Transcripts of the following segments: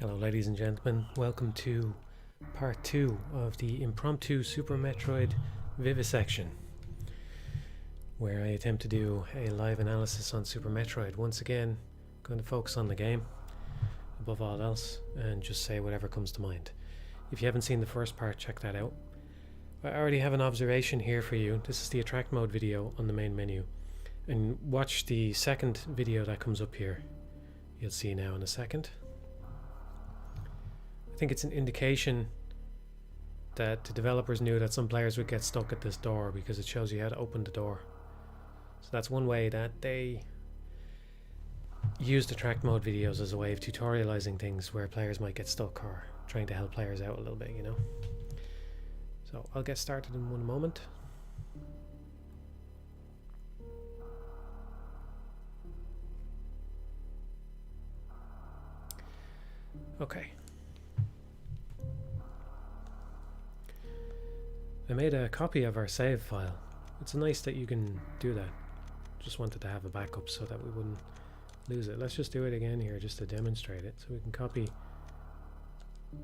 Hello ladies and gentlemen, welcome to part 2 of the Impromptu Super Metroid Vivisection, where I attempt to do a live analysis on Super Metroid. Once again, going to focus on the game above all else and just say whatever comes to mind. If you haven't seen the first part, check that out. I already have an observation here for you. This is the attract mode video on the main menu, and watch the second video that comes up here. You'll see now in a second. I think it's an indication that the developers knew that some players would get stuck at this door because it shows you how to open the door. So that's one way that they used attract mode videos as a way of tutorializing things where players might get stuck, or trying to help players out a little bit, you know. So I'll get started in one moment. Okay. I made a copy of our save file. It's nice that you can do that. Just wanted to have a backup so that we wouldn't lose it. Let's just do it again here just to demonstrate it. So we can copy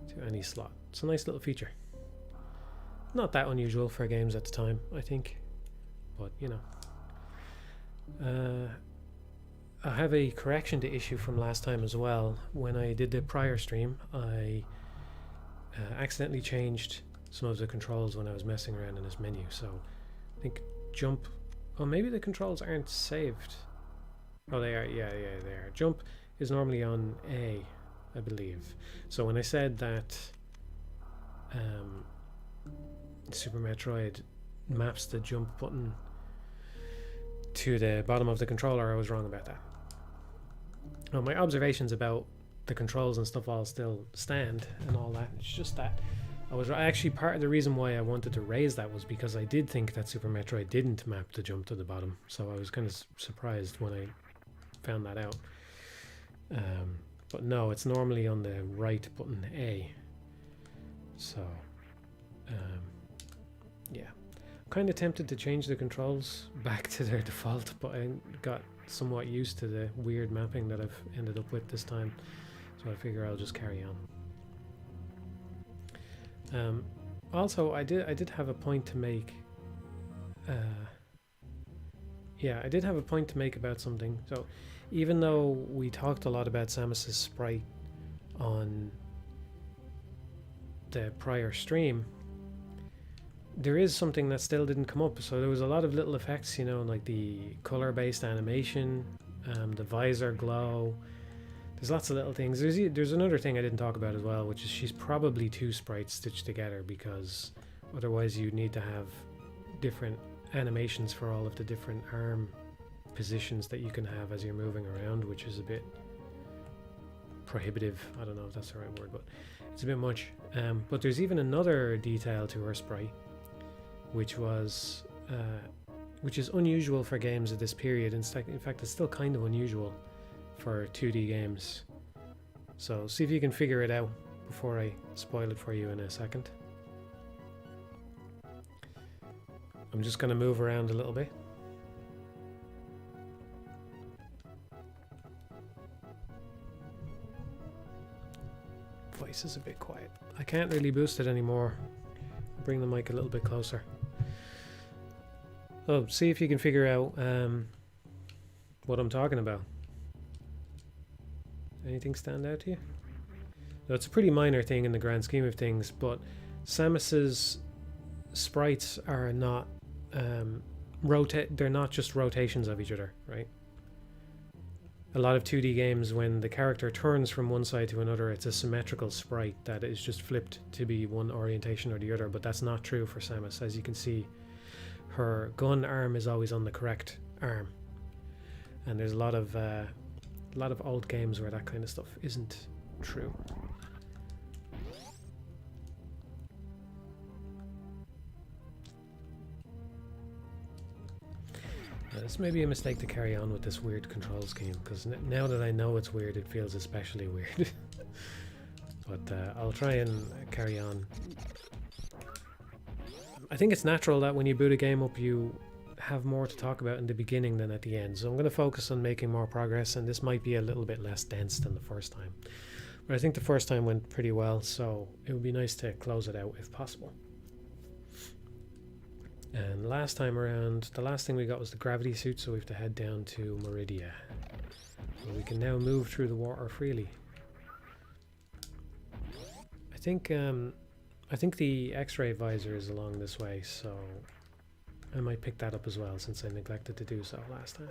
to any slot. It's a nice little feature. Not that unusual for games at the time, I think. But, you know. I have a correction to issue from last time as well. When I did the prior stream, I accidentally changed some of the controls when I was messing around in this menu. So I think jump, oh maybe the controls aren't saved. Oh they are, yeah they are. Jump is normally on A, I believe. So when I said that Super Metroid maps the jump button to the bottom of the controller, I was wrong about that. Well, my observations about the controls and stuff all still stand and all that. It's just that actually part of the reason why I wanted to raise that was because I did think that Super Metroid didn't map the jump to the bottom, so I was kind of surprised when I found that out. But no, it's normally on the right button A. So yeah, I'm kind of tempted to change the controls back to their default, but I got somewhat used to the weird mapping that I've ended up with this time, so I figure I'll just carry on. Also, I did have a point to make. Yeah, I did have a point to make about something. So, even though we talked a lot about Samus's sprite on the prior stream, there is something that still didn't come up. So there was a lot of little effects, you know, like the color-based animation, the visor glow. There's lots of little things. There's another thing I didn't talk about as well, which is she's probably two sprites stitched together, because otherwise you'd need to have different animations for all of the different arm positions that you can have as you're moving around, which is a bit prohibitive. I don't know if that's the right word, but it's a bit much. But there's even another detail to her sprite, which is unusual for games of this period. In fact, it's still kind of unusual for 2D games. So see if you can figure it out before I spoil it for you in a second. I'm just going to move around a little bit. Voice is a bit quiet. I can't really boost it anymore. Bring the mic a little bit closer. Oh, see if you can figure out what I'm talking about. Anything stand out to you? No, it's a pretty minor thing in the grand scheme of things, but Samus's sprites are not they're not just rotations of each other, right? A lot of 2D games, when the character turns from one side to another, it's a symmetrical sprite that is just flipped to be one orientation or the other, but that's not true for Samus. As you can see, her gun arm is always on the correct arm, and there's a lot of old games where that kind of stuff isn't true. This may be a mistake to carry on with this weird control scheme, because now that I know it's weird, it feels especially weird. But I'll try and carry on. I think it's natural that when you boot a game up, you have more to talk about in the beginning than at the end. So I'm going to focus on making more progress, and this might be a little bit less dense than the first time. But I think the first time went pretty well, so it would be nice to close it out if possible. And last time around, the last thing we got was the gravity suit, so we have to head down to Maridia. And we can now move through the water freely. I think the X-Ray visor is along this way, so I might pick that up as well, since I neglected to do so last time.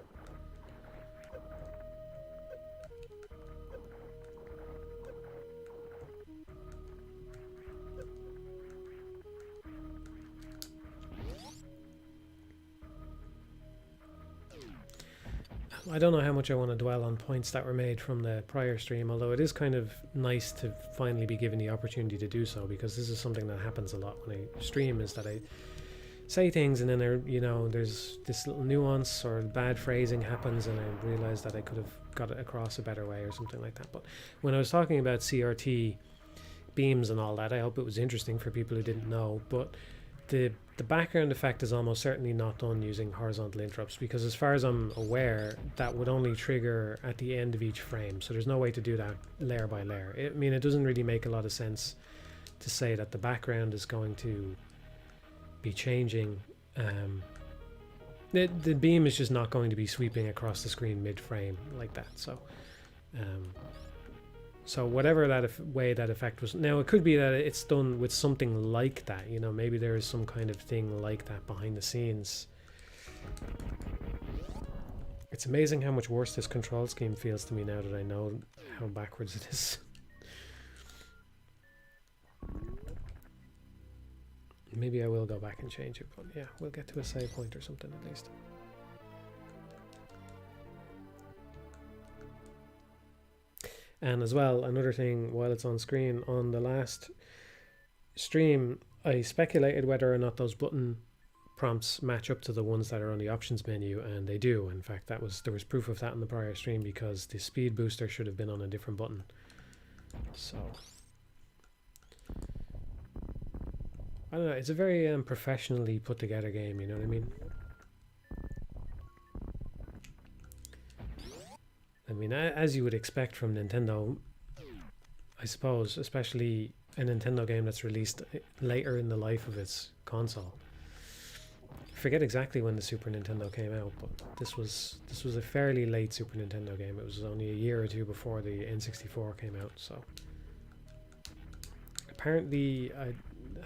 I don't know how much I want to dwell on points that were made from the prior stream, although it is kind of nice to finally be given the opportunity to do so, because this is something that happens a lot when I stream, is that I say things and then there's this little nuance or bad phrasing happens and I realize that I could have got it across a better way or something like that. But when I was talking about CRT beams and all that, I hope it was interesting for people who didn't know, but the background effect is almost certainly not done using horizontal interrupts, because as far as I'm aware, that would only trigger at the end of each frame, so there's no way to do that layer by layer. I mean, it doesn't really make a lot of sense to say that the background is going to be changing. The beam is just not going to be sweeping across the screen mid-frame like that, so whatever way that effect was. Now it could be that it's done with something like that, you know, maybe there is some kind of thing like that behind the scenes. It's amazing how much worse this control scheme feels to me now that I know how backwards it is. Maybe I will go back and change it, but yeah, we'll get to a save point or something at least. And as well, another thing while it's on screen, on the last stream, I speculated whether or not those button prompts match up to the ones that are on the options menu, and they do. In fact, there was proof of that in the prior stream, because the speed booster should have been on a different button. So I don't know, it's a very professionally put together game, you know what I mean? I mean, as you would expect from Nintendo, I suppose, especially a Nintendo game that's released later in the life of its console. I forget exactly when the Super Nintendo came out, but this was a fairly late Super Nintendo game. It was only a year or two before the N64 came out, so. Apparently, I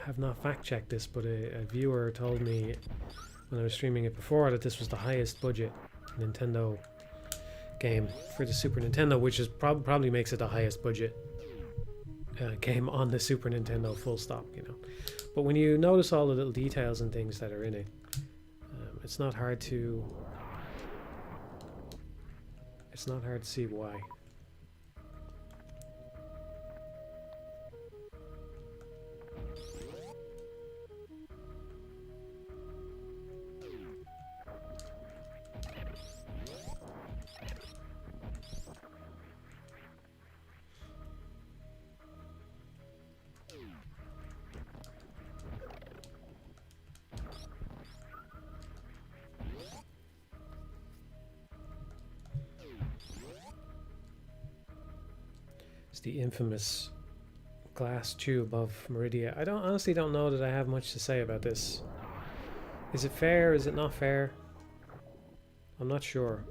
have not fact-checked this, but a viewer told me when I was streaming it before that this was the highest budget Nintendo game for the Super Nintendo, which is probably makes it the highest budget game on the Super Nintendo, full stop, you know. But when you notice all the little details and things that are in it, it's not hard to see why. The infamous glass tube of Maridia. I honestly don't know that I have much to say about this. Is it fair? Is it not fair? I'm not sure.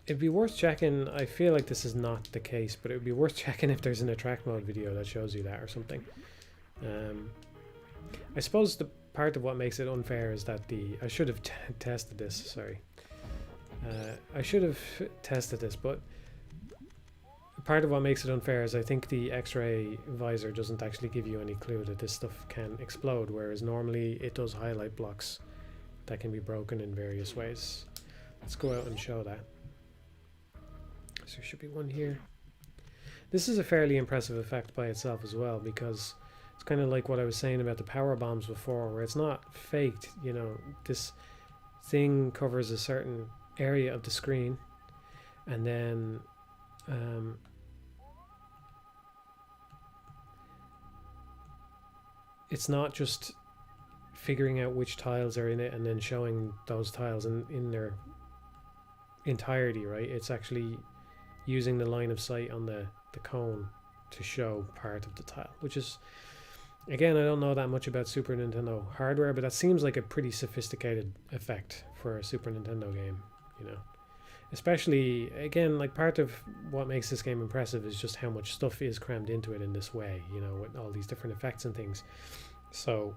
It'd be worth checking. I feel like this is not the case, but it would be worth checking if there's an attract mode video that shows you that or something. I suppose the part of what makes it unfair is that I should have tested this, sorry. I should have tested this, but part of what makes it unfair is I think the X-ray visor doesn't actually give you any clue that this stuff can explode, whereas normally it does highlight blocks that can be broken in various ways. Let's go out and show that. So there should be one here. This is a fairly impressive effect by itself as well, because it's kind of like what I was saying about the power bombs before, where it's not faked, you know, this thing covers a certain area of the screen, and then it's not just figuring out which tiles are in it and then showing those tiles in their entirety, right? It's actually using the line of sight on the cone to show part of the tile, which is, again, I don't know that much about Super Nintendo hardware, but that seems like a pretty sophisticated effect for a Super Nintendo game, you know. Especially, again, like part of what makes this game impressive is just how much stuff is crammed into it in this way, you know, with all these different effects and things. So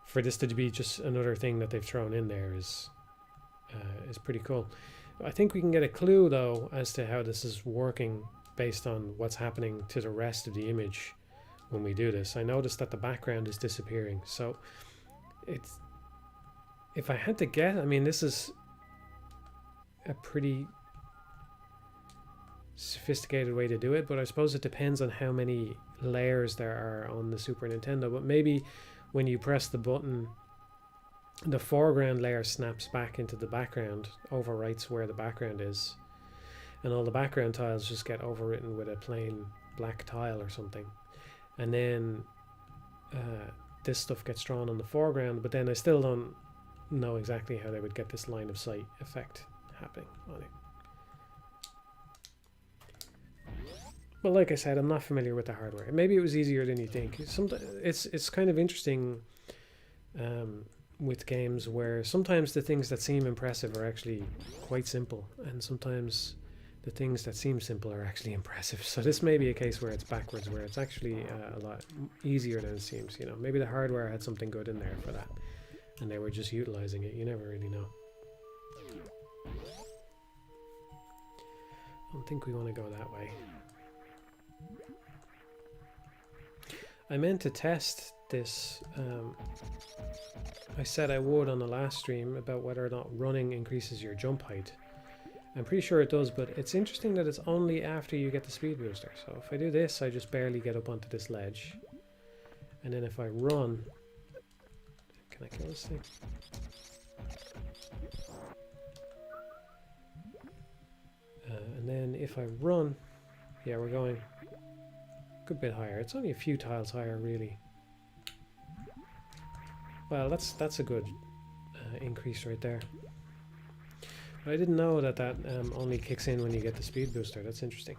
for this to be just another thing that they've thrown in there is pretty cool. I think we can get a clue though as to how this is working based on what's happening to the rest of the image when we do this. I noticed that the background is disappearing, so it's, if I had to guess, I mean, this is a pretty sophisticated way to do it, but I suppose it depends on how many layers there are on the Super Nintendo. But maybe when you press the button, the foreground layer snaps back into the background, overwrites where the background is, and all the background tiles just get overwritten with a plain black tile or something. And then this stuff gets drawn on the foreground, but then I still don't know exactly how they would get this line of sight effect happening on it. But like I said, I'm not familiar with the hardware. Maybe it was easier than you think. It's kind of interesting with games where sometimes the things that seem impressive are actually quite simple, and sometimes the things that seem simple are actually impressive. So this may be a case where it's backwards, where it's actually a lot easier than it seems. You know, maybe the hardware had something good in there for that, and they were just utilizing it. You never really know. I don't think we want to go that way. I meant to test this. I said I would on the last stream about whether or not running increases your jump height. I'm pretty sure it does, but it's interesting that it's only after you get the speed booster. So if I do this, I just barely get up onto this ledge. And then if I run... Can I kill this thing? And then if I run... Yeah, we're going a good bit higher. It's only a few tiles higher, really. Well, that's a good increase right there. But I didn't know that only kicks in when you get the speed booster. That's interesting.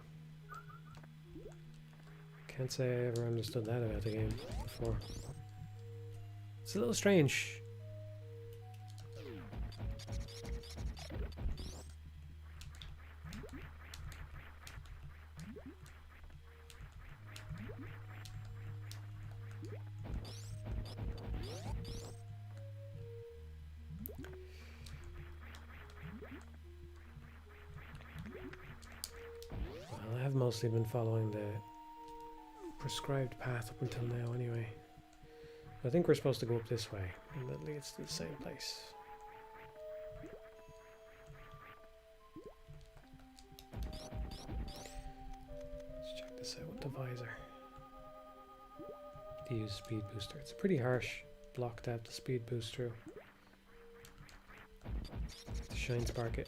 Can't say I ever understood that about the game before. It's a little strange. I've mostly been following the prescribed path up until now anyway. I think we're supposed to go up this way, and that leads to the same place. Let's check this out with the visor. To use speed booster. It's pretty harsh block to have the speed boost through. To shine spark it.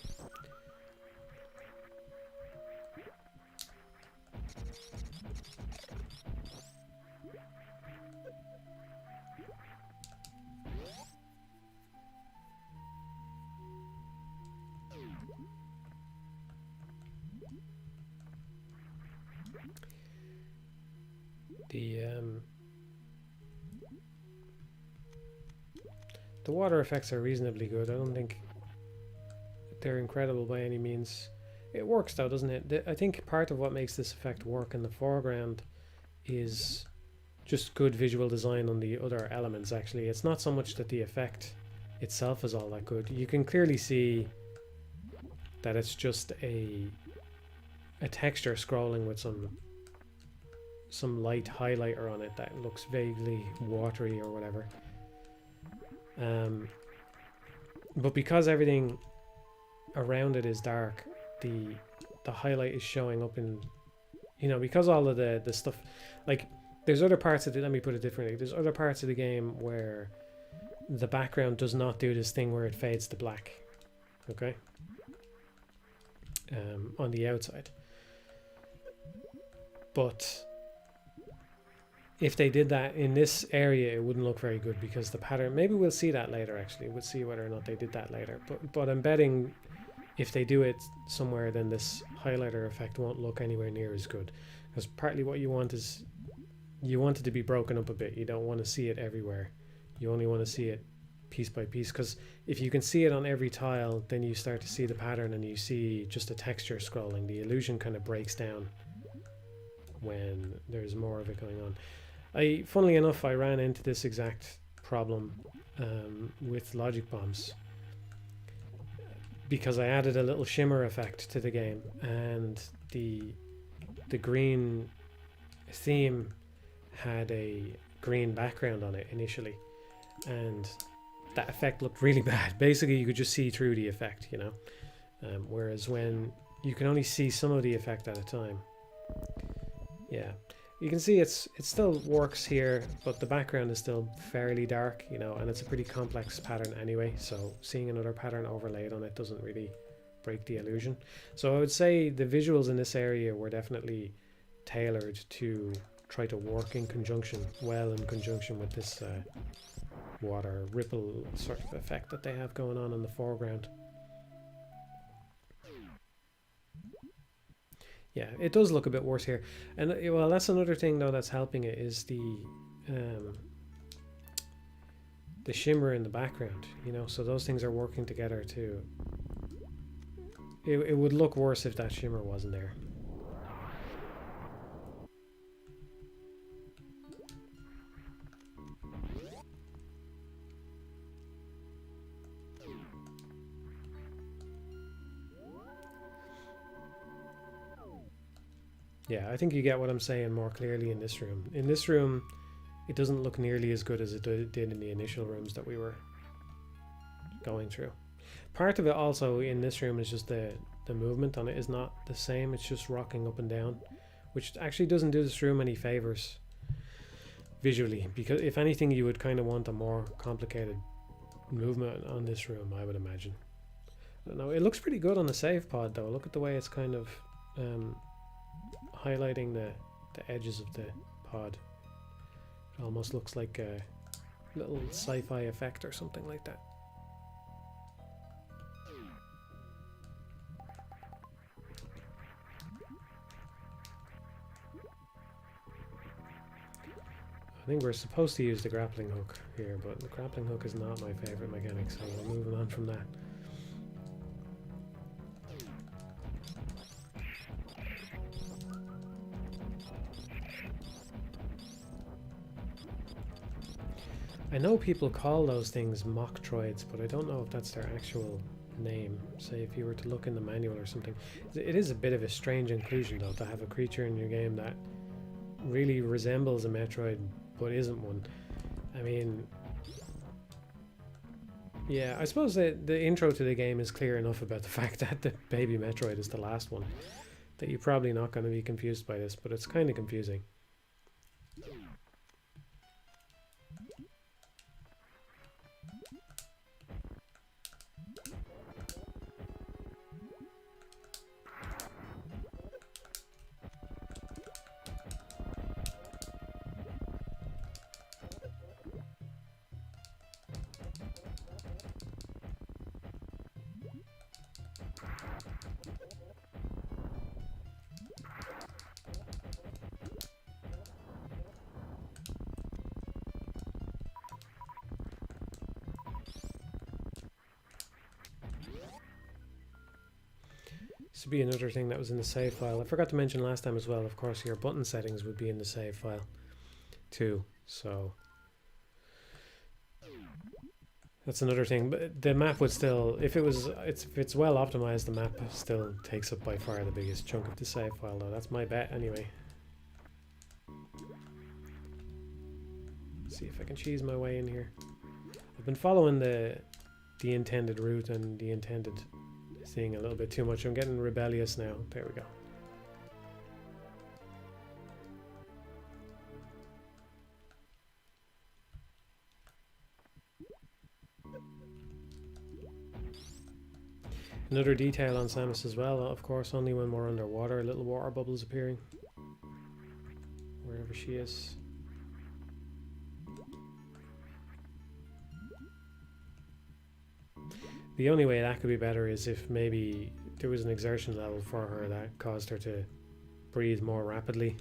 The water effects are reasonably good. I don't think they're incredible by any means. It works though, doesn't it? I think part of what makes this effect work in the foreground is just good visual design on the other elements, actually. It's not so much that the effect itself is all that good. You can clearly see that it's just a texture scrolling with some light highlighter on it that looks vaguely watery or whatever. But because everything around it is dark, the highlight is showing up in, you know, because all of the stuff, like there's other parts of it, let me put it differently, there's other parts of the game where the background does not do this thing where it fades to black, okay, on the outside. But if they did that in this area, it wouldn't look very good because the pattern, maybe we'll see that later actually, we'll see whether or not they did that later, but I'm betting if they do it somewhere, then this highlighter effect won't look anywhere near as good. Because partly what you want is, you want it to be broken up a bit. You don't want to see it everywhere. You only want to see it piece by piece, because if you can see it on every tile, then you start to see the pattern and you see just a texture scrolling. The illusion kind of breaks down when there's more of it going on. Funnily enough, I ran into this exact problem with logic bombs, because I added a little shimmer effect to the game, and the green theme had a green background on it initially, and that effect looked really bad. Basically, you could just see through the effect, you know, whereas when you can only see some of the effect at a time. Yeah, you can see it still works here, but the background is still fairly dark, you know, and it's a pretty complex pattern anyway, so seeing another pattern overlaid on it doesn't really break the illusion. So I would say the visuals in this area were definitely tailored to try to work in conjunction with this water ripple sort of effect that they have going on in the foreground. Yeah, it does look a bit worse here, and well, that's another thing though that's helping it, is the shimmer in the background, you know, so those things are working together too. It would look worse if that shimmer wasn't there. Yeah, I think you get what I'm saying more clearly in this room. In this room, it doesn't look nearly as good as it did in the initial rooms that we were going through. Part of it also in this room is just the movement on it is not the same. It's just rocking up and down, which actually doesn't do this room any favors visually, because if anything, you would kind of want a more complicated movement on this room, I would imagine. I don't know. It looks pretty good on the save pod though. Look at the way it's kind of highlighting the edges of the pod. It almost looks like a little sci-fi effect or something like that. I think we're supposed to use the grappling hook here, but the grappling hook is not my favorite mechanic, so we're moving on from that. I know people call those things mocktroids, but I don't know if that's their actual name. Say if you were to look in the manual or something. It is a bit of a strange inclusion though, to have a creature in your game that really resembles a Metroid but isn't one. I mean, yeah, I suppose the intro to the game is clear enough about the fact that the baby Metroid is the last one, that you're probably not going to be confused by this, but it's kind of confusing. This would be another thing that was in the save file. I forgot to mention last time as well, of course, your button settings would be in the save file too. So that's another thing. But the map would still, if it's well optimized, the map still takes up by far the biggest chunk of the save file though. That's my bet anyway. Let's see if I can cheese my way in here. I've been following the intended route and the intended thing a little bit too much. I'm getting rebellious now. There we go. Another detail on Samus as well, of course, only when we're underwater, little water bubbles appearing wherever she is. The only way that could be better is if maybe there was an exertion level for her that caused her to breathe more rapidly.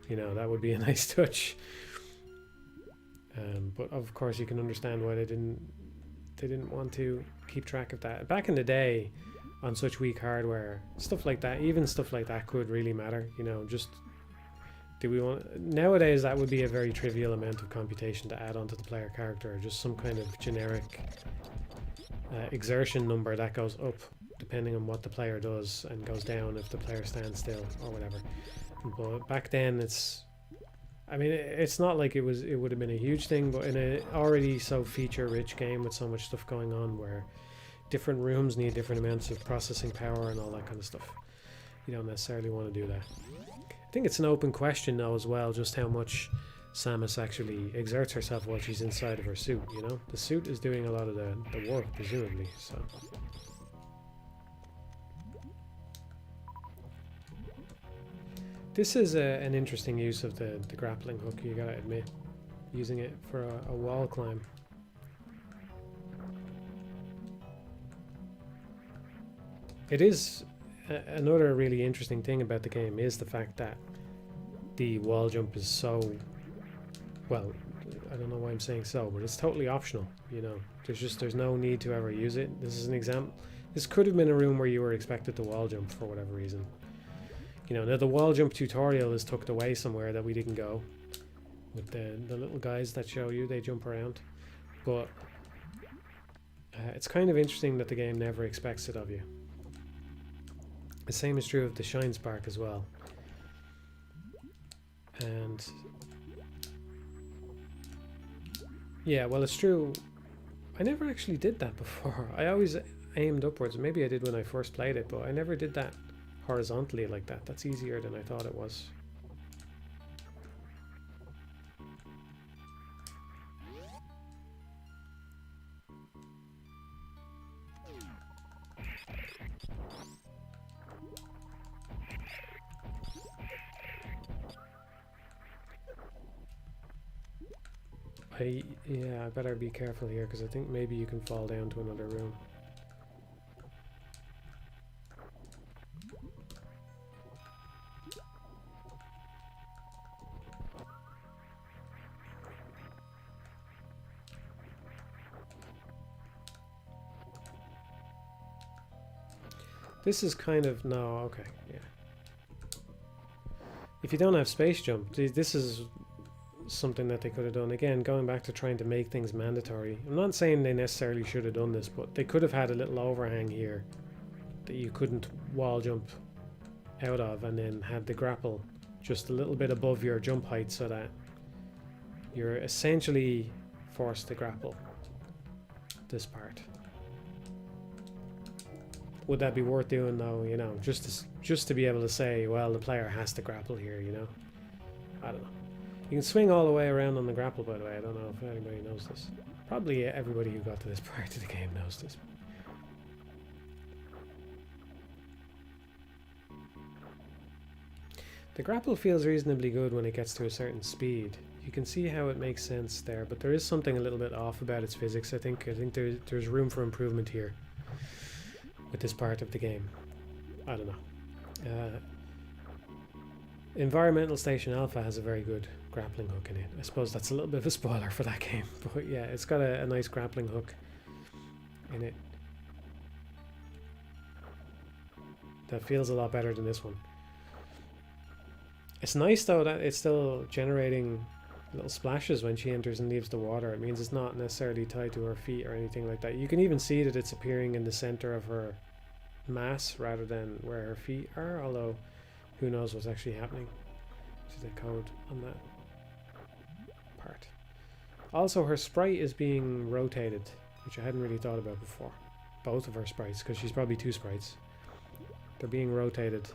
You know, that would be a nice touch. But of course you can understand why they didn't want to keep track of that. Back in the day, on such weak hardware, stuff like that, even stuff like that could really matter. You know, just do we want... Nowadays that would be a very trivial amount of computation to add onto the player character, just some kind of generic exertion number that goes up depending on what the player does and goes down if the player stands still or whatever. But back then it's... I mean, it's not like it would have been a huge thing, but in a already so feature-rich game with so much stuff going on where different rooms need different amounts of processing power and all that kind of stuff, you don't necessarily want to do that. I think it's an open question now as well, just how much Samus actually exerts herself while she's inside of her suit, you know? The suit is doing a lot of the work, presumably, so... This is an interesting use of the grappling hook, you gotta admit. Using it for a wall climb. It is... another really interesting thing about the game is the fact that the wall jump is so... Well, I don't know why I'm saying so, but it's totally optional, you know. There's no need to ever use it. This is an example. This could have been a room where you were expected to wall jump for whatever reason. You know, now the wall jump tutorial is tucked away somewhere that we didn't go. With the little guys that show you, they jump around. But it's kind of interesting that the game never expects it of you. The same is true of the Shine Spark as well. And... yeah, well, it's true. I never actually did that before. I always aimed upwards. Maybe I did when I first played it, but I never did that horizontally like that. That's easier than I thought it was. Yeah, I better be careful here because I think maybe you can fall down to another room. This is kind of... no, okay, yeah. If you don't have space jump, this is something that they could have done. Again, going back to trying to make things mandatory. I'm not saying they necessarily should have done this, but they could have had a little overhang here that you couldn't wall jump out of, and then had the grapple just a little bit above your jump height so that you're essentially forced to grapple this part. Would that be worth doing though, you know, just to be able to say, well, the player has to grapple here, you know? I don't know. You can swing all the way around on the grapple, by the way. I don't know if anybody knows this. Probably everybody who got to this part of the game knows this. The grapple feels reasonably good when it gets to a certain speed. You can see how it makes sense there, but there is something a little bit off about its physics. I think there's room for improvement here with this part of the game. I don't know. Environmental Station Alpha has a very good grappling hook in it. I suppose that's a little bit of a spoiler for that game, but yeah, it's got a nice grappling hook in it that feels a lot better than this one. It's nice though that it's still generating little splashes when she enters and leaves the water. It means it's not necessarily tied to her feet or anything like that. You can even see that it's appearing in the center of her mass rather than where her feet are, although who knows what's actually happening to the code on that part. Also, her sprite is being rotated, which I hadn't really thought about before. Both of her sprites, because she's probably two sprites. They're being rotated.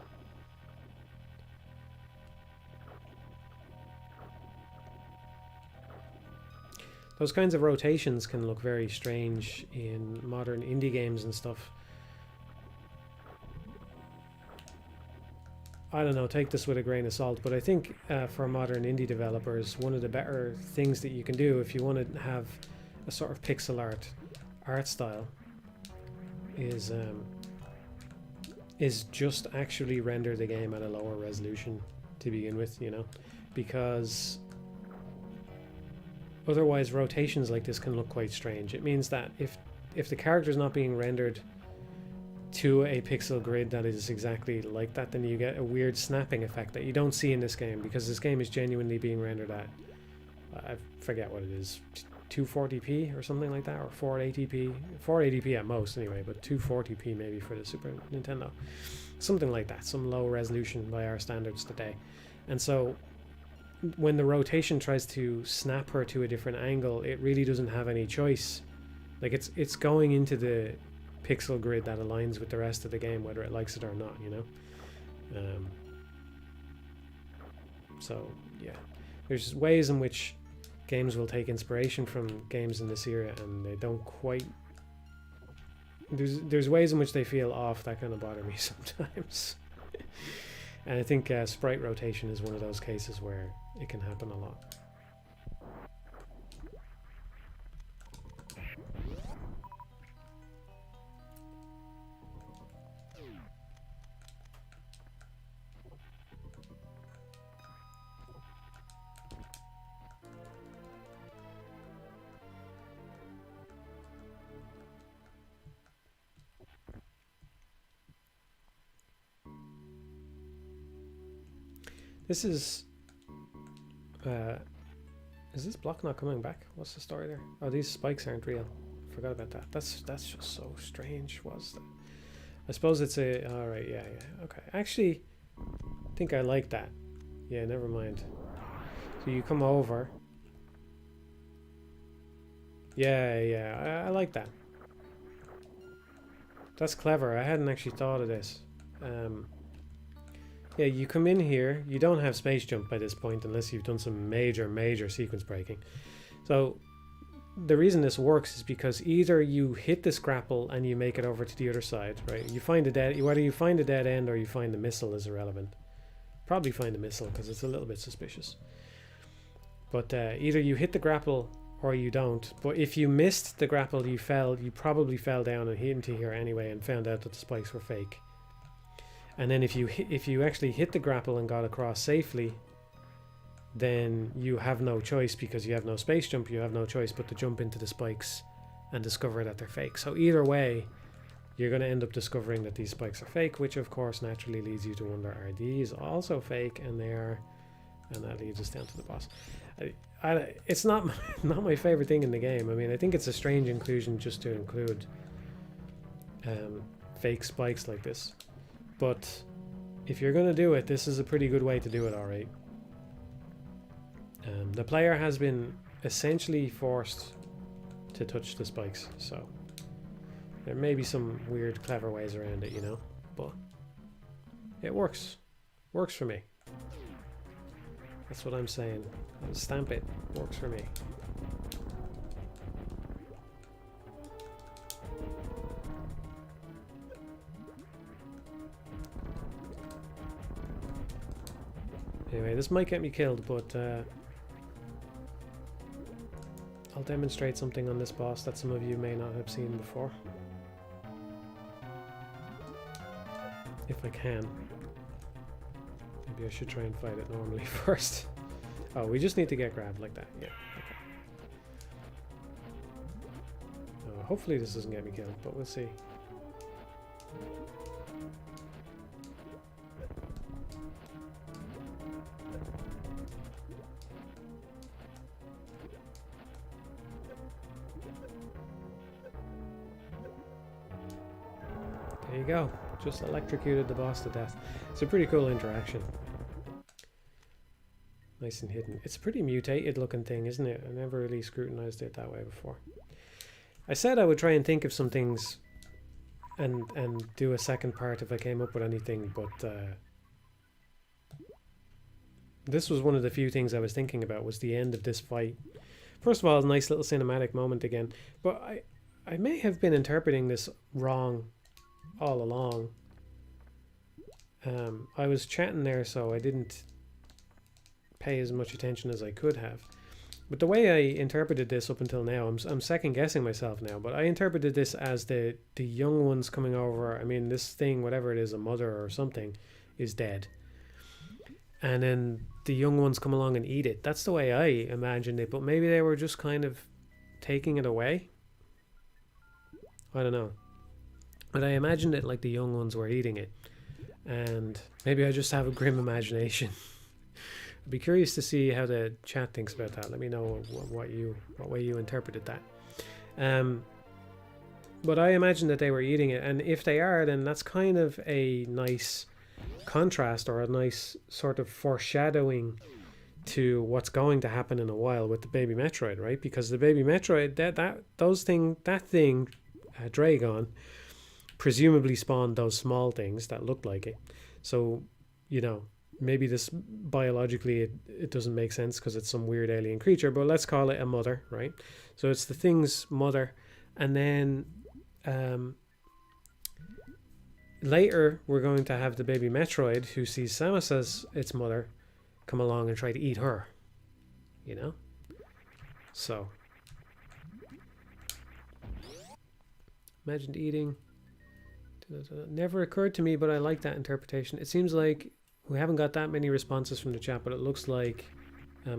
Those kinds of rotations can look very strange in modern indie games and stuff. I don't know, take this with a grain of salt, but I think for modern indie developers, one of the better things that you can do if you want to have a sort of pixel art style is just actually render the game at a lower resolution to begin with, you know, because otherwise rotations like this can look quite strange. It means that if the character is not being rendered to a pixel grid that is exactly like that, then you get a weird snapping effect that you don't see in this game, because this game is genuinely being rendered at, I forget what it is, 240p or something like that, or 480p, 480p at most anyway, but 240p maybe for the Super Nintendo, something like that, some low resolution by our standards today. And so when the rotation tries to snap her to a different angle, it really doesn't have any choice. Like it's going into the pixel grid that aligns with the rest of the game, whether it likes it or not, you know. So yeah, there's ways in which games will take inspiration from games in this era, and they don't quite. There's ways in which they feel off that kind of bother me sometimes. And I think sprite rotation is one of those cases where it can happen a lot. This is this block not coming back? What's the story there? Oh, these spikes aren't real. Forgot about that. That's just so strange. Was that? I suppose it's a. All right, yeah. Okay, actually, I think I like that. Yeah, never mind. So you come over. Yeah, I like that. That's clever. I hadn't actually thought of this. Yeah, you come in here, you don't have space jump by this point unless you've done some major sequence breaking. So the reason this works is because either you hit this grapple and you make it over to the other side, right? You find whether you find a dead end or you find the missile is irrelevant. Probably find the missile because it's a little bit suspicious. But either you hit the grapple or you don't. But if you missed the grapple, you probably fell down and hit into here anyway and found out that the spikes were fake. And then if you actually hit the grapple and got across safely, then you have no choice, because you have no space jump, you have no choice but to jump into the spikes and discover that they're fake. So either way, you're going to end up discovering that these spikes are fake, which of course naturally leads you to wonder, are these also fake? And they are, and that leads us down to the boss. It's not my favorite thing in the game. I mean, I think it's a strange inclusion just to include fake spikes like this. But if you're going to do it, this is a pretty good way to do it, alright. The player has been essentially forced to touch the spikes, so there may be some weird, clever ways around it, you know, but it works. Works for me. That's what I'm saying. Stamp it. Works for me. Anyway, this might get me killed, but I'll demonstrate something on this boss that some of you may not have seen before. If I can. Maybe I should try and fight it normally first. Oh, we just need to get grabbed like that. Yeah, okay. Hopefully this doesn't get me killed, but we'll see. There you go. Just electrocuted the boss to death. It's a pretty cool interaction. Nice and hidden. It's a pretty mutated looking thing, isn't it? I never really scrutinized it that way before. I said I would try and think of some things and do a second part if I came up with anything, but this was one of the few things I was thinking about, was the end of this fight. First of all, a nice little cinematic moment again, but I may have been interpreting this wrong all along. I was chatting there, so I didn't pay as much attention as I could have. But the way I interpreted this up until now, I'm second guessing myself now, but I interpreted this as the young ones coming over. I mean, this thing, whatever it is, a mother or something, is dead. And then the young ones come along and eat it. That's the way I imagined it, but maybe they were just kind of taking it away. I don't know. But I imagined it like the young ones were eating it. And maybe I just have a grim imagination. I'd be curious to see how the chat thinks about that. Let me know what way you interpreted that. But I imagine that they were eating it, and if they are, then that's kind of a nice contrast, or a nice sort of foreshadowing to what's going to happen in a while with the baby Metroid, right? Because the baby Metroid, that thing, Draygon, presumably spawned those small things that looked like it. So, you know, maybe this biologically it doesn't make sense because it's some weird alien creature, but let's call it a mother, right? So it's the thing's mother, and then later we're going to have the baby Metroid who sees Samus as its mother come along and try to eat her, you know? So imagined eating never occurred to me, but I like that interpretation. It seems like we haven't got that many responses from the chat, but it looks like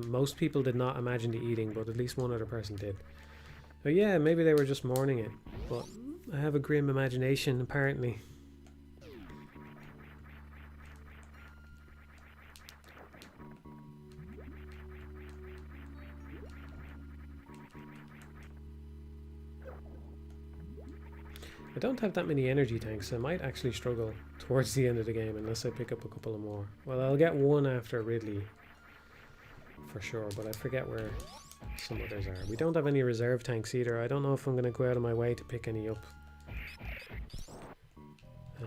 most people did not imagine the eating, but at least one other person did. But yeah, maybe they were just mourning it, but I have a grim imagination, apparently. I don't have that many energy tanks, so I might actually struggle towards the end of the game unless I pick up a couple of more. Well, I'll get one after Ridley for sure, but I forget where some others are. We don't have any reserve tanks either. I don't know if I'm going to go out of my way to pick any up.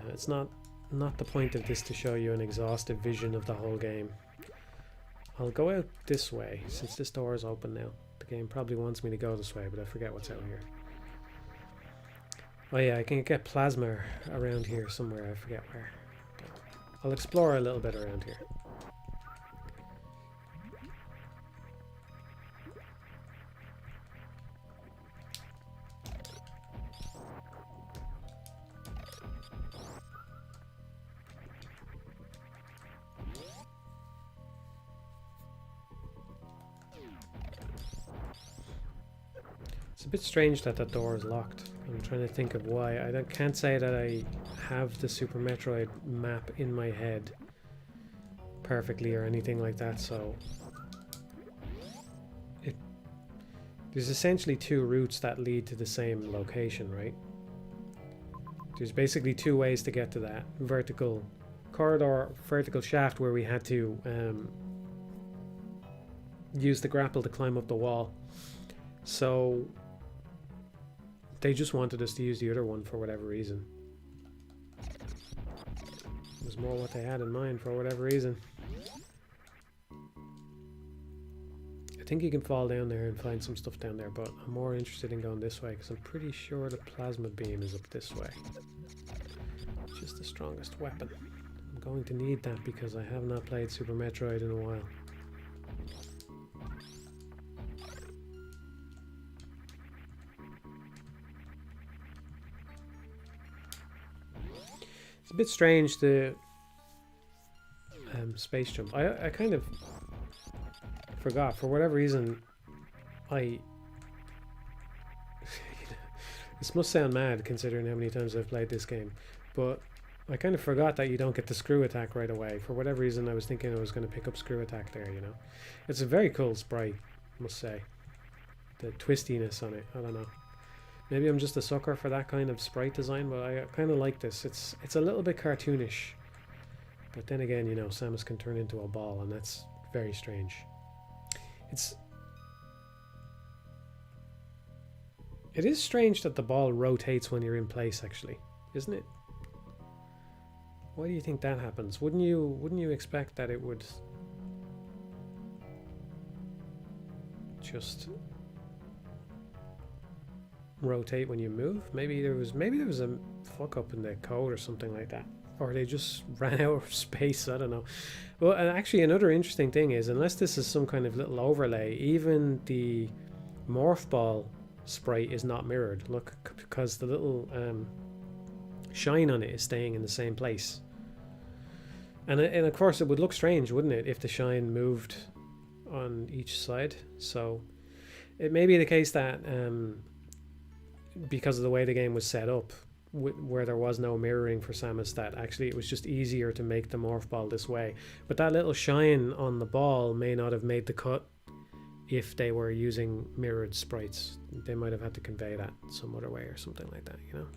It's not the point of this to show you an exhaustive vision of the whole game. I'll go out this way since this door is open now. The game probably wants me to go this way, but I forget what's out here. Oh yeah, I can get plasma around here somewhere, I forget where. I'll explore a little bit around here. It's a bit strange that that door is locked. I'm trying to think of why. I can't say that I have the Super Metroid map in my head perfectly or anything like that, so there's essentially two routes that lead to the same location, right? There's basically two ways to get to that vertical corridor, vertical shaft where we had to use the grapple to climb up the wall. So they just wanted us to use the other one for whatever reason. It was more what they had in mind for whatever reason. I think you can fall down there and find some stuff down there, but I'm more interested in going this way because I'm pretty sure the plasma beam is up this way. Which is the strongest weapon. I'm going to need that because I have not played Super Metroid in a while. It's a bit strange, the space jump. I kind of forgot, for whatever reason, this must sound mad considering how many times I've played this game, but I kind of forgot that you don't get the screw attack right away. For whatever reason I was thinking I was going to pick up screw attack there, you know. It's a very cool sprite, I must say. The twistiness on it, I don't know. Maybe I'm just a sucker for that kind of sprite design, but I kind of like this. It's a little bit cartoonish. But then again, you know, Samus can turn into a ball, and that's very strange. It is strange that the ball rotates when you're in place, actually, isn't it? Why do you think that happens? Wouldn't you expect that it would just rotate when you move? Maybe there was a fuck up in the code or something like that. or they just ran out of space. I don't know. Well, and actually another interesting thing is, unless this is some kind of little overlay, even the Morph Ball sprite is not mirrored. Look, because the little shine on it is staying in the same place. And of course it would look strange, wouldn't it, if the shine moved on each side. So it may be the case that because of the way the game was set up, where there was no mirroring for Samus, that actually it was just easier to make the Morph Ball this way. But that little shine on the ball may not have made the cut if they were using mirrored sprites. They might have had to convey that some other way or something like that, you know.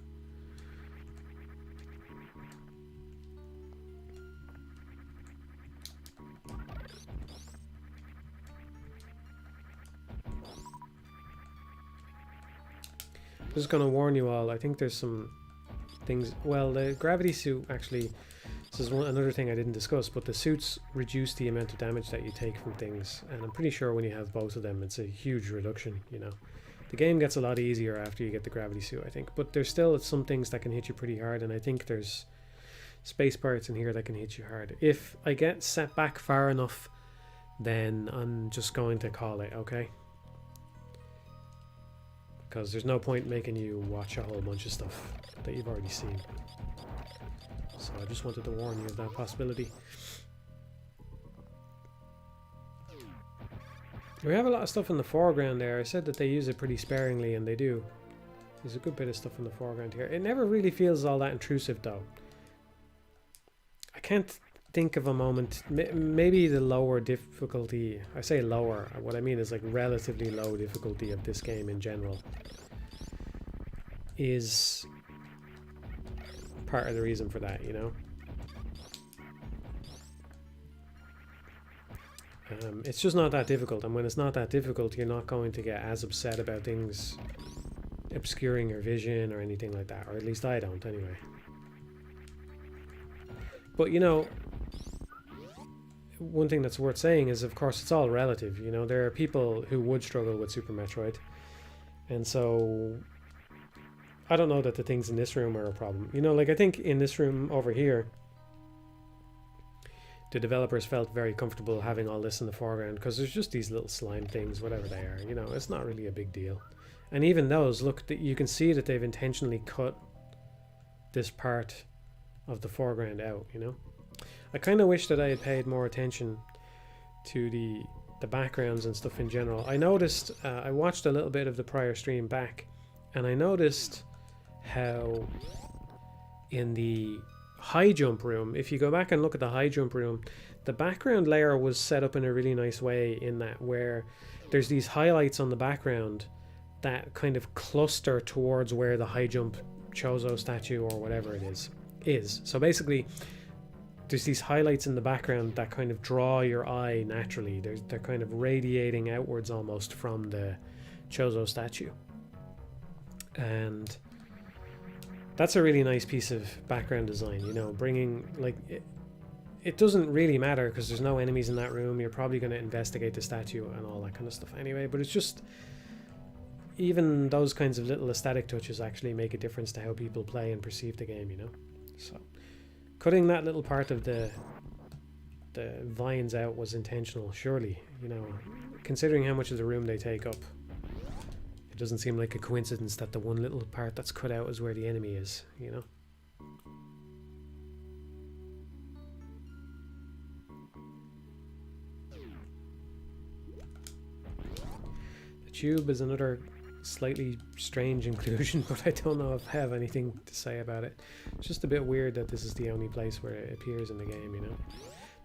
Just going to warn you all, I think there's some things. Well, the gravity suit actually, this is another thing I didn't discuss, but the suits reduce the amount of damage that you take from things, and I'm pretty sure when you have both of them it's a huge reduction, you know. The game gets a lot easier after you get the gravity suit, I think, but there's still some things that can hit you pretty hard, and I think there's space parts in here that can hit you hard. If I get set back far enough, then I'm just going to call it, okay? Because there's no point making you watch a whole bunch of stuff that you've already seen. So I just wanted to warn you of that possibility. We have a lot of stuff in the foreground there. I said that they use it pretty sparingly, and they do. There's a good bit of stuff in the foreground here. It never really feels all that intrusive though. I can't think of a moment, maybe the lower difficulty, I say lower, what I mean is like relatively low difficulty of this game in general is part of the reason for that, you know. It's just not that difficult, and when it's not that difficult you're not going to get as upset about things obscuring your vision or anything like that, or at least I don't anyway. But you know, one thing that's worth saying is, of course, it's all relative. You know, there are people who would struggle with Super Metroid, and so I don't know that the things in this room are a problem. You know, like I think in this room over here, the developers felt very comfortable having all this in the foreground because there's just these little slime things, whatever they are. You know, it's not really a big deal. And even those, look, you can see that they've intentionally cut this part of the foreground out, you know. I kind of wish that I had paid more attention to the backgrounds and stuff in general. I noticed, I watched a little bit of the prior stream back, and I noticed how in the high jump room, if you go back and look at the high jump room, the background layer was set up in a really nice way, in that where there's these highlights on the background that kind of cluster towards where the high jump Chozo statue or whatever it is. So basically there's these highlights in the background that kind of draw your eye naturally. They're kind of radiating outwards almost from the Chozo statue, and that's a really nice piece of background design, you know, bringing, like, it doesn't really matter because there's no enemies in that room. You're probably going to investigate the statue and all that kind of stuff anyway, but it's just, even those kinds of little aesthetic touches actually make a difference to how people play and perceive the game, you know. So cutting that little part of the vines out was intentional, surely, you know, considering how much of the room they take up. It doesn't seem like a coincidence that the one little part that's cut out is where the enemy is, you know. The tube is another slightly strange inclusion, but I don't know if I have anything to say about it. It's just a bit weird that this is the only place where it appears in the game, you know.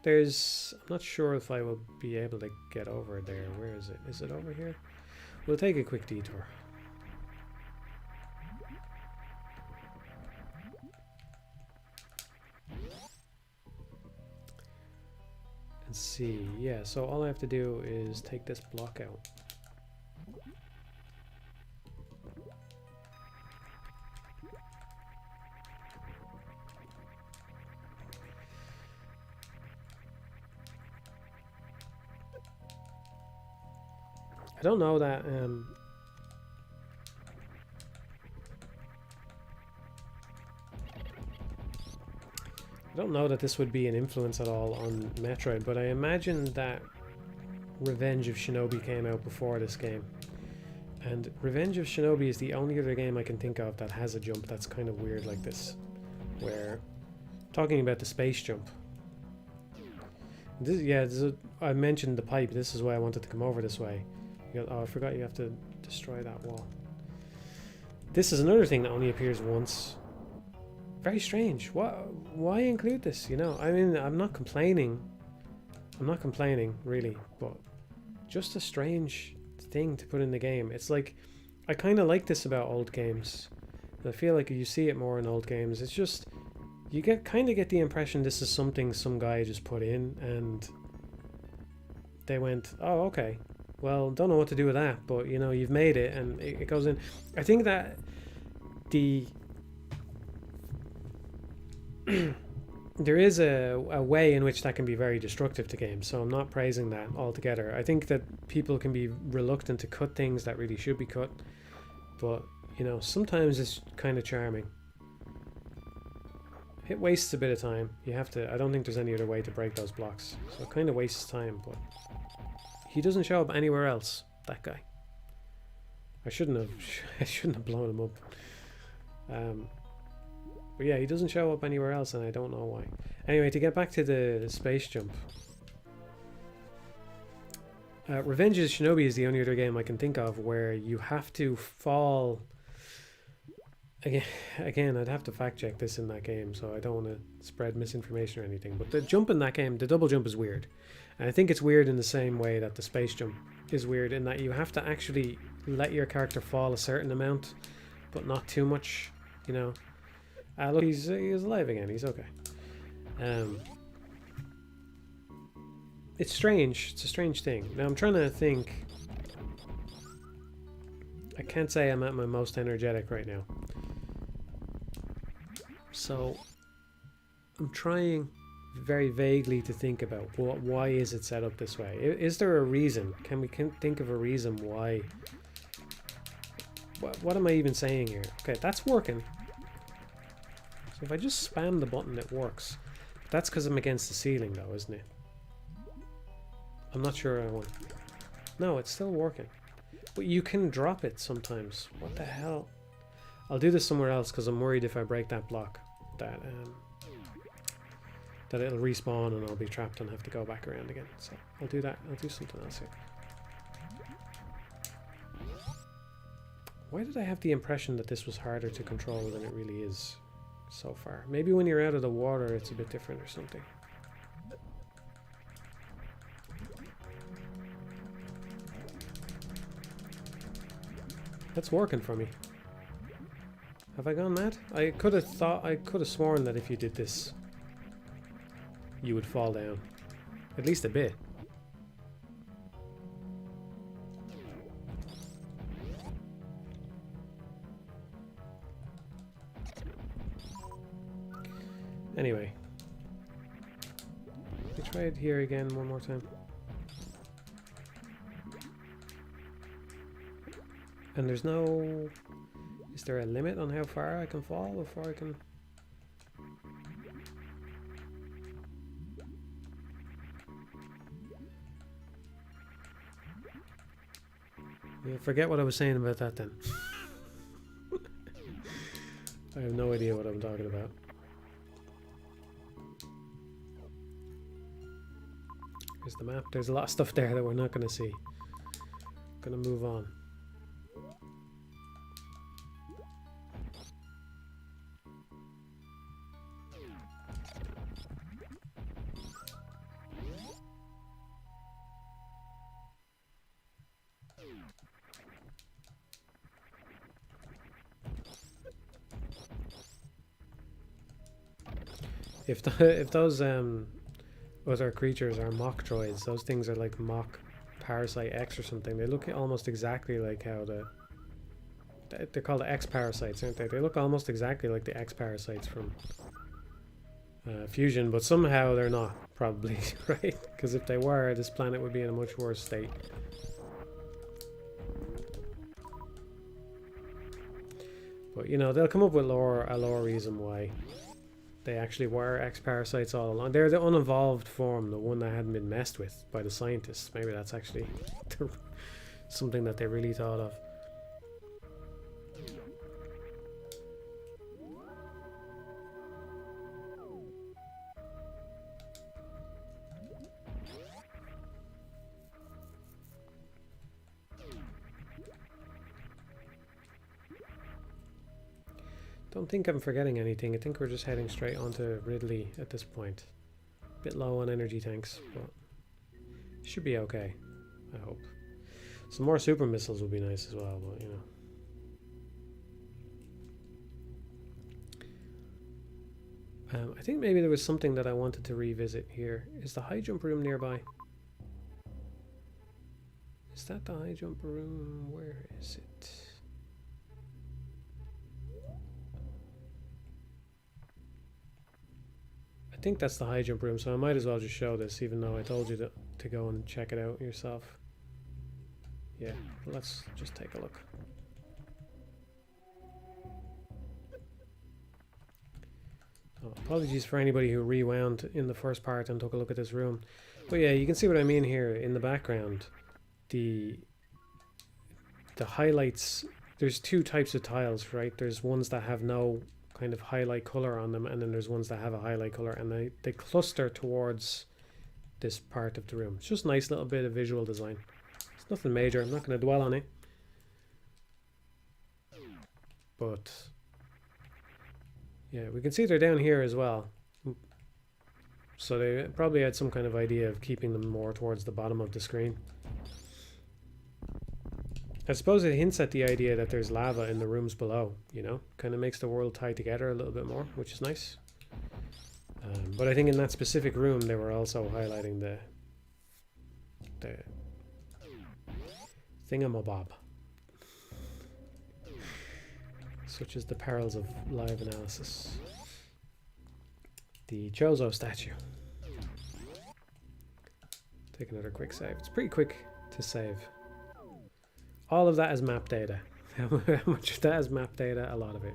I'm not sure if I will be able to get over there. Where is it? Is it over here? We'll take a quick detour. And see, yeah, so all I have to do is take this block out. I don't know that don't know that this would be an influence at all on Metroid, but I imagine that Revenge of Shinobi came out before this game. And Revenge of Shinobi is the only other game I can think of that has a jump that's kind of weird like this. Where, talking about the space jump. I mentioned the pipe, this is why I wanted to come over this way. Oh, I forgot you have to destroy that wall. This is another thing that only appears once. Very strange. Why include this, you know? I mean, I'm not complaining, really, but just a strange thing to put in the game. It's like, I kind of like this about old games. I feel like you see it more in old games. It's just, you kind of get the impression this is something some guy just put in and they went, oh, okay, well, don't know what to do with that, but you know, you've made it and it goes in. I think that there is a way in which that can be very destructive to games, so I'm not praising that altogether. I think that people can be reluctant to cut things that really should be cut, but you know, sometimes it's kind of charming. It wastes a bit of time. You have to, I don't think there's any other way to break those blocks, so it kind of wastes time, but he doesn't show up anywhere else, that guy. I shouldn't have blown him up. But yeah, he doesn't show up anywhere else, and I don't know why. Anyway, to get back to the space jump. Revenge of Shinobi is the only other game I can think of where you have to fall... Again, I'd have to fact check this in that game, so I don't want to spread misinformation or anything. But the jump in that game, the double jump is weird. And I think it's weird in the same way that the space jump is weird, in that you have to actually let your character fall a certain amount, but not too much, you know. Look, he's alive again. He's okay. It's strange. It's a strange thing. Now I'm trying to think. I can't say I'm at my most energetic right now. So I'm trying very vaguely to think about why is it set up this way. Is there a reason? Can we think of a reason why? What am I even saying here? Okay, that's working. So if I just spam the button, it works. But that's because I'm against the ceiling though, isn't it? I'm not sure I want... No, it's still working. But you can drop it sometimes. What the hell? I'll do this somewhere else because I'm worried if I break that block that it'll respawn and I'll be trapped and have to go back around again. So I'll do that. I'll do something else here. Why did I have the impression that this was harder to control than it really is so far? Maybe when you're out of the water it's a bit different or something. That's working for me. Have I gone mad? I could have sworn that if you did this you would fall down. At least a bit. Anyway. Let's try it here again one more time. And there's no... Is there a limit on how far I can fall before I can... Yeah, forget what I was saying about that then. I have no idea what I'm talking about. Here's the map. There's a lot of stuff there that we're not going to see. Gonna move on. If those other creatures are mock droids, those things are like mock Parasite X or something. They look almost exactly like how they're called the X parasites, aren't they? They look almost exactly like the X parasites from Fusion, but somehow they're not, probably, right? Because if they were, this planet would be in a much worse state. But you know, they'll come up with a lore reason why they actually were X-parasites all along. They're the unevolved form, the one that hadn't been messed with by the scientists. Maybe that's actually something that they really thought of. Don't think I'm forgetting anything. I think we're just heading straight onto Ridley at this point. Bit low on energy tanks, but should be okay, I hope. Some more super missiles would be nice as well, but you know. I think maybe there was something that I wanted to revisit here. Is the high jump room nearby? Is that the high jump room? Where is it? I think that's the high jump room, so I might as well just show this, even though I told you to go and check it out yourself. Yeah, let's just take a look. Oh, apologies for anybody who rewound in the first part and took a look at this room. But yeah, you can see what I mean here in the background. The highlights, there's two types of tiles, right? There's ones that have no kind of highlight color on them, and then there's ones that have a highlight color, and they cluster towards this part of the room. It's just a nice little bit of visual design. It's nothing major. I'm not going to dwell on it, but yeah, we can see they're down here as well, so they probably had some kind of idea of keeping them more towards the bottom of the screen. I suppose it hints at the idea that there's lava in the rooms below, you know? Kind of makes the world tie together a little bit more, which is nice. But I think in that specific room they were also highlighting the thingamabob. Such as the perils of live analysis. The Chozo statue. Take another quick save. It's pretty quick to save. All of that is map data. How much of that is map data? A lot of it.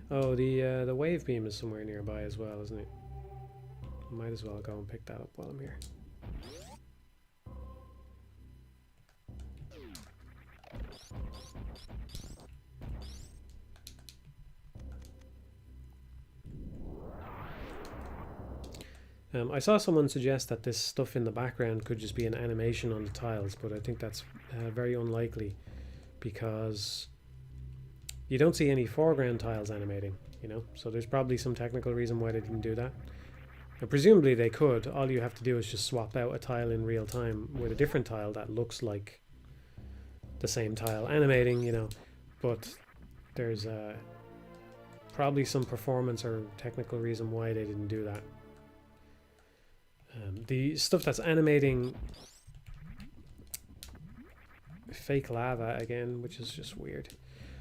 Oh, the wave beam is somewhere nearby as well, isn't it? Might as well go and pick that up while I'm here. I saw someone suggest that this stuff in the background could just be an animation on the tiles, but I think that's very unlikely, because you don't see any foreground tiles animating, you know, so there's probably some technical reason why they didn't do that. And presumably they could. All you have to do is just swap out a tile in real time with a different tile that looks like the same tile animating, you know, but there's probably some performance or technical reason why they didn't do that. The stuff that's animating fake lava again, which is just weird,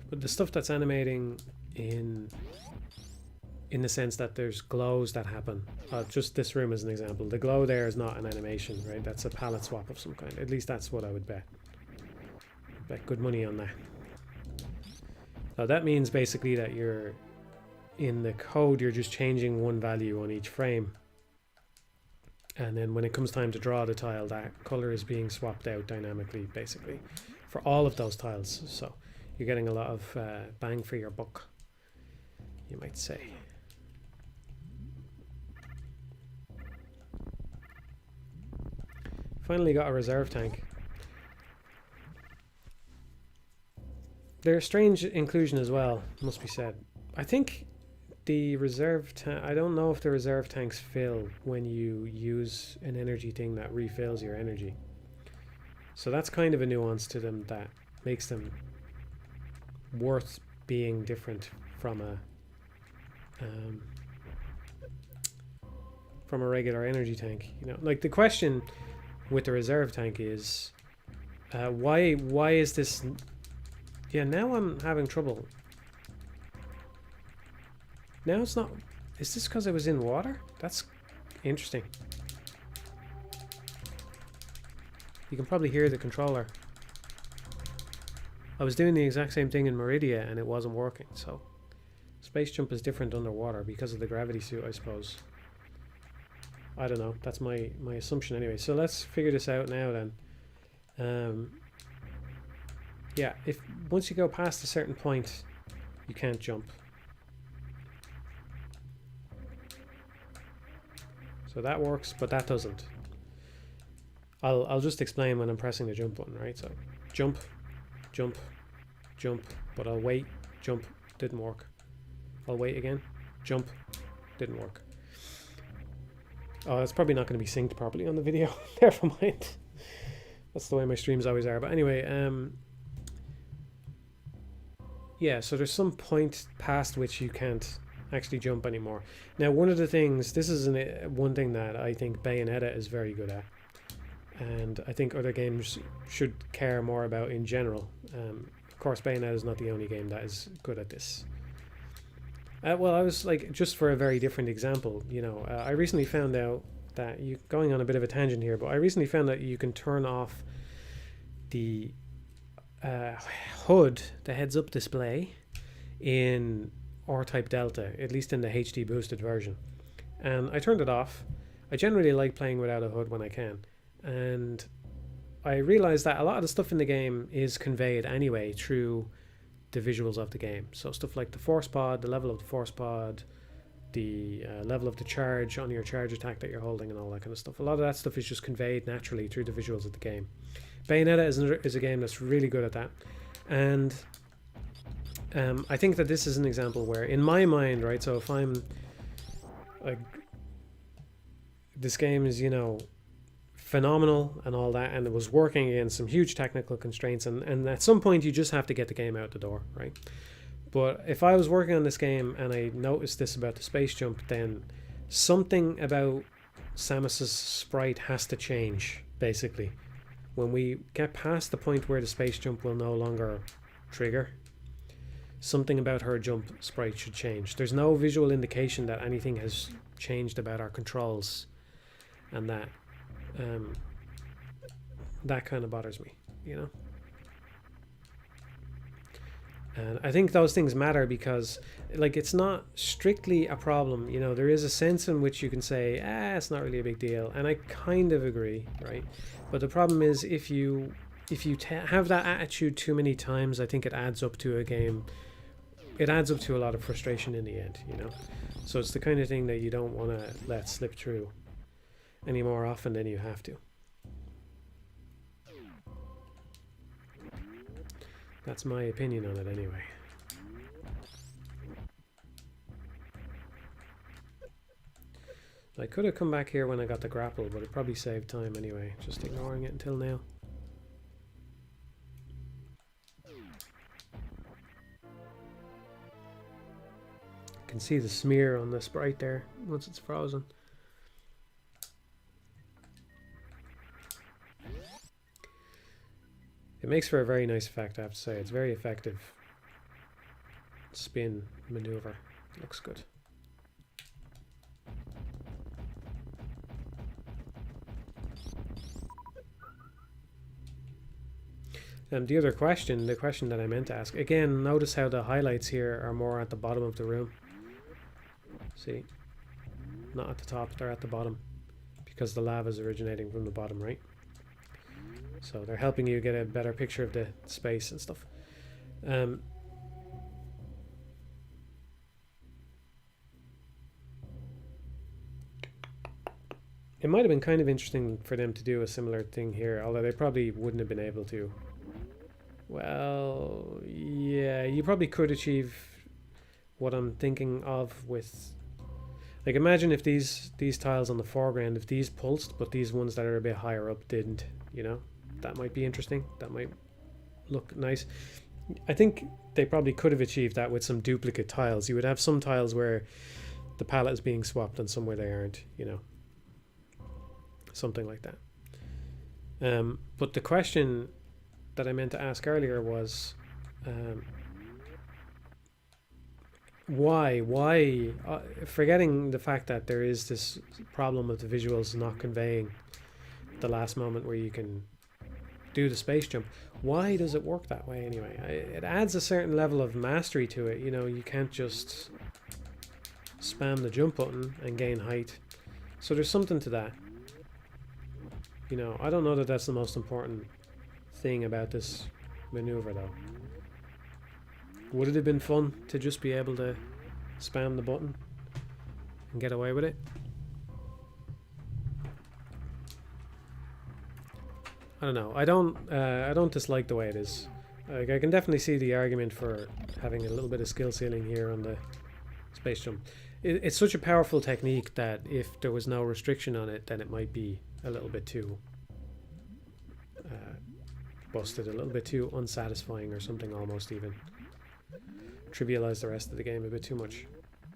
but the stuff that's animating in the sense that there's glows that happen, just this room as an example, the glow there is not an animation, right? That's a palette swap of some kind. At least that's what I would bet. Bet good money on that. Now that means basically that you're in the code, you're just changing one value on each frame. And then when it comes time to draw the tile, that color is being swapped out dynamically, basically, for all of those tiles. So you're getting a lot of bang for your buck, you might say. Finally got a reserve tank. They're a strange inclusion as well, must be said. I think the reserve tank, I don't know if the reserve tanks fill when you use an energy thing that refills your energy. So that's kind of a nuance to them that makes them worth being different from a regular energy tank. You know, like the question with the reserve tank is why is this? Yeah, now I'm having trouble. Now it's not. Is this because I was in water? That's interesting. You can probably hear the controller. I was doing the exact same thing in Maridia and it wasn't working, so space jump is different underwater because of the gravity suit, I suppose. I don't know, that's my assumption anyway. So let's figure this out now then. Yeah, if once you go past a certain point, you can't jump. So that works, but that doesn't. I'll just explain when I'm pressing the jump button, right? So jump, jump, jump, but I'll wait, jump, didn't work. I'll wait again, jump, didn't work. Oh, it's probably not going to be synced properly on the video. Never mind. That's the way my streams always are. But anyway, yeah, so there's some point past which you can't actually jump anymore. Now, one of the things, this is one thing that I think Bayonetta is very good at, and I think other games should care more about in general. Of course, Bayonetta is not the only game that is good at this. Well, I was like, just for a very different example, you know, I recently found out that going on a bit of a tangent here, but I recently found that you can turn off the HUD, the heads-up display, in R-Type Delta, at least in the HD boosted version. And I turned it off. I generally like playing without a HUD when I can. And I realized that a lot of the stuff in the game is conveyed anyway through the visuals of the game. So stuff like the force pod, the level of the force pod, the level of the charge on your charge attack that you're holding and all that kind of stuff. A lot of that stuff is just conveyed naturally through the visuals of the game. Bayonetta is a game that's really good at that. And I think that this is an example where, in my mind, right, so if I'm like, this game is, you know, phenomenal and all that, and it was working against some huge technical constraints, and at some point you just have to get the game out the door, right? But if I was working on this game and I noticed this about the space jump, then something about Samus's sprite has to change, basically. When we get past the point where the space jump will no longer trigger, something about her jump sprite should change. There's no visual indication that anything has changed about our controls, and that kind of bothers me, you know. And I think those things matter because, like, it's not strictly a problem, you know. There is a sense in which you can say, it's not really a big deal, and I kind of agree, right? But the problem is, if you have that attitude too many times, I think it adds up to a game. It adds up to a lot of frustration in the end, you know. So it's the kind of thing that you don't want to let slip through any more often than you have to. That's my opinion on it anyway. I could have come back here when I got the grapple, but it probably saved time anyway, just ignoring it until now. You can see the smear on the sprite there once it's frozen. It makes for a very nice effect, I have to say. It's very effective. Spin maneuver. Looks good. The other question, the question that I meant to ask, again, notice how the highlights here are more at the bottom of the room. See? Not at the top, they're at the bottom. Because the lava is originating from the bottom, right? So they're helping you get a better picture of the space and stuff. It might have been kind of interesting for them to do a similar thing here, although they probably wouldn't have been able to. Well, yeah, you probably could achieve what I'm thinking of with... Like, imagine if these tiles on the foreground, if these pulsed, but these ones that are a bit higher up didn't, you know? That might be interesting. That might look nice. I think they probably could have achieved that with some duplicate tiles. You would have some tiles where the palette is being swapped and some where they aren't, you know. Something like that. But the question that I meant to ask earlier was, why, forgetting the fact that there is this problem of the visuals not conveying the last moment where you can do the space jump. Why does it work that way anyway? It adds a certain level of mastery to it. You know, you can't just spam the jump button and gain height. So there's something to that. You know, I don't know that that's the most important thing about this maneuver though. Would it have been fun to just be able to spam the button and get away with it? I don't know. I don't dislike the way it is. Like, I can definitely see the argument for having a little bit of skill ceiling here on the space jump. It's such a powerful technique that if there was no restriction on it, then it might be a little bit too busted, a little bit too unsatisfying or something, almost even. Trivialize the rest of the game a bit too much.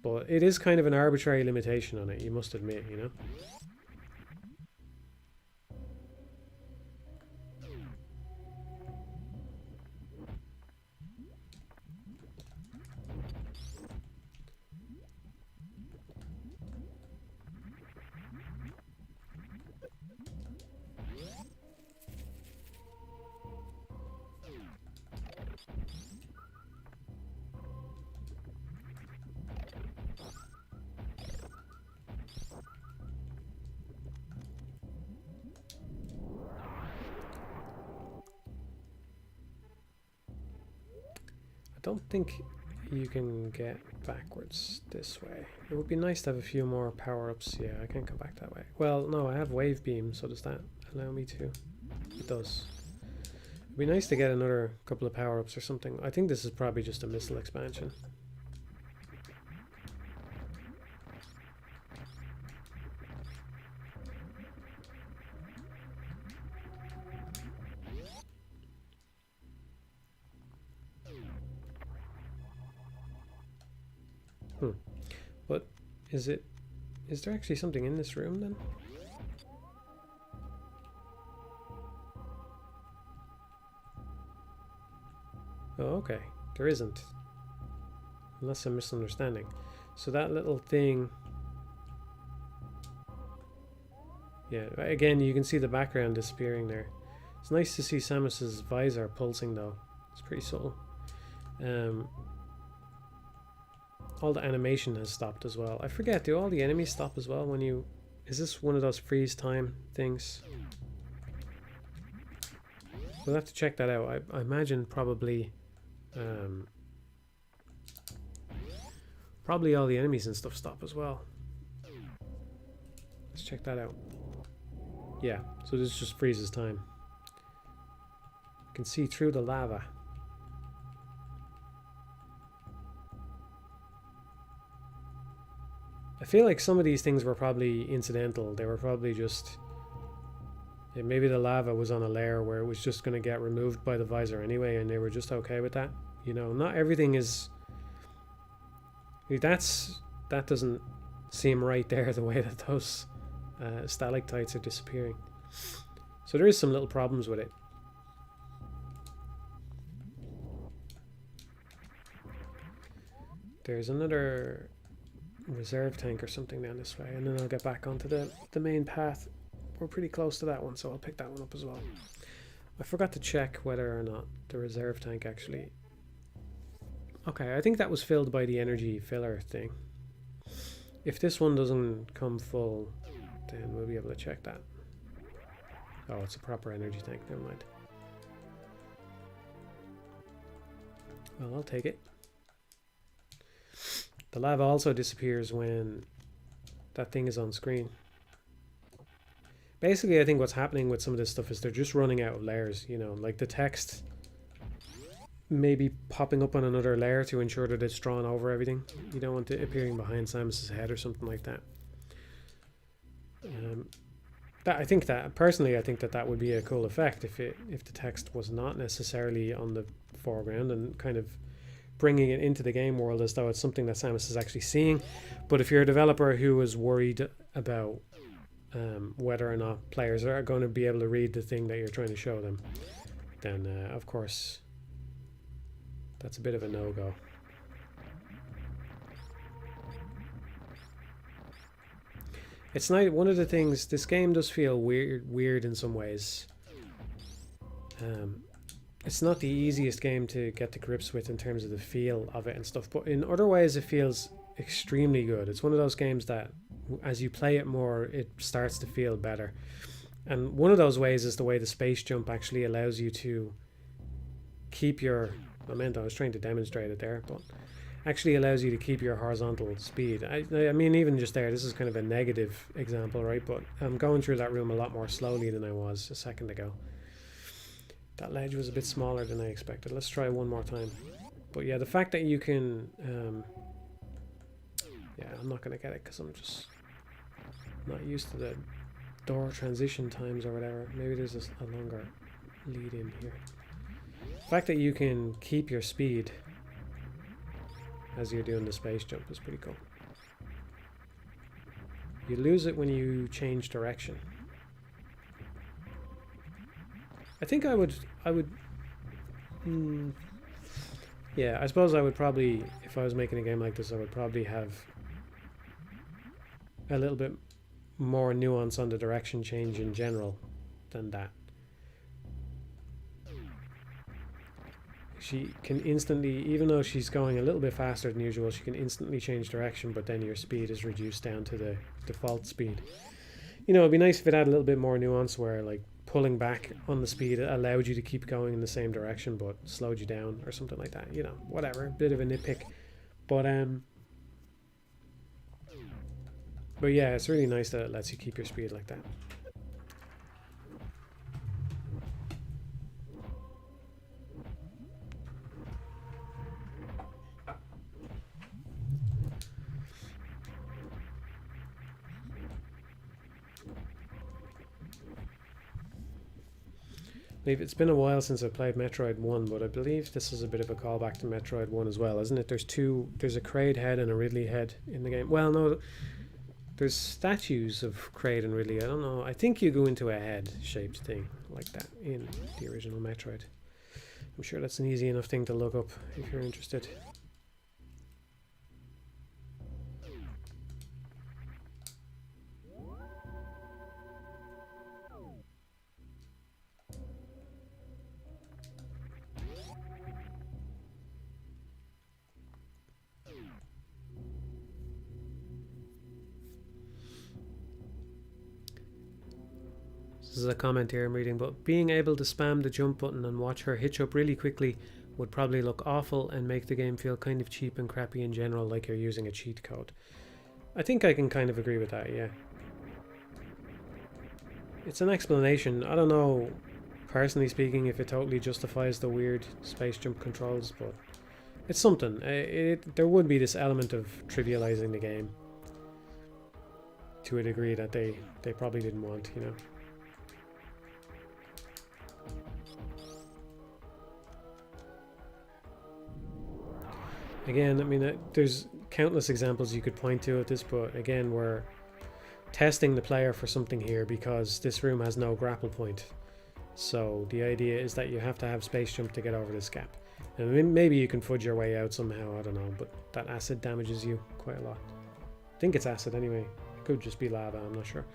But it is kind of an arbitrary limitation on it, you must admit, you know? I don't think you can get backwards this way. It would be nice to have a few more power-ups. Yeah, I can't come back that way. Well, no, I have wave beam, so does that allow me to? It does. It'd be nice to get another couple of power-ups or something. I think this is probably just a missile expansion. But is there actually something in this room then? Oh, okay. There isn't. Unless I'm misunderstanding. So that little thing... Yeah, again, you can see the background disappearing there. It's nice to see Samus's visor pulsing though. It's pretty subtle. All the animation has stopped as well. I forget, do all the enemies stop as well when you... Is this one of those freeze time things? We'll have to check that out. I imagine probably... probably all the enemies and stuff stop as well. Let's check that out. Yeah, so this just freezes time. You can see through the lava. I feel like some of these things were probably incidental. They were probably just... Yeah, maybe the lava was on a layer where it was just going to get removed by the visor anyway, and they were just okay with that. You know, not everything is... That doesn't seem right there, the way that those stalactites are disappearing. So there is some little problems with it. There's another reserve tank or something down this way, and then I'll get back onto the main path. We're pretty close to that one, so I'll pick that one up as well. I forgot to check whether or not the reserve tank actually... Okay, I think that was filled by the energy filler thing. If this one doesn't come full, then we'll be able to check that. Oh, it's a proper energy tank, never mind. Well, I'll take it. The lava also disappears when that thing is on screen. Basically, I think what's happening with some of this stuff is they're just running out of layers, you know, like the text maybe popping up on another layer to ensure that it's drawn over everything. You don't want it appearing behind Samus's head or something like that. Personally, I think that would be a cool effect if the text was not necessarily on the foreground and kind of bringing it into the game world as though it's something that Samus is actually seeing. But if you're a developer who is worried about whether or not players are going to be able to read the thing that you're trying to show them, then of course that's a bit of a no-go. It's nice. One of the things, this game does feel weird in some ways. It's not the easiest game to get to grips with in terms of the feel of it and stuff, but in other ways it feels extremely good. It's one of those games that as you play it more, it starts to feel better. And one of those ways is the way the space jump actually allows you to keep your momentum. I was trying to demonstrate it there, but actually allows you to keep your horizontal speed. I mean, even just there, this is kind of a negative example, right? But I'm going through that room a lot more slowly than I was a second ago. That ledge was a bit smaller than I expected. Let's try one more time. But yeah, the fact that you can... yeah, I'm not going to get it because I'm just not used to the door transition times or whatever. Maybe there's a longer lead in here. The fact that you can keep your speed as you're doing the space jump is pretty cool. You lose it when you change direction. I think I would yeah, I suppose I would probably, if I was making a game like this, I would probably have a little bit more nuance on the direction change in general than that. She can instantly, even though she's going a little bit faster than usual, she can instantly change direction, but then your speed is reduced down to the default speed. You know, it'd be nice if it had a little bit more nuance where, like, pulling back on the speed allowed you to keep going in the same direction but slowed you down or something like that. You know, whatever, bit of a nitpick. But yeah, it's really nice that it lets you keep your speed like that. It's been a while since I played Metroid 1, but I believe this is a bit of a callback to Metroid 1 as well, isn't it? There's a Kraid head and a Ridley head in the game. Well, no, there's statues of Kraid and Ridley. I don't know. I think you go into a head-shaped thing like that in the original Metroid. I'm sure that's an easy enough thing to look up if you're interested. This is a comment here I'm reading, but being able to spam the jump button and watch her hitch up really quickly would probably look awful and make the game feel kind of cheap and crappy in general, like you're using a cheat code. I think I can kind of agree with that, yeah. It's an explanation. I don't know, personally speaking, if it totally justifies the weird space jump controls, but it's something. There would be this element of trivializing the game to a degree that they probably didn't want, you know. Again, I mean, there's countless examples you could point to at this, but again, we're testing the player for something here because this room has no grapple point. So the idea is that you have to have space jump to get over this gap. And maybe you can fudge your way out somehow, I don't know, but that acid damages you quite a lot. I think it's acid anyway. It could just be lava, I'm not sure.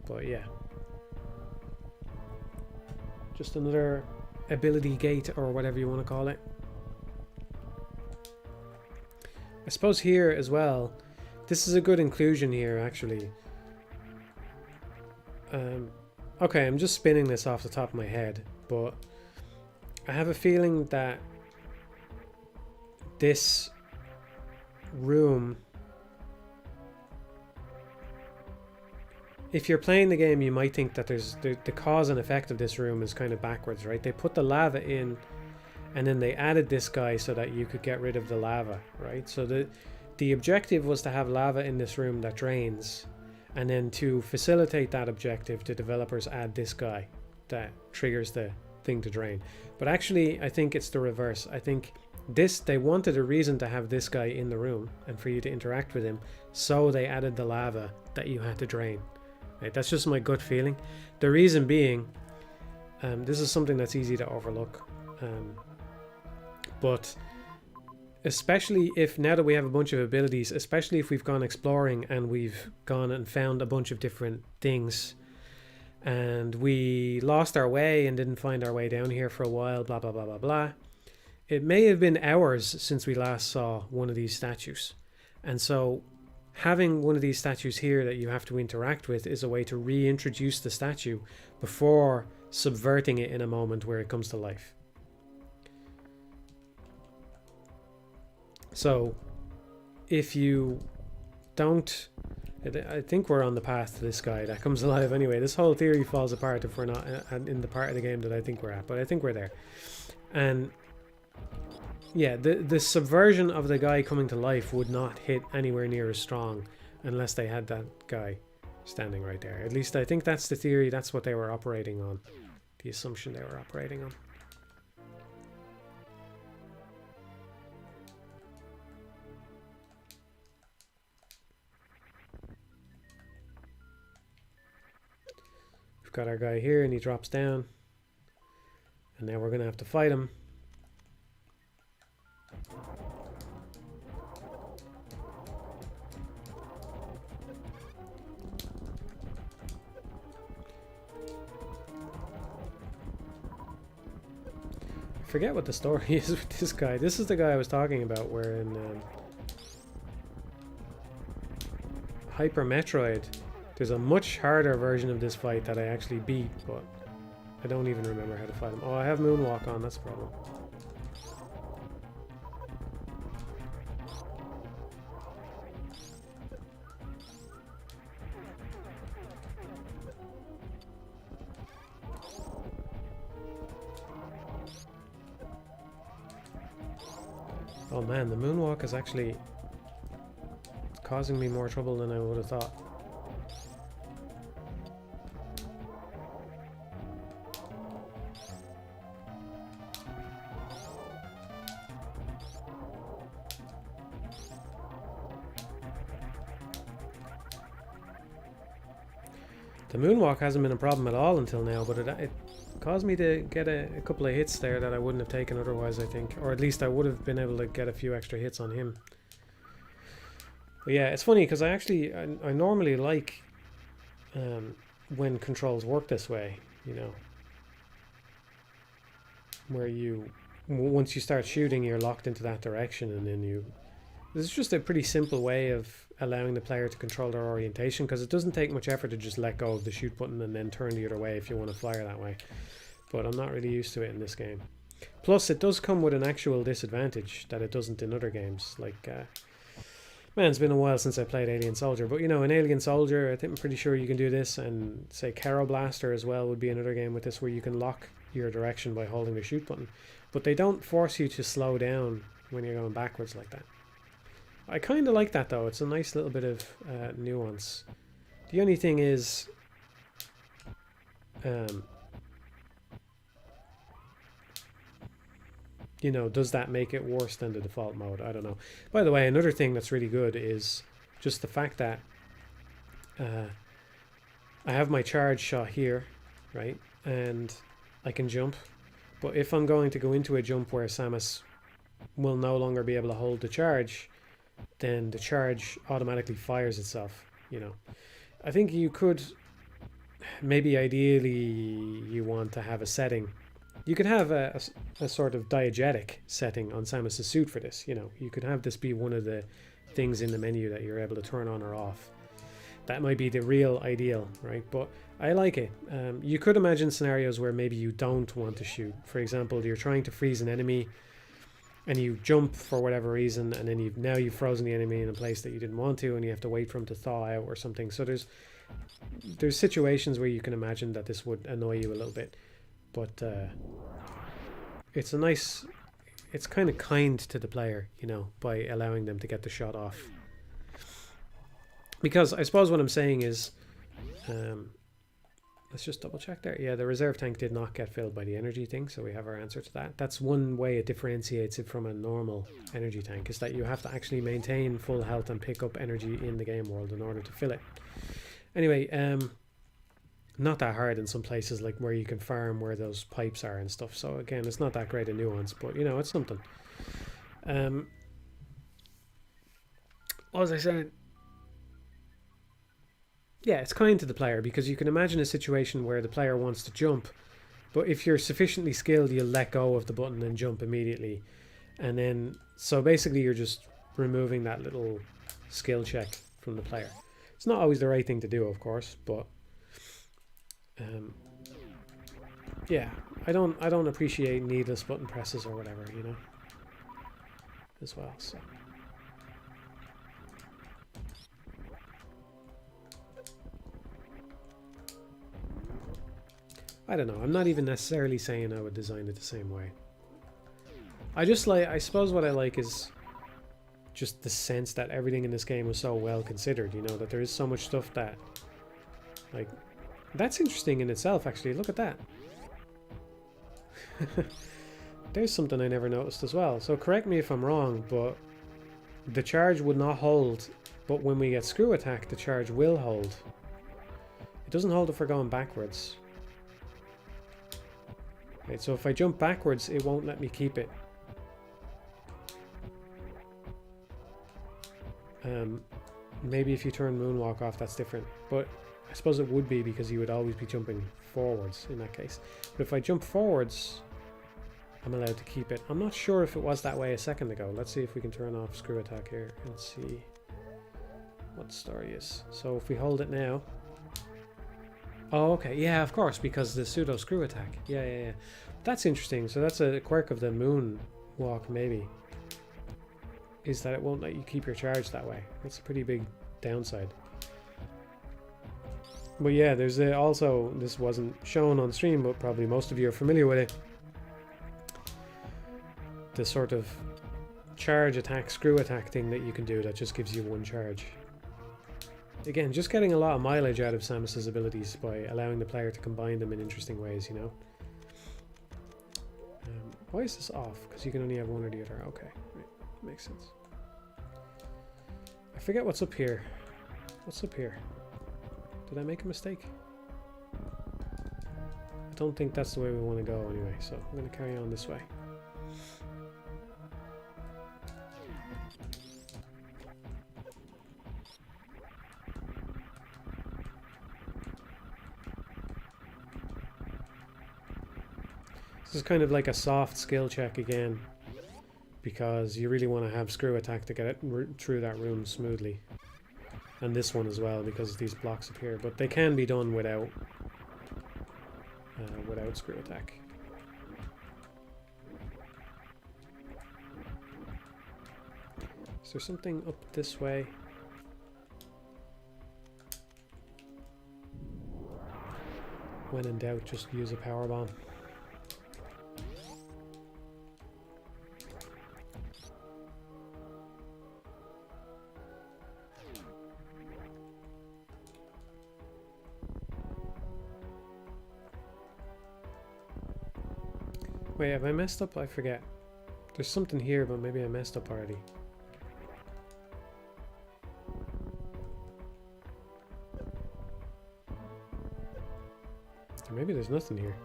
But yeah. Just another ability gate or whatever you want to call it. I suppose here as well, this is a good inclusion here actually. Okay, I'm just spinning this off the top of my head, but I have a feeling that this room, if you're playing the game, you might think that there's the cause and effect of this room is kind of backwards, right? They put the lava in and then they added this guy so that you could get rid of the lava, right? So the objective was to have lava in this room that drains, and then to facilitate that objective, the developers add this guy that triggers the thing to drain. But actually, I think it's the reverse. I think they wanted a reason to have this guy in the room and for you to interact with him, so they added the lava that you had to drain. Right? That's just my gut feeling. The reason being, this is something that's easy to overlook. But especially if now that we have a bunch of abilities, especially if we've gone exploring and we've gone and found a bunch of different things, and we lost our way and didn't find our way down here for a while, blah, blah, blah, blah, blah. It may have been hours since we last saw one of these statues. And so having one of these statues here that you have to interact with is a way to reintroduce the statue before subverting it in a moment where it comes to life. So if you don't... I think we're on the path to this guy that comes alive anyway. This whole theory falls apart if we're not in the part of the game that I think we're at, but I think we're there. And yeah, the subversion of the guy coming to life would not hit anywhere near as strong unless they had that guy standing right there. At least I think that's the theory, that's what they were operating on. The assumption they were operating on. We've got our guy here and he drops down. And now we're going to have to fight him. I forget what the story is with this guy. This is the guy I was talking about where in Hyper Metroid there's a much harder version of this fight that I actually beat, but I don't even remember how to fight him. Oh, I have Moonwalk on, that's a problem. Oh man, the Moonwalk is actually causing me more trouble than I would have thought. The Moonwalk hasn't been a problem at all until now, but it caused me to get a couple of hits there that I wouldn't have taken otherwise, I think. Or at least I would have been able to get a few extra hits on him. But yeah, it's funny because I normally like when controls work this way, you know. Where once you start shooting, you're locked into that direction and then you... This is just a pretty simple way of allowing the player to control their orientation because it doesn't take much effort to just let go of the shoot button and then turn the other way if you want to fire that way. But I'm not really used to it in this game. Plus, it does come with an actual disadvantage that it doesn't in other games. Like, man, it's been a while since I played Alien Soldier, but you know, in Alien Soldier, I think I'm pretty sure you can do this, and say Caro Blaster as well would be another game with this where you can lock your direction by holding the shoot button. But they don't force you to slow down when you're going backwards like that. I kind of like that though. It's a nice little bit of nuance. The only thing is, you know, does that make it worse than the default mode? I don't know. By the way, another thing that's really good is just the fact that I have my charge shot here, right? And I can jump. But if I'm going to go into a jump where Samus will no longer be able to hold the charge, then the charge automatically fires itself, you know. I think you could, maybe ideally you want to have a setting. You could have a sort of diegetic setting on Samus's suit for this, you know. You could have this be one of the things in the menu that you're able to turn on or off. That might be the real ideal, right? But I like it. You could imagine scenarios where maybe you don't want to shoot. For example, you're trying to freeze an enemy and you jump for whatever reason, and then you've frozen the enemy in a place that you didn't want to, and you have to wait for him to thaw out or something. So there's situations where you can imagine that this would annoy you a little bit, but it's kind of kind to the player, you know, by allowing them to get the shot off. Because I suppose what I'm saying is, let's just double check there. Yeah, the reserve tank did not get filled by the energy thing, so we have our answer to that. That's one way it differentiates it from a normal energy tank, is that you have to actually maintain full health and pick up energy in the game world in order to fill it. Anyway, not that hard in some places, like where you can farm where those pipes are and stuff. So again, it's not that great a nuance, but you know, it's something. What was I saying? Yeah, it's kind to the player, because you can imagine a situation where the player wants to jump, but if you're sufficiently skilled, you'll let go of the button and jump immediately. And then, so basically you're just removing that little skill check from the player. It's not always the right thing to do, of course, but yeah, I don't appreciate needless button presses or whatever, you know, as well. So I don't know. I'm not even necessarily saying I would design it the same way. I just like, I suppose what I like is just the sense that everything in this game was so well considered, you know, that there is so much stuff that, like, that's interesting in itself, actually. Look at that. There's something I never noticed as well. So correct me if I'm wrong, but the charge would not hold, but when we get screw attack, the charge will hold. It doesn't hold if we're going backwards. Right, so if I jump backwards, it won't let me keep it. Maybe if you turn moonwalk off, that's different. But I suppose it would be, because you would always be jumping forwards in that case. But if I jump forwards, I'm allowed to keep it. I'm not sure if it was that way a second ago. Let's see if we can turn off screw attack here and see what the story is. So if we hold it now... Oh, okay. Yeah, of course, because the pseudo screw attack. Yeah. That's interesting. So that's a quirk of the moonwalk, maybe. Is that it won't let you keep your charge that way. That's a pretty big downside. But yeah, there's also, this wasn't shown on stream, but probably most of you are familiar with it. The sort of charge attack, screw attack thing that you can do that just gives you one charge. Again, just getting a lot of mileage out of Samus's abilities by allowing the player to combine them in interesting ways, you know. Why is this off? Because you can only have one or the other. Okay, right. Makes sense. I forget what's up here. What's up here? Did I make a mistake? I don't think that's the way we want to go anyway, so I'm going to carry on this way. This is kind of like a soft skill check again, because you really want to have screw attack to get it through that room smoothly. And this one as well, because these blocks appear, but they can be done without screw attack. Is there something up this way? When in doubt, just use a power bomb. Wait, have I messed up? I forget. There's something here, but maybe I messed up already. Or maybe there's nothing here.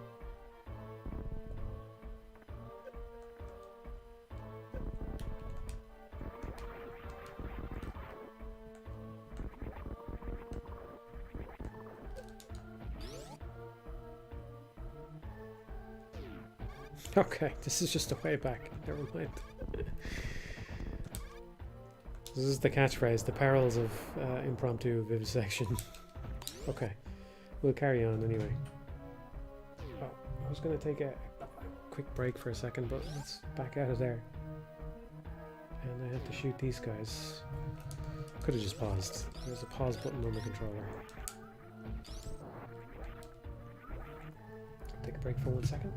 Okay, this is just a way back. Never mind. This is the catchphrase, the perils of impromptu vivisection. Okay, we'll carry on anyway. Oh, I was going to take a quick break for a second, but let's back out of there. And I have to shoot these guys. Could have just paused. There's a pause button on the controller. Take a break for 1 second.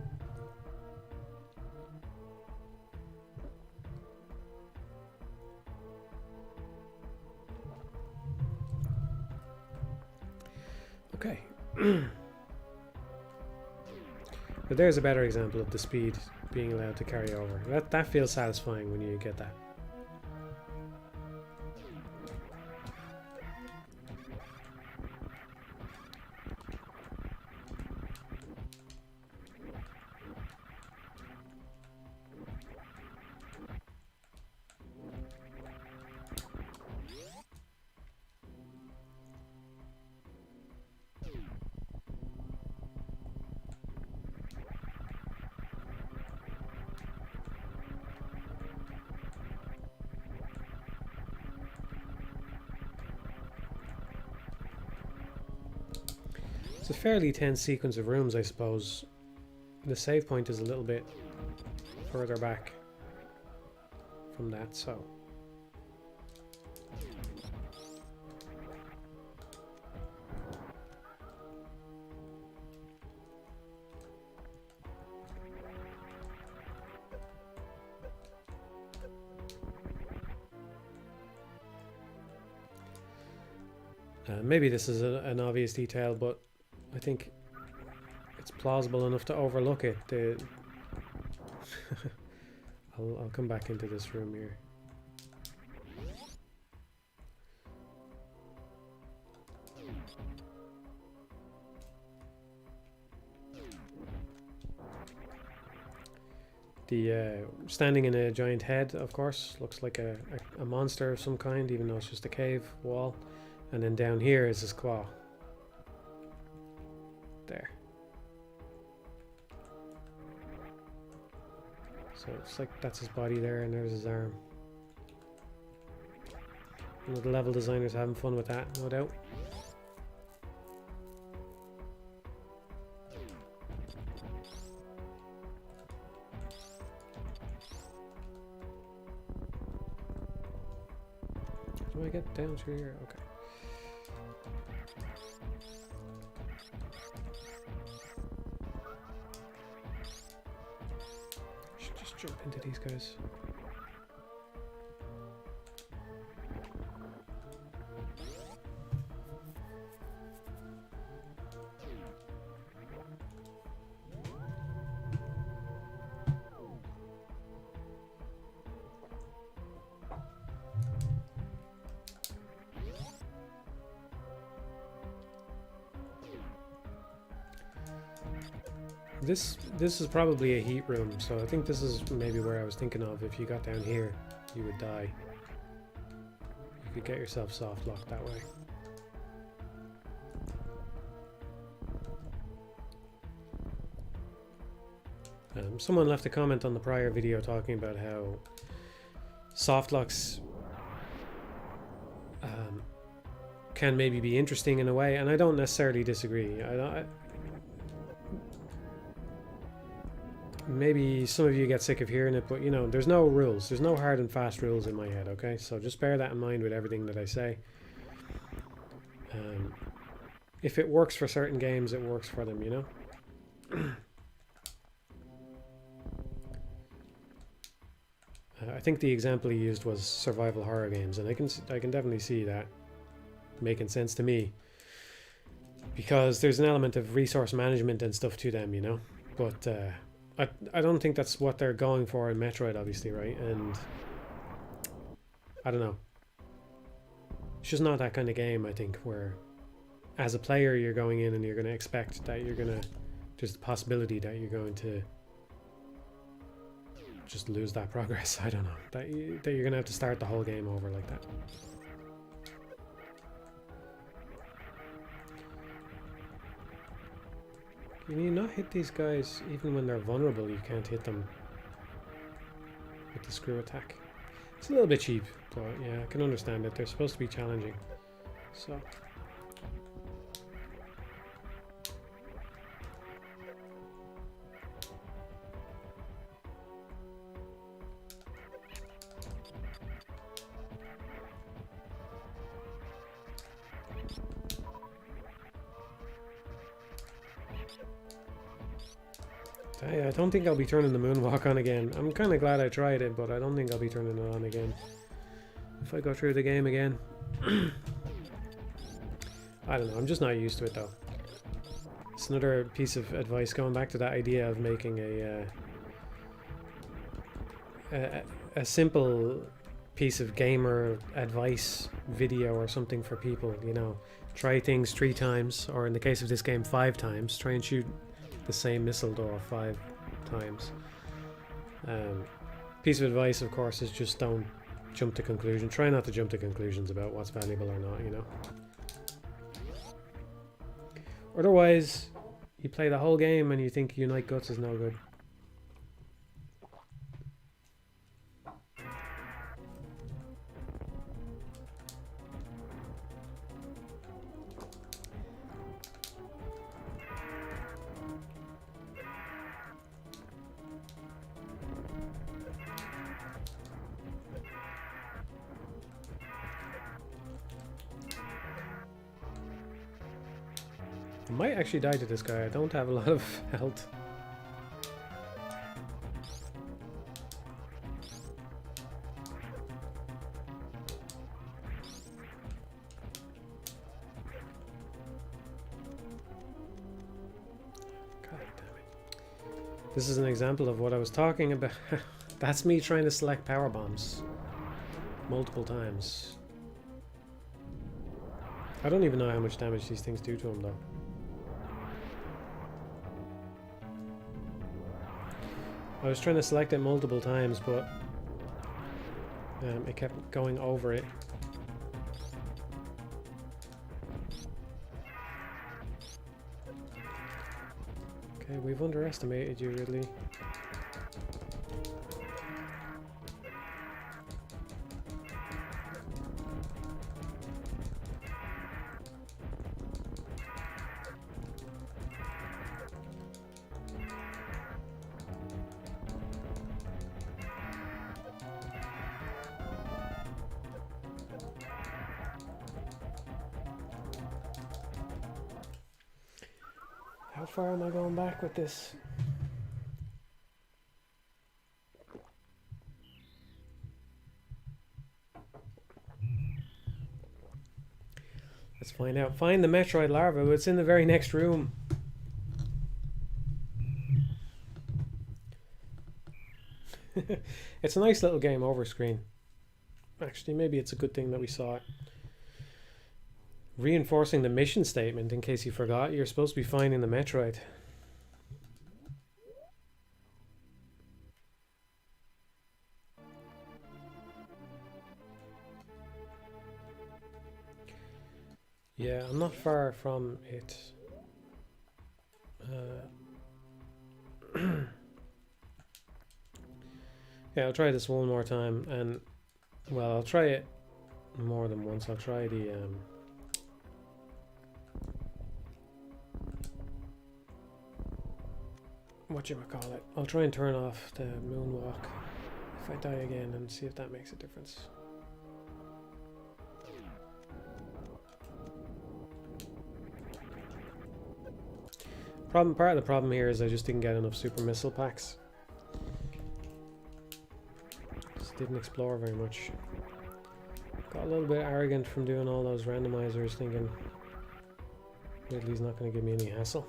Okay. But there's a better example of the speed being allowed to carry over. That feels satisfying when you get that. It's a fairly tense sequence of rooms, I suppose. The save point is a little bit further back from that, so... maybe this is an obvious detail, but I think it's plausible enough to overlook it. I'll come back into this room here. The standing in a giant head, of course, looks like a monster of some kind, even though it's just a cave wall. And then down here is his claw. There. So it's like that's his body there, and there's his arm. You know, the level designers having fun with that, no doubt. Do I get down through here? Okay. Jump into these guys. This is probably a heat room, so I think this is maybe where I was thinking of. If you got down here, you would die. You could get yourself soft locked that way. Someone left a comment on the prior video talking about how soft locks can maybe be interesting in a way, and I don't necessarily disagree. Maybe some of you get sick of hearing it, but you know, there's no rules. There's no hard and fast rules in my head, okay? So just bear that in mind with everything that I say. If it works for certain games, it works for them, you know? I think the example he used was survival horror games, and I can definitely see that making sense to me. Because there's an element of resource management and stuff to them, you know? But, I don't think that's what they're going for in Metroid, obviously, right? And I don't know. It's just not that kind of game, I think, where as a player you're going in and you're going to expect that there's the possibility that you're going to just lose that progress. I don't know. That you're going to have to start the whole game over like that. Can you not hit these guys even when they're vulnerable? You can't hit them with the screw attack. It's a little bit cheap, but yeah, I can understand it. They're supposed to be challenging. So... I don't think I'll be turning the moonwalk on again. I'm kind of glad I tried it, but I don't think I'll be turning it on again. If I go through the game again. I don't know, I'm just not used to it though. It's another piece of advice going back to that idea of making a simple piece of gamer advice video or something for people, you know. Try things 3 times, or in the case of this game 5 times. Try and shoot the same missile door 5 times. Piece of advice, of course, is just don't jump to conclusions. Try not to jump to conclusions about what's valuable or not, you know. Otherwise, you play the whole game and you think Unite Guts is no good. I might actually die to this guy. I don't have a lot of health. God damn it. This is an example of what I was talking about. That's me trying to select power bombs multiple times. I don't even know how much damage these things do to him though. I was trying to select it multiple times, but it kept going over it. Okay, we've underestimated you, Ridley. How far am I going back with this? Let's find out. Find the Metroid larva. It's in the very next room. It's a nice little game over screen. Actually, maybe it's a good thing that we saw it. Reinforcing the mission statement, in case you forgot, you're supposed to be finding the Metroid. Yeah, I'm not far from it. Yeah, I'll try this one more time, and well, I'll try it more than once. I'll try the whatchamacallit. I'll try and turn off the moonwalk if I die again and see if that makes a difference. Part of the problem here is I just didn't get enough super missile packs. Just didn't explore very much. Got a little bit arrogant from doing all those randomizers, thinking Ridley's not going to give me any hassle.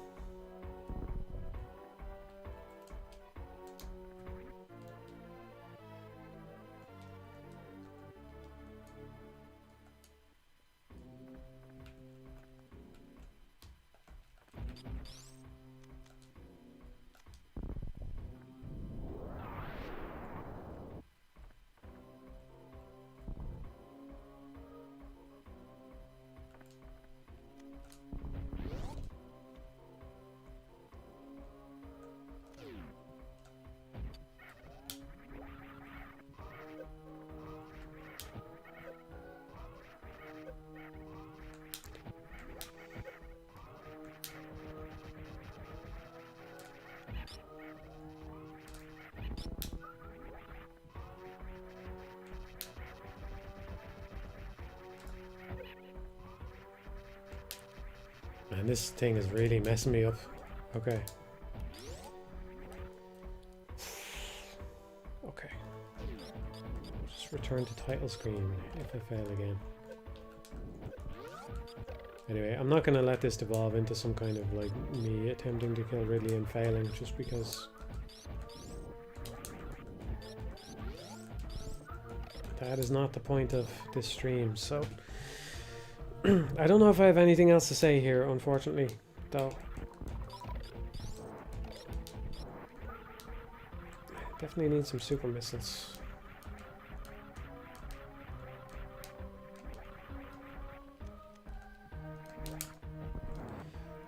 Man, this thing is really messing me up. Okay. Okay. Just return to title screen if I fail again. Anyway, I'm not going to let this devolve into some kind of like me attempting to kill Ridley and failing just because that is not the point of this stream. So I don't know if I have anything else to say here, unfortunately, though. Definitely need some super missiles.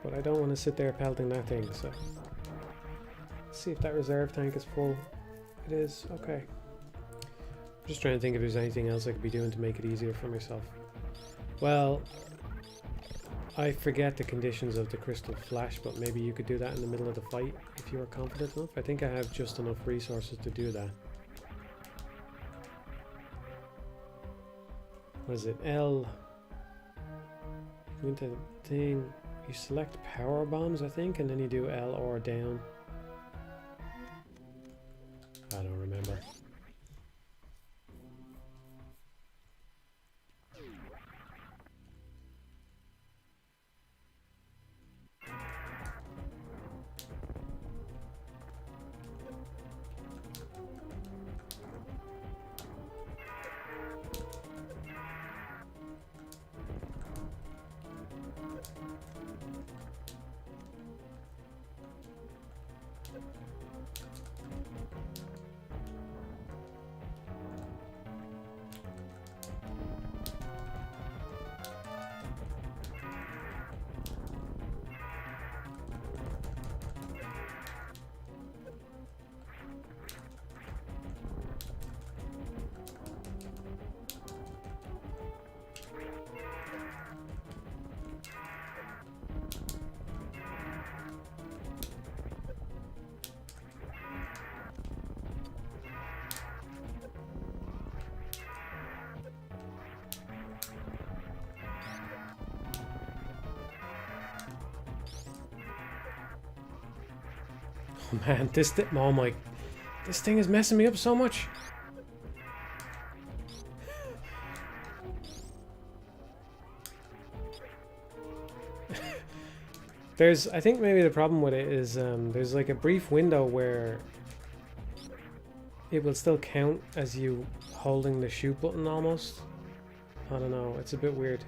But I don't want to sit there pelting that thing, so let's see if that reserve tank is full. It is. Okay. I'm just trying to think if there's anything else I could be doing to make it easier for myself. Well, I forget the conditions of the crystal flash, but maybe you could do that in the middle of the fight if you are confident enough. I think I have just enough resources to do that. What is it? L. Go into the thing. You select power bombs, I think, and then you do L or down. I don't remember. Man, this thing is messing me up so much. I think maybe the problem with it is there's like a brief window where it will still count as you holding the shoot button almost. I don't know, it's a bit weird.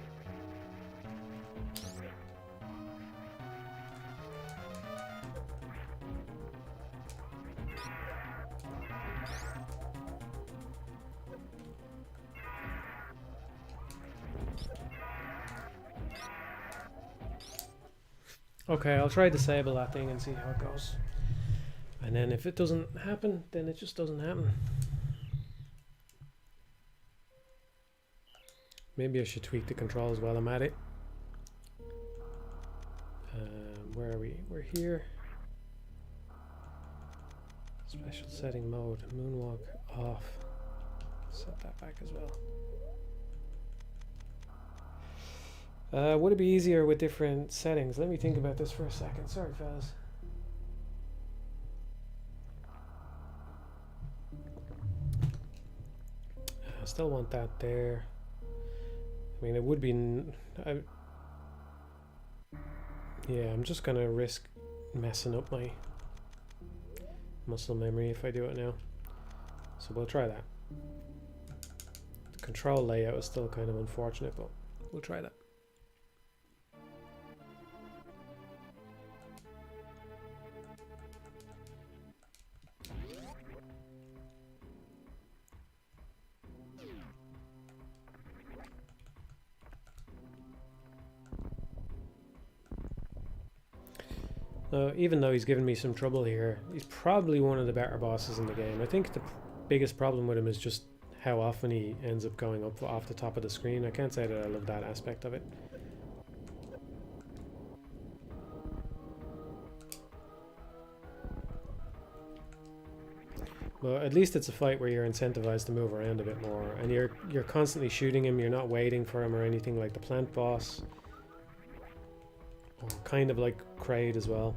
Okay, I'll try disable that thing and see how it goes. And then if it doesn't happen, then it just doesn't happen. Maybe I should tweak the controls while I'm at it. Where are we? We're here. Special setting mode, moonwalk off. Set that back as well. Would it be easier with different settings? Let me think about this for a second. Sorry, fellas. I still want that there. I mean, it would be... yeah, I'm just gonna risk messing up my muscle memory if I do it now. So we'll try that. The control layout is still kind of unfortunate, but we'll try that. Even though he's given me some trouble here, he's probably one of the better bosses in the game. I think the biggest problem with him is just how often he ends up going up off the top of the screen. I can't say that I love that aspect of it. Well, at least it's a fight where you're incentivized to move around a bit more, and you're constantly shooting him. You're not waiting for him or anything like the plant boss, or kind of like Kraid as well.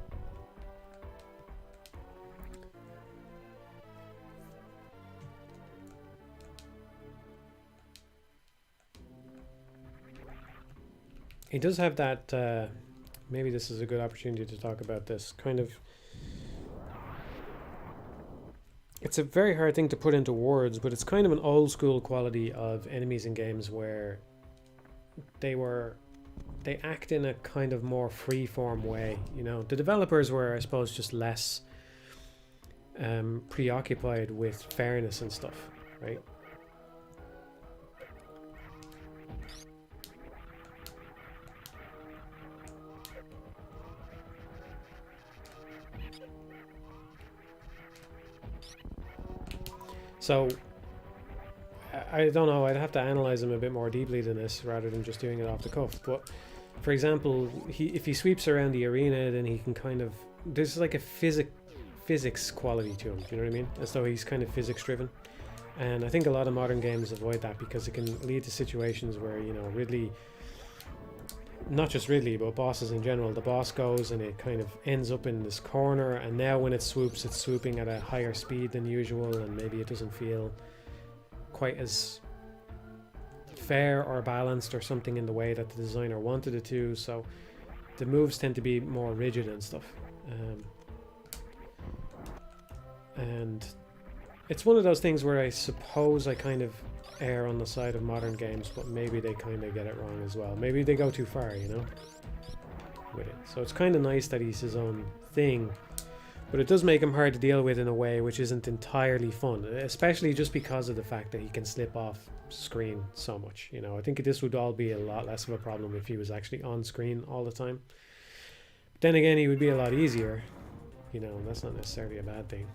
He does have that, maybe this is a good opportunity to talk about this, kind of, it's a very hard thing to put into words, but it's kind of an old school quality of enemies in games where they act in a kind of more free-form way, you know. The developers were, I suppose, just less preoccupied with fairness and stuff, right? So, I don't know, I'd have to analyze him a bit more deeply than this rather than just doing it off the cuff. But, for example, if he sweeps around the arena, then he can kind of... There's like a physics quality to him, you know what I mean? As though he's kind of physics driven. And I think a lot of modern games avoid that because it can lead to situations where, you know, Ridley not just Ridley, but bosses in general. The boss goes and it kind of ends up in this corner, and now when it swoops, it's swooping at a higher speed than usual, and maybe it doesn't feel quite as fair or balanced or something in the way that the designer wanted it to, so the moves tend to be more rigid and stuff. And it's one of those things where I suppose I kind of err on the side of modern games, but maybe they kind of get it wrong as well. Maybe they go too far, you know, with it. So it's kind of nice that he's his own thing, but it does make him hard to deal with in a way which isn't entirely fun, especially just because of the fact that he can slip off screen so much. You know, I think this would all be a lot less of a problem if he was actually on screen all the time. But then again, he would be a lot easier, you know, and that's not necessarily a bad thing.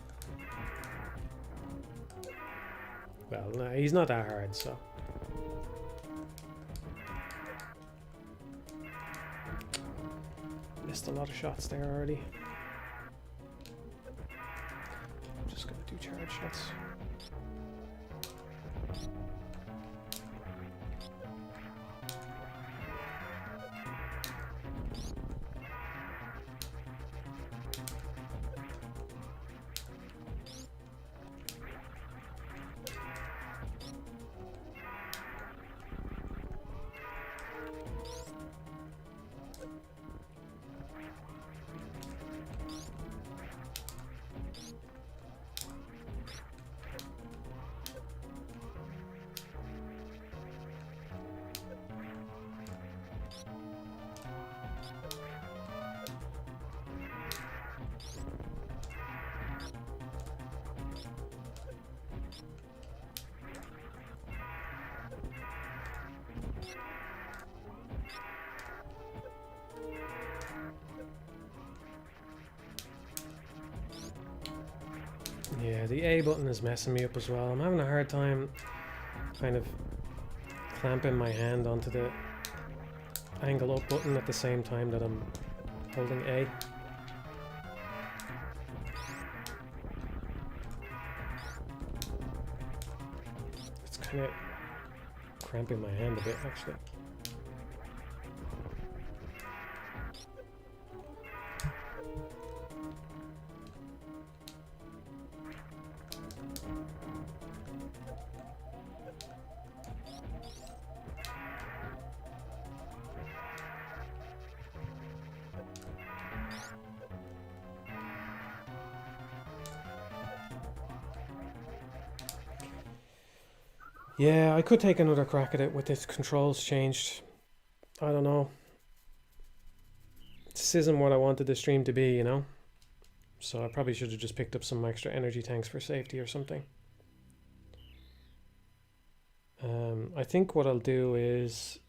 Well, no, he's not that hard, so. Missed a lot of shots there already. I'm just gonna do charge shots. Yeah, the A button is messing me up as well. I'm having a hard time kind of clamping my hand onto the angle up button at the same time that I'm holding A. It's kind of cramping my hand a bit, actually. Yeah, I could take another crack at it with its controls changed. I don't know. This isn't what I wanted the stream to be, you know? So I probably should have just picked up some extra energy tanks for safety or something. I think what I'll do is...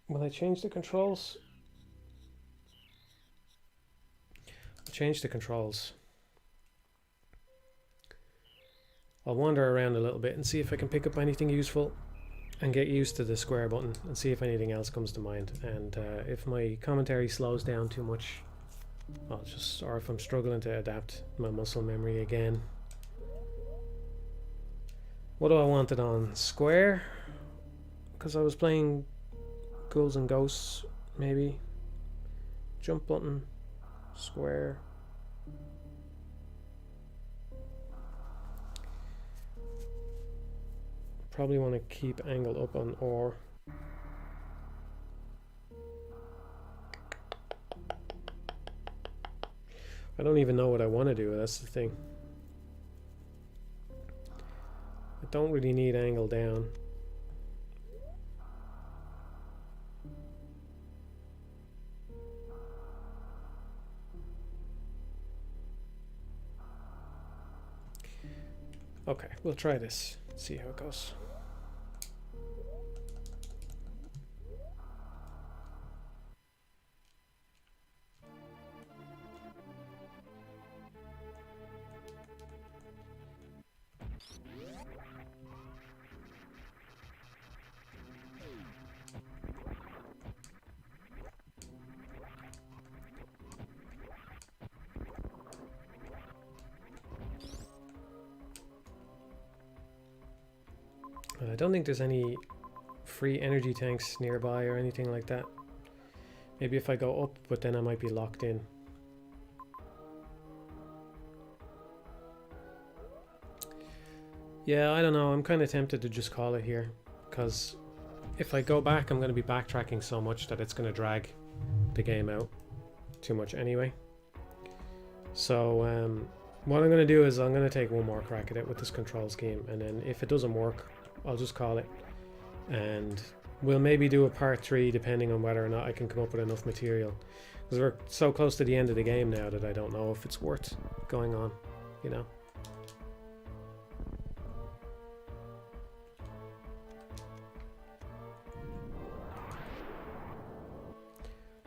Will I change the controls? I'll change the controls. I'll wander around a little bit and see if I can pick up anything useful and get used to the square button and see if anything else comes to mind. And if my commentary slows down too much, I'll just, or if I'm struggling to adapt my muscle memory again. What do I want it on? Square? Because I was playing Ghouls and Ghosts, maybe. Jump button, square. Probably want to keep angle up on or. I don't even know what I want to do, that's the thing. I don't really need angle down. Okay, we'll try this, see how it goes. I don't think there's any free energy tanks nearby or anything like that. Maybe if I go up, but then I might be locked in. Yeah, I don't know. I'm kind of tempted to just call it here, because if I go back, I'm going to be backtracking so much that it's going to drag the game out too much anyway. So what I'm going to do is I'm going to take one more crack at it with this control scheme, and then if it doesn't work, I'll just call it. And we'll maybe do a part 3 depending on whether or not I can come up with enough material. Because we're so close to the end of the game now that I don't know if it's worth going on, you know.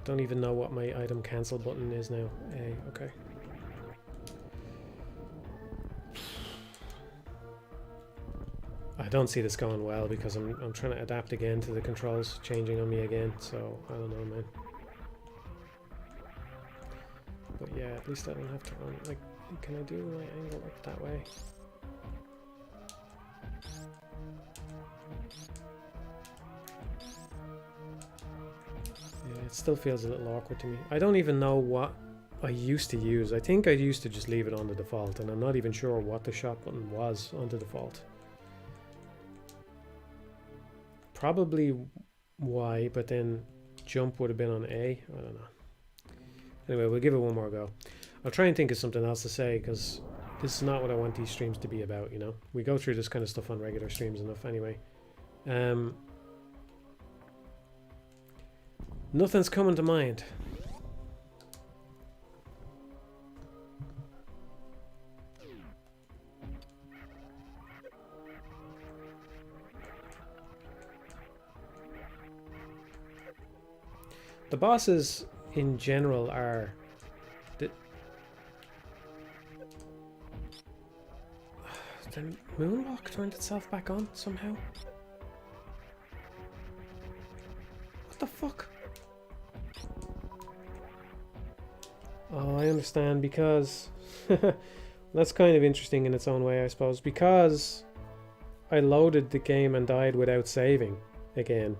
Don't even know what my item cancel button is now. A, okay. I don't see this going well because I'm trying to adapt again to the controls changing on me again, so I don't know, man. But yeah, at least I don't have to run. Like, can I do my angle up that way? Yeah, it still feels a little awkward to me. I don't even know what I used to use. I think I used to just leave it on the default, and I'm not even sure what the shot button was on the default. Probably Y, but then jump would have been on A. I don't know. Anyway, we'll give it one more go. I'll try and think of something else to say, because this is not what I want these streams to be about, you know? We go through this kind of stuff on regular streams enough anyway. Nothing's coming to mind. The bosses in general are the moonwalk turned itself back on somehow. What the fuck? Oh, I understand, because that's kind of interesting in its own way, I suppose. Because I loaded the game and died without saving again.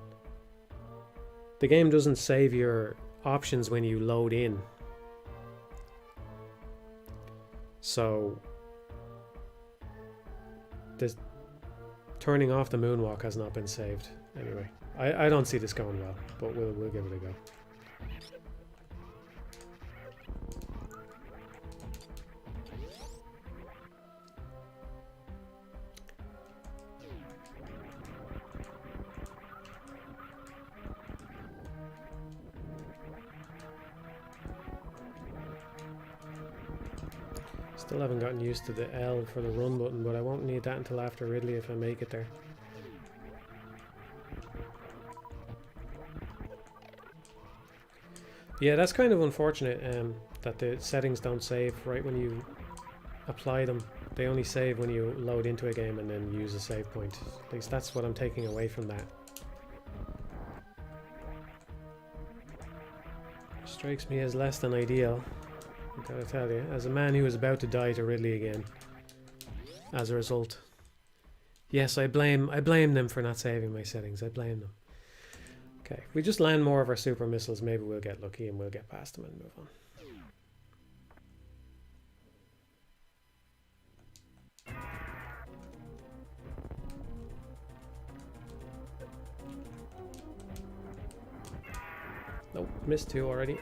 The game doesn't save your options when you load in. So this turning off the moonwalk has not been saved. Anyway, I don't see this going well, but we'll give it a go. Still haven't gotten used to the L for the run button, but I won't need that until after Ridley if I make it there. Yeah, that's kind of unfortunate that the settings don't save right when you apply them. They only save when you load into a game and then use a save point. At least that's what I'm taking away from that. Strikes me as less than ideal. I gotta tell you, as a man who is about to die to Ridley again, as a result. Yes, I blame them for not saving my settings. I blame them. Okay, if we just land more of our super missiles, maybe we'll get lucky and we'll get past them and move on. Nope, missed 2 already.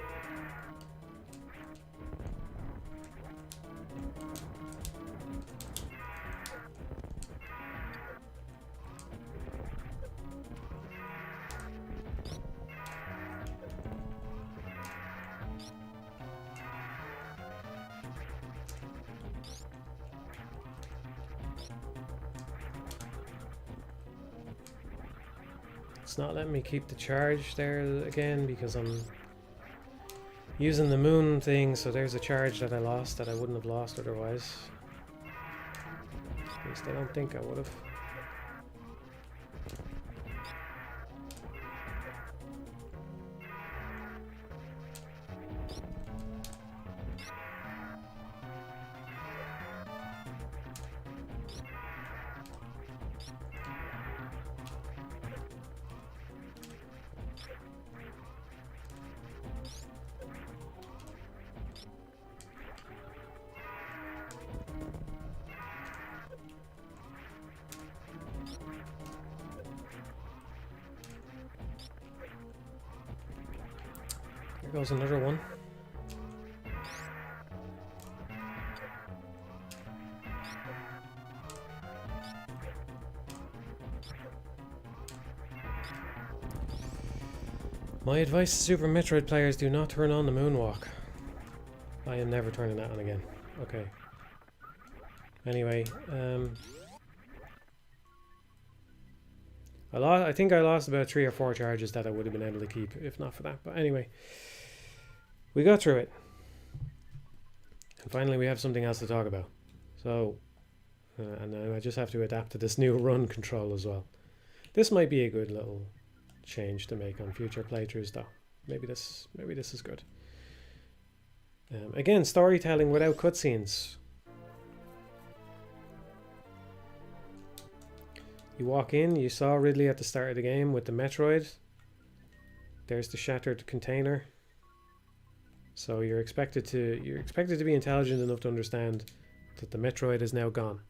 It's not letting me keep the charge there again because I'm using the moon thing, so there's a charge that I lost that I wouldn't have lost otherwise. At least I don't think I would have. There goes another one. My advice to Super Metroid players, do not turn on the moonwalk. I am never turning that on again. Okay. Anyway, I think I lost about 3 or 4 charges that I would have been able to keep if not for that. But anyway, we got through it. And finally we have something else to talk about. So, and now I just have to adapt to this new run control as well. This might be a good little change to make on future playthroughs though. Maybe this is good. Again, storytelling without cutscenes. You walk in, you saw Ridley at the start of the game with the Metroid. There's the shattered container. So you're expected to be intelligent enough to understand that the Metroid is now gone.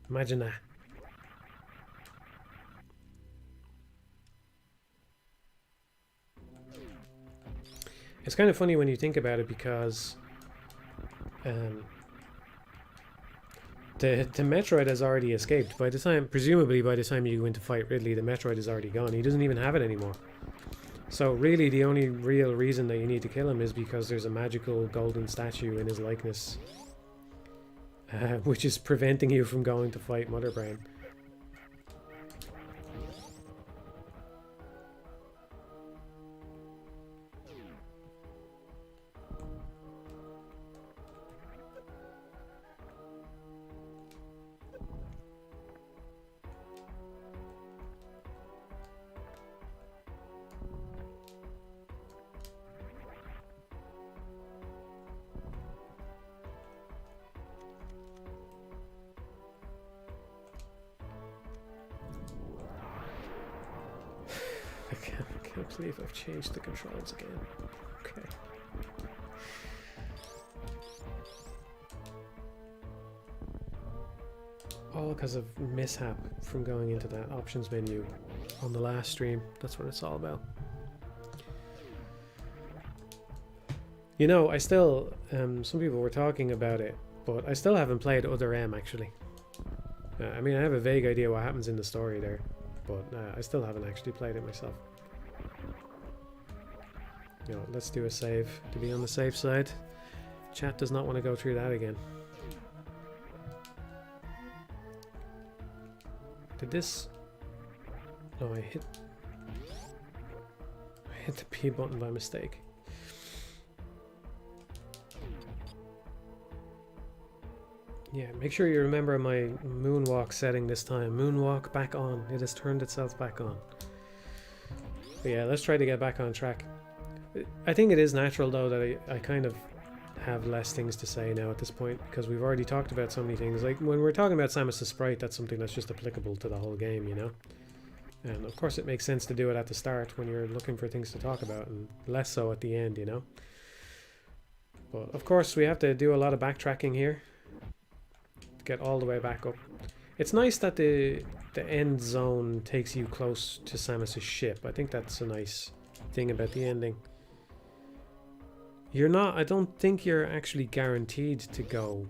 Imagine that. It's kind of funny when you think about it because the Metroid has already escaped. Presumably by the time you go in to fight Ridley, the Metroid is already gone. He doesn't even have it anymore. So really the only real reason that you need to kill him is because there's a magical golden statue in his likeness. Which is preventing you from going to fight Mother Brain. I can't believe I've changed the controls again. Okay. All because of mishap from going into that options menu on the last stream. That's what it's all about. You know, I still, some people were talking about it, but I still haven't played Other M actually. I mean, I have a vague idea what happens in the story there, but I still haven't actually played it myself. You know, let's do a save to be on the safe side. Chat does not want to go through that again. Did this... No, I hit the P button by mistake. Yeah, make sure you remember my moonwalk setting this time. Moonwalk back on. It has turned itself back on. But yeah, let's try to get back on track. I think it is natural though that I kind of have less things to say now at this point because we've already talked about so many things. Like when we're talking about Samus' sprite, that's something that's just applicable to the whole game, you know? And of course it makes sense to do it at the start when you're looking for things to talk about and less so at the end, you know? But of course we have to do a lot of backtracking here to get all the way back up. It's nice that the end zone takes you close to Samus' ship. I think that's a nice thing about the ending. I don't think you're actually guaranteed to go...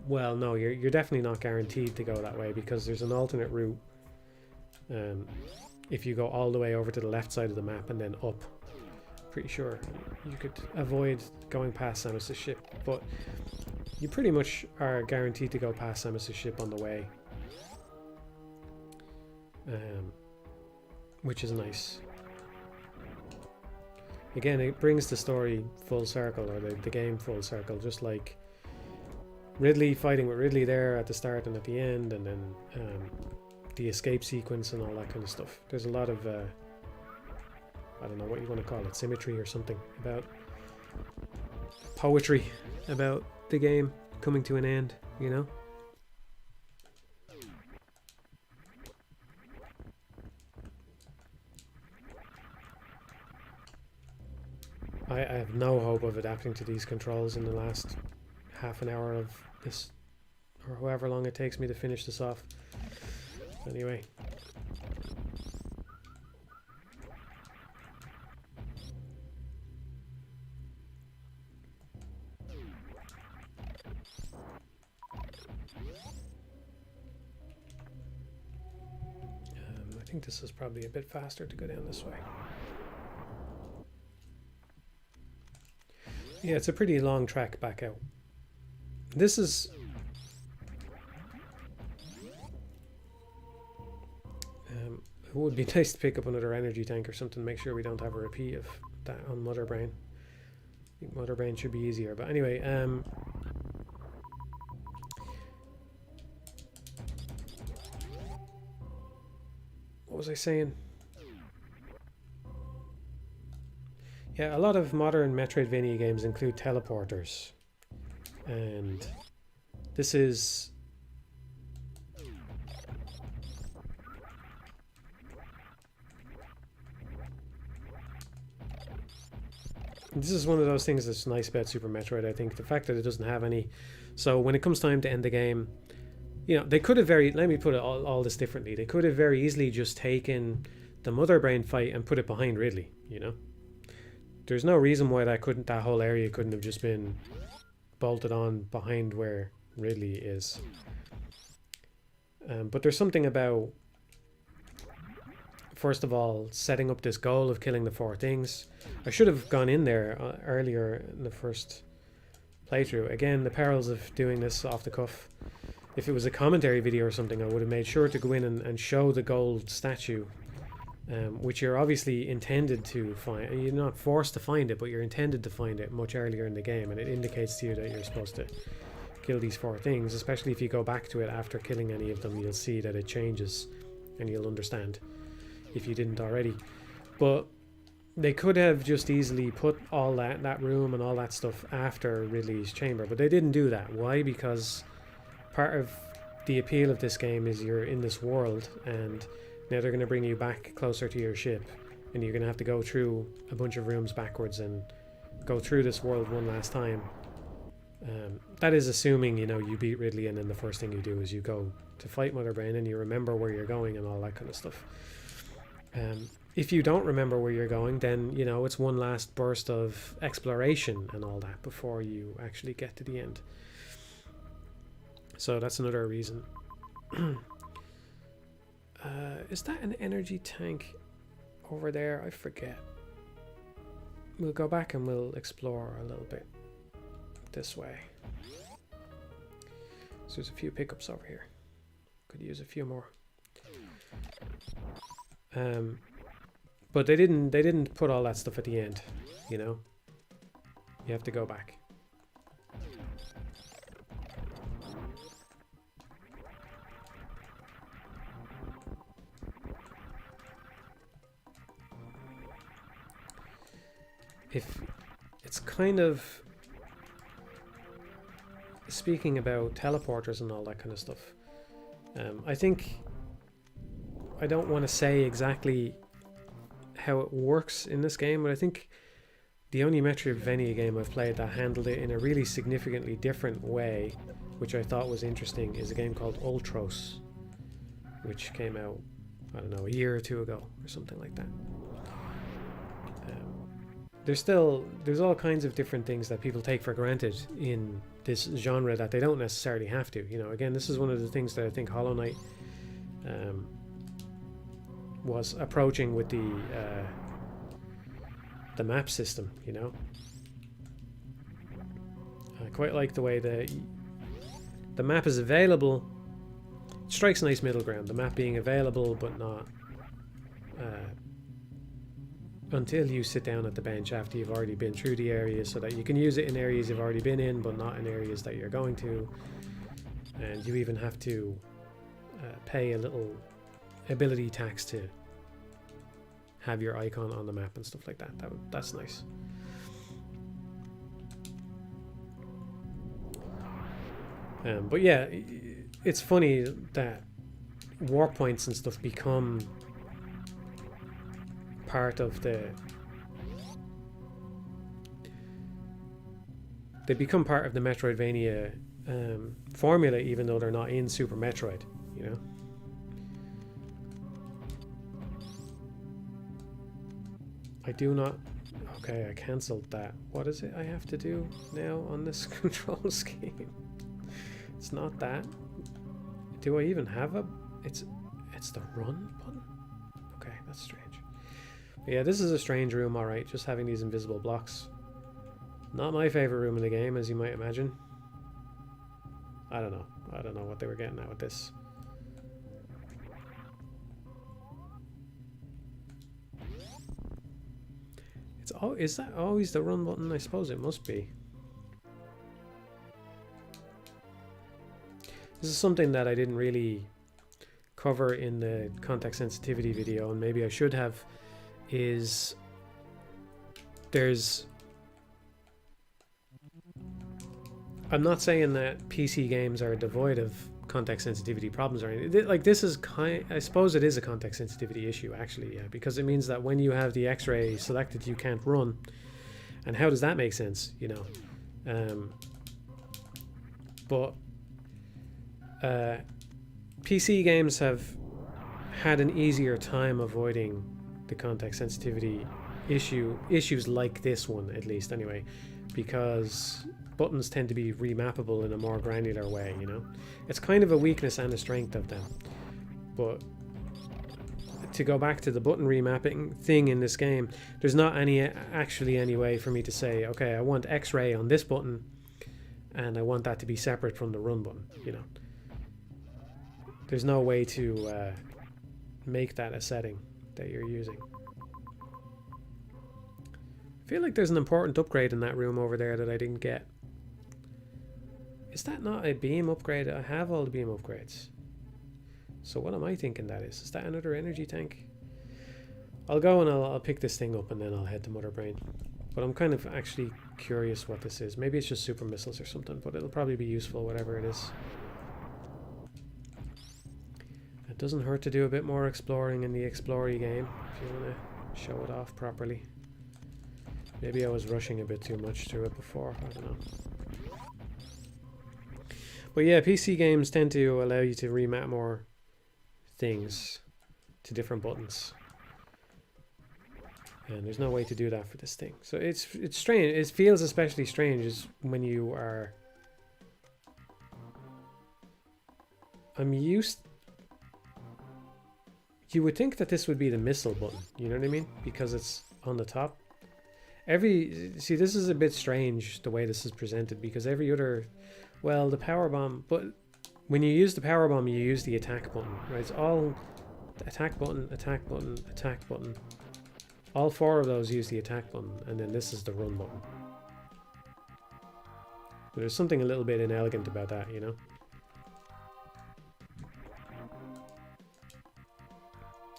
Well, no, you're definitely not guaranteed to go that way because there's an alternate route. If you go all the way over to the left side of the map and then up. Pretty sure you could avoid going past Samus' ship, but you pretty much are guaranteed to go past Samus' ship on the way. Which is nice. Again, it brings the story full circle, or the game full circle, just like Ridley fighting with Ridley there at the start and at the end, and then the escape sequence and all that kind of stuff. There's a lot of, I don't know what you want to call it, symmetry or something, about poetry about the game coming to an end, you know? I have no hope of adapting to these controls in the last half an hour of this, or however long it takes me to finish this off. Anyway, think this is probably a bit faster to go down this way. Yeah, it's a pretty long track back out. This is... it would be nice to pick up another energy tank or something, make sure we don't have a repeat of that on Mother Brain. I think Mother Brain should be easier, but anyway, what was I saying? Yeah, a lot of modern Metroidvania games include teleporters, and this is... This is one of those things that's nice about Super Metroid, I think. The fact that it doesn't have any... So when it comes time to end the game, you know, they could have very... Let me put it all this differently. They could have very easily just taken the Mother Brain fight and put it behind Ridley, you know? There's no reason why that whole area couldn't have just been bolted on behind where Ridley is. But there's something about... First of all, setting up this goal of killing the 4 things. I should have gone in there earlier in the first playthrough. Again, the perils of doing this off the cuff. If it was a commentary video or something, I would have made sure to go in and show the gold statue, which you're obviously intended to find. You're not forced to find it, but you're intended to find it much earlier in the game, and it indicates to you that you're supposed to kill these 4 things. Especially if you go back to it after killing any of them, you'll see that it changes, and you'll understand if you didn't already. But they could have just easily put all that room and all that stuff after Ridley's chamber, but they didn't do that. Why? Because part of the appeal of this game is you're in this world, and now they're going to bring you back closer to your ship, and you're going to have to go through a bunch of rooms backwards and go through this world one last time. That is assuming, you know, you beat Ridley, and then the first thing you do is you go to fight Mother Brain and you remember where you're going and all that kind of stuff. If you don't remember where you're going, then, you know, it's one last burst of exploration and all that before you actually get to the end. So that's another reason. Is that an energy tank over there? I forget. We'll go back and we'll explore a little bit this way. So there's a few pickups over here. Could use a few more. But they didn't put all that stuff at the end, you know. You have to go back. If it's kind of, speaking about teleporters and all that kind of stuff, I think, I don't want to say exactly how it works in this game, but I think the only Metroidvania game I've played that handled it in a really significantly different way, which I thought was interesting, is a game called Ultros, which came out, I don't know, a year or 2 ago or something like that. There's all kinds of different things that people take for granted in this genre that they don't necessarily have to. You know, again, this is one of the things that I think Hollow Knight was approaching with the map system, you know. I quite like the way the map is available. It strikes a nice middle ground, the map being available but not until you sit down at the bench after you've already been through the area, so that you can use it in areas you've already been in but not in areas that you're going to. And you even have to pay a little ability tax to have your icon on the map and stuff like that. That's nice. But yeah, it's funny that warp points and stuff become part of the Metroidvania formula, even though they're not in Super Metroid, you know. I do not... Okay, I cancelled that. What is it I have to do now on this control scheme? It's not that. Do I even have a... It's the run button? That's strange. But yeah, this is a strange room, alright, just having these invisible blocks. Not my favorite room in the game, as you might imagine. I don't know. I don't know what they were getting at with this. It's is that always the run button? I suppose it must be. This is something that I didn't really cover in the context sensitivity video, and maybe I should have, is there's... I'm not saying that PC games are devoid of context sensitivity problems or anything. Like, this is I suppose it is a context sensitivity issue, actually, yeah, because it means that when you have the X-ray selected, you can't run. And how does that make sense, you know? But PC games have had an easier time avoiding the context sensitivity issues like this one, at least anyway, because buttons tend to be remappable in a more granular way, you know. It's kind of a weakness and a strength of them. But to go back to the button remapping thing in this game, there's not actually any way for me to say, okay, I want X-ray on this button and I want that to be separate from the run button, you know. There's no way to make that a setting that you're using. I feel like there's an important upgrade in that room over there that I didn't get. Is that not a beam upgrade? I have all the beam upgrades. So what am I thinking that is? Is that another energy tank? I'll go and I'll pick this thing up and then I'll head to Mother Brain. But I'm kind of actually curious what this is. Maybe it's just super missiles or something, but it'll probably be useful, whatever it is. It doesn't hurt to do a bit more exploring in the Explory game, if you want to show it off properly. Maybe I was rushing a bit too much through it before, I don't know. But yeah, PC games tend to allow you to remap more things to different buttons. And there's no way to do that for this thing. So it's strange. It feels especially strange is when you are... You would think that this would be the missile button, you know what I mean? Because it's on the top. See, this is a bit strange the way this is presented, because every other... Well, the power bomb, but when you use the power bomb, you use the attack button, right? It's all attack button, attack button, attack button. All four of those use the attack button, and then this is the run button. But there's something a little bit inelegant about that, you know?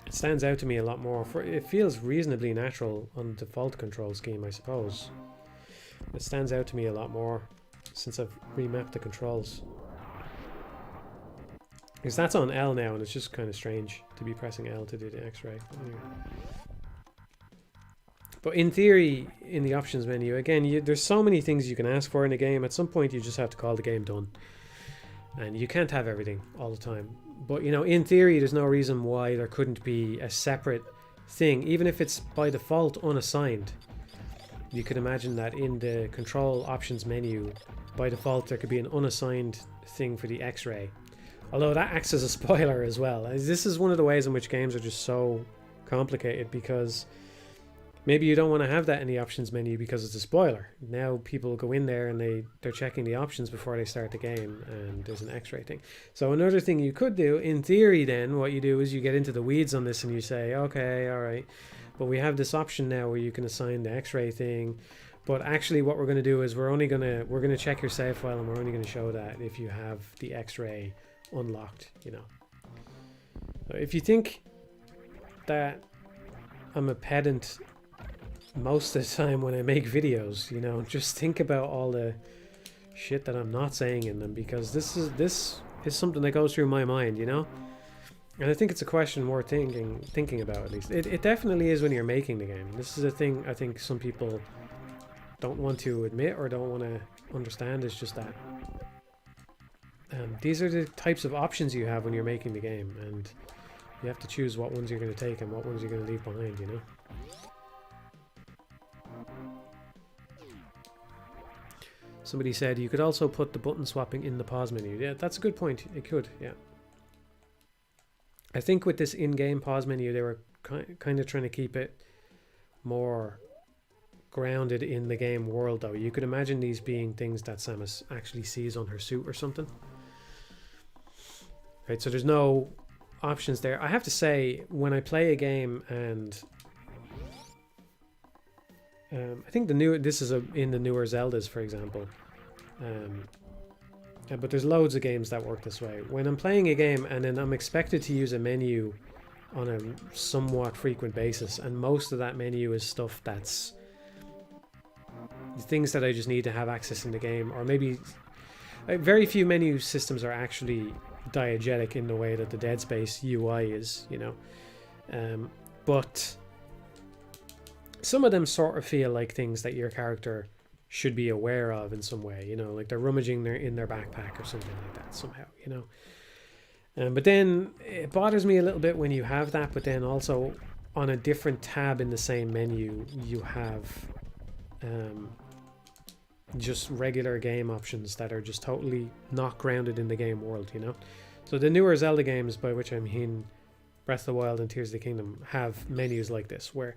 It stands out to me a lot more. It feels reasonably natural on default control scheme, I suppose. It stands out to me a lot more since I've remapped the controls. Because that's on L now, and it's just kind of strange to be pressing L to do the X-ray. Anyway. But in theory, in the options menu, again, there's so many things you can ask for in a game. At some point, you just have to call the game done. And you can't have everything all the time. But, you know, in theory, there's no reason why there couldn't be a separate thing, even if it's by default unassigned. You could imagine that in the control options menu, by default, there could be an unassigned thing for the X-ray. Although that acts as a spoiler as well. This is one of the ways in which games are just so complicated, because maybe you don't want to have that in the options menu because it's a spoiler. Now people go in there and they're checking the options before they start the game, and there's an X-ray thing. So another thing you could do, in theory then, what you do is you get into the weeds on this and you say, okay, alright, but we have this option now where you can assign the X-ray thing. But actually what we're going to do is we're going to check your save file, and we're only going to show that if you have the X-ray unlocked, you know. So if you think that I'm a pedant most of the time when I make videos, you know, just think about all the shit that I'm not saying in them, because this is something that goes through my mind, you know. And I think it's a question worth thinking about, at least. It definitely is when you're making the game. This is a thing I think some people don't want to admit or don't want to understand, is just that these are the types of options you have when you're making the game, and you have to choose what ones you're going to take and what ones you're going to leave behind, you know. Somebody said you could also put the button swapping in the pause menu. Yeah, that's a good point. It could, yeah. I think with this in-game pause menu, they were kind of trying to keep it more grounded in the game world, though. You could imagine these being things that Samus actually sees on her suit or something. Right, so there's no options there. I have to say, when I play a game and I think this is in the newer Zeldas, for example, but there's loads of games that work this way. When I'm playing a game and then I'm expected to use a menu on a somewhat frequent basis, and most of that menu is stuff that's things that I just need to have access in the game, or maybe very few menu systems are actually diegetic in the way that the Dead Space UI is, you know. But some of them sort of feel like things that your character should be aware of in some way, you know, like they're rummaging in their backpack or something like that somehow, you know. But then it bothers me a little bit when you have that, but then also on a different tab in the same menu you have just regular game options that are just totally not grounded in the game world, you know. So the newer Zelda games, by which I mean Breath of the Wild and Tears of the Kingdom, have menus like this where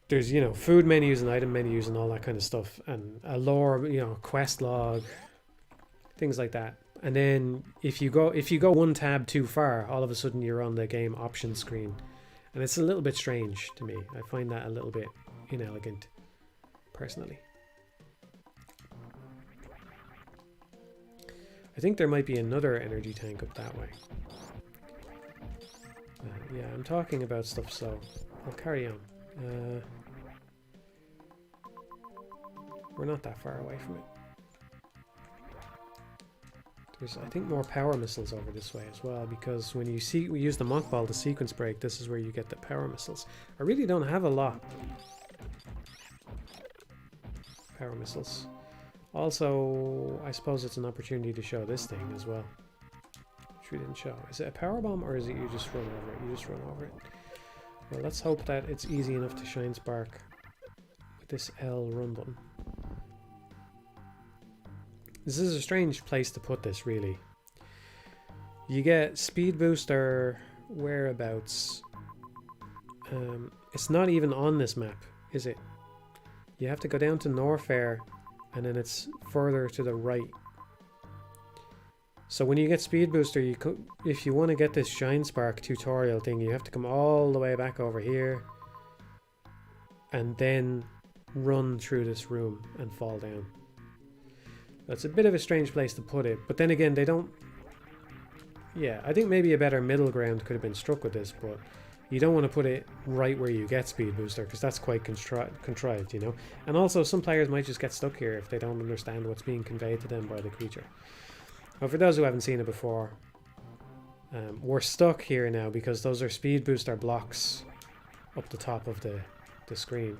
there's, you know, food menus and item menus and all that kind of stuff, and a lore, you know, quest log, things like that. And then if you go one tab too far, all of a sudden you're on the game options screen, and it's a little bit strange to me. I find that a little bit inelegant, personally. I think there might be another energy tank up that way. Yeah, I'm talking about stuff, so I'll carry on. We're not that far away from it. There's, I think, more power missiles over this way as well, because when we use the Morph Ball to sequence break, this is where you get the power missiles. I really don't have a lot. Power missiles. Also, I suppose it's an opportunity to show this thing as well, which we didn't show. Is it a power bomb, or is it you just run over it? You just run over it. Well, let's hope that it's easy enough to shine spark with this L run button. This is a strange place to put this, really. You get speed booster whereabouts. It's not even on this map, is it? You have to go down to Norfair, and then it's further to the right. So when you get speed booster, if you want to get this shine spark tutorial thing, you have to come all the way back over here and then run through this room and fall down. That's a bit of a strange place to put it, but then again, they don't... Yeah, I think maybe a better middle ground could have been struck with this, but you don't want to put it right where you get speed booster, because that's quite contrived, you know. And also, some players might just get stuck here if they don't understand what's being conveyed to them by the creature. Well, for those who haven't seen it before, we're stuck here now because those are speed booster blocks up the top of the screen.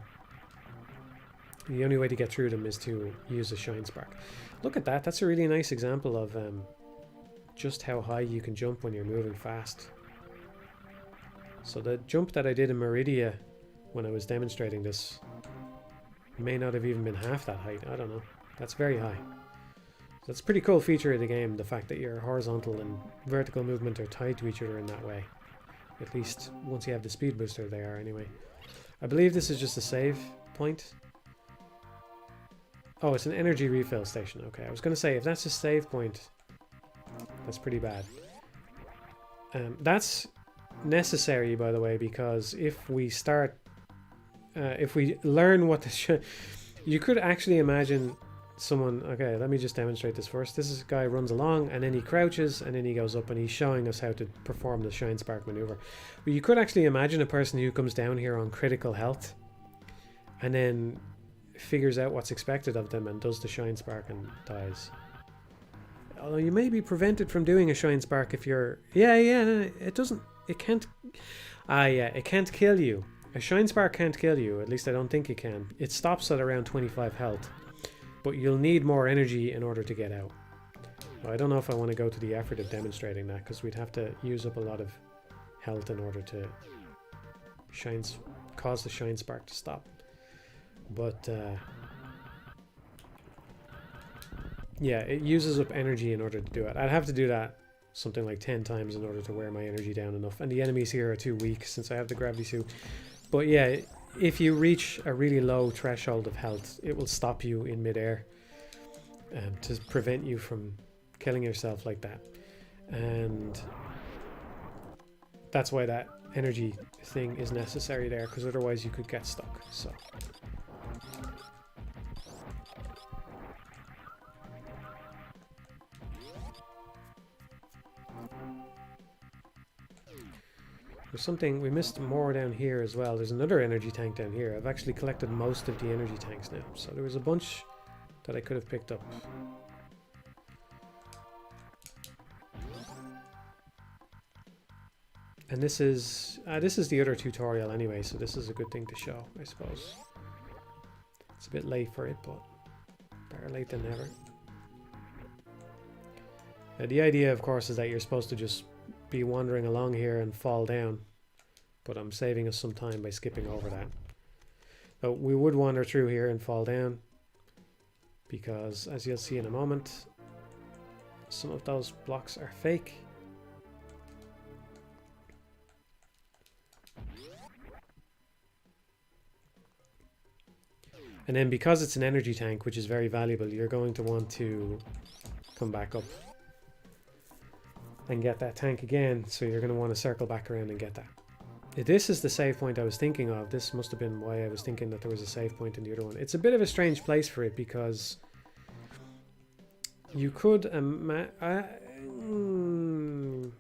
The only way to get through them is to use a shine spark. Look at that. That's a really nice example of just how high you can jump when you're moving fast. So the jump that I did in Maridia when I was demonstrating this may not have even been half that height. I don't know. That's very high. So that's a pretty cool feature of the game, the fact that your horizontal and vertical movement are tied to each other in that way. At least once you have the speed booster, they are anyway. I believe this is just a save point. Oh, it's an energy refill station. Okay, I was going to say, if that's a save point, that's pretty bad. That's necessary, by the way, because if we start... if we learn what the... you could actually imagine someone... Okay, let me just demonstrate this first. This guy runs along, and then he crouches, and then he goes up, and he's showing us how to perform the Shine Spark maneuver. But you could actually imagine a person who comes down here on critical health, and then figures out what's expected of them and does the Shine Spark and dies. Although you may be prevented from doing a Shine Spark if you're... Yeah, it doesn't... It can't... yeah, it can't kill you. A Shine Spark can't kill you, at least I don't think it can. It stops at around 25 health. But you'll need more energy in order to get out. Well, I don't know if I want to go to the effort of demonstrating that, because we'd have to use up a lot of health in order to cause the Shine Spark to stop. But yeah, it uses up energy in order to do it. I'd have to do that something like 10 times in order to wear my energy down enough. And the enemies here are too weak since I have the gravity suit. But yeah, if you reach a really low threshold of health, it will stop you in midair to prevent you from killing yourself like that. And that's why that energy thing is necessary there, because otherwise you could get stuck. So there's something we missed more down here as well. There's another energy tank down here. I've actually collected most of the energy tanks now, so there was a bunch that I could have picked up. And this is the other tutorial anyway, so this is a good thing to show, I suppose. It's a bit late for it, but better late than never. The idea, of course, is that you're supposed to just be wandering along here and fall down, but I'm saving us some time by skipping over that. So we would wander through here and fall down, because as you'll see in a moment, some of those blocks are fake. And then because it's an energy tank, which is very valuable, you're going to want to come back up and get that tank again. So you're going to want to circle back around and get that. This is the save point I was thinking of. This must have been why I was thinking that there was a save point in the other one. It's a bit of a strange place for it, because you could...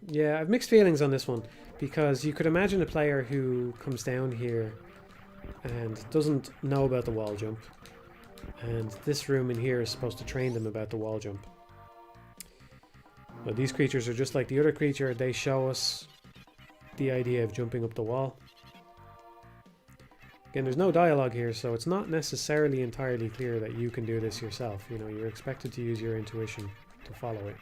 yeah, I've mixed feelings on this one, because you could imagine a player who comes down here and doesn't know about the wall jump, and this room in here is supposed to train them about the wall jump. But these creatures are just like the other creature. They show us the idea of jumping up the wall. Again, there's no dialogue here, so it's not necessarily entirely clear that you can do this yourself. You know, you're expected to use your intuition to follow it.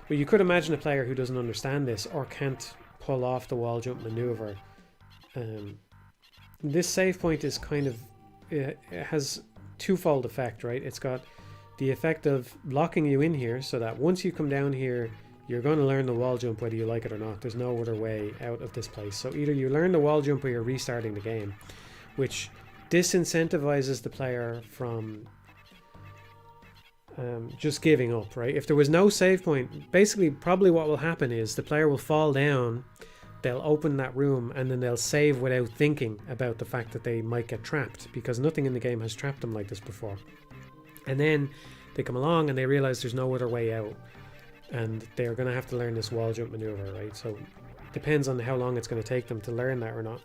But you could imagine a player who doesn't understand this or can't pull off the wall jump maneuver. This save point is kind of... it has twofold effect, right? It's got the effect of locking you in here, so that once you come down here, you're going to learn the wall jump whether you like it or not. There's no other way out of this place. So either you learn the wall jump or you're restarting the game, which disincentivizes the player from just giving up, right? If there was no save point, basically probably what will happen is the player will fall down, they'll open that room, and then they'll save without thinking about the fact that they might get trapped, because nothing in the game has trapped them like this before. And then they come along and they realize there's no other way out, and they're going to have to learn this wall jump maneuver, right? So it depends on how long it's going to take them to learn that or not.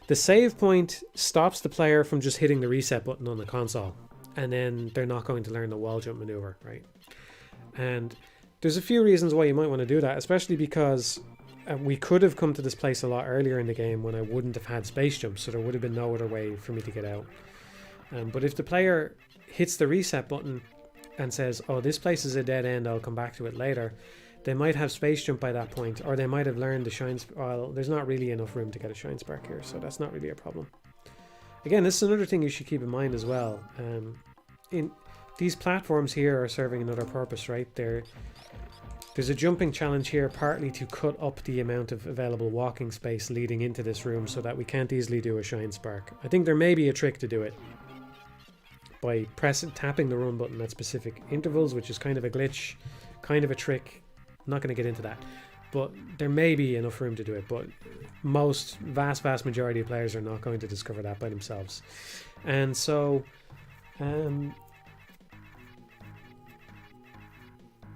The save point stops the player from just hitting the reset button on the console, and then they're not going to learn the wall jump maneuver, right? And there's a few reasons why you might want to do that, especially because we could have come to this place a lot earlier in the game when I wouldn't have had space jumps, so there would have been no other way for me to get out. But if the player hits the reset button and says, oh, this place is a dead end, I'll come back to it later, they might have space jump by that point, or they might have learned the shine... well, there's not really enough room to get a shine spark here, so that's not really a problem. Again, this is another thing you should keep in mind as well. In these platforms here are serving another purpose, right? There's a jumping challenge here, partly to cut up the amount of available walking space leading into this room so that we can't easily do a shine spark. I think there may be a trick to do it by tapping the run button at specific intervals, which is kind of a glitch, kind of a trick. I'm not going to get into that, but there may be enough room to do it, but most vast majority of players are not going to discover that by themselves. And so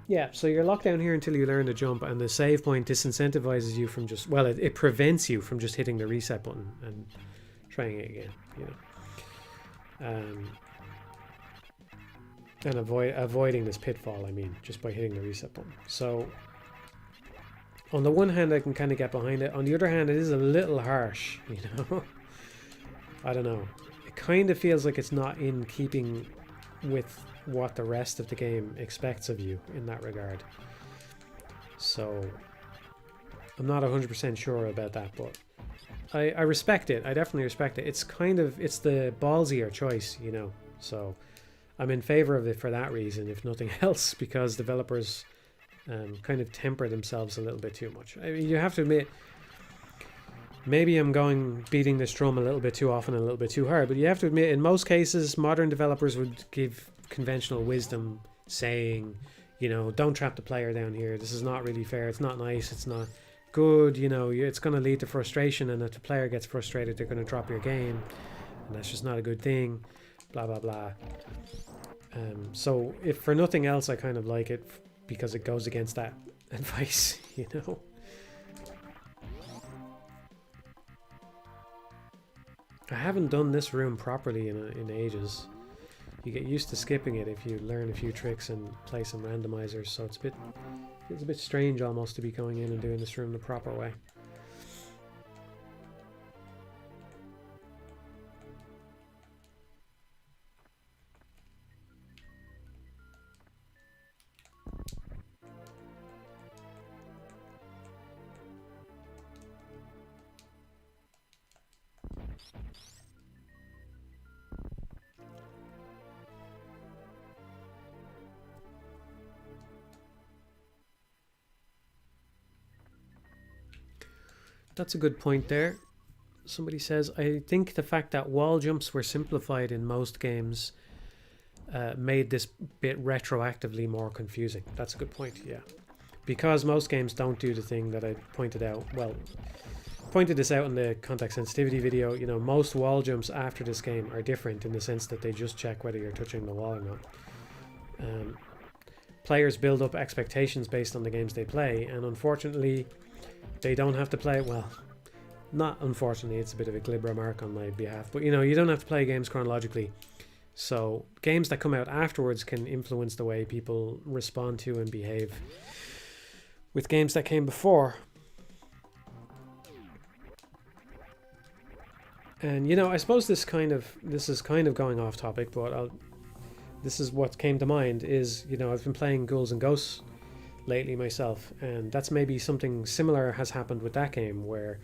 yeah, so you're locked down here until you learn the jump, and the save point disincentivizes you from just, well, it prevents you from just hitting the reset button and trying it again, you know. And avoiding this pitfall, I mean, just by hitting the reset button. So on the one hand, I can kind of get behind it. On the other hand, it is a little harsh, you know. I don't know. It kind of feels like it's not in keeping with what the rest of the game expects of you in that regard. So I'm not 100% sure about that, but I respect it. I definitely respect it. It's kind of, it's the ballsier choice, you know. So I'm in favor of it for that reason, if nothing else, because developers kind of temper themselves a little bit too much. I mean, you have to admit, maybe I'm beating this drum a little bit too often and a little bit too hard, but you have to admit, in most cases, modern developers would give conventional wisdom, saying, you know, don't trap the player down here. This is not really fair. It's not nice. It's not good. You know, it's going to lead to frustration, and if the player gets frustrated, they're going to drop your game, and that's just not a good thing. Blah blah blah. So if for nothing else, I kind of like it because it goes against that advice, you know. I haven't done this room properly in ages. You get used to skipping it if you learn a few tricks and play some randomizers, so it's a bit strange almost to be going in and doing this room the proper way. That's a good point there. Somebody says, I think the fact that wall jumps were simplified in most games made this bit retroactively more confusing. That's a good point, yeah. Because most games don't do the thing that I pointed out. Well, pointed this out in the context sensitivity video. You know, most wall jumps after this game are different in the sense that they just check whether you're touching the wall or not. Players build up expectations based on the games they play, and unfortunately, they don't have to play, well, not unfortunately, it's a bit of a glib remark on my behalf, but you know, you don't have to play games chronologically. So games that come out afterwards can influence the way people respond to and behave with games that came before. And you know, I suppose this is kind of going off topic, but this is what came to mind is, you know, I've been playing Ghouls and Ghosts lately myself, and that's maybe something similar has happened with that game, where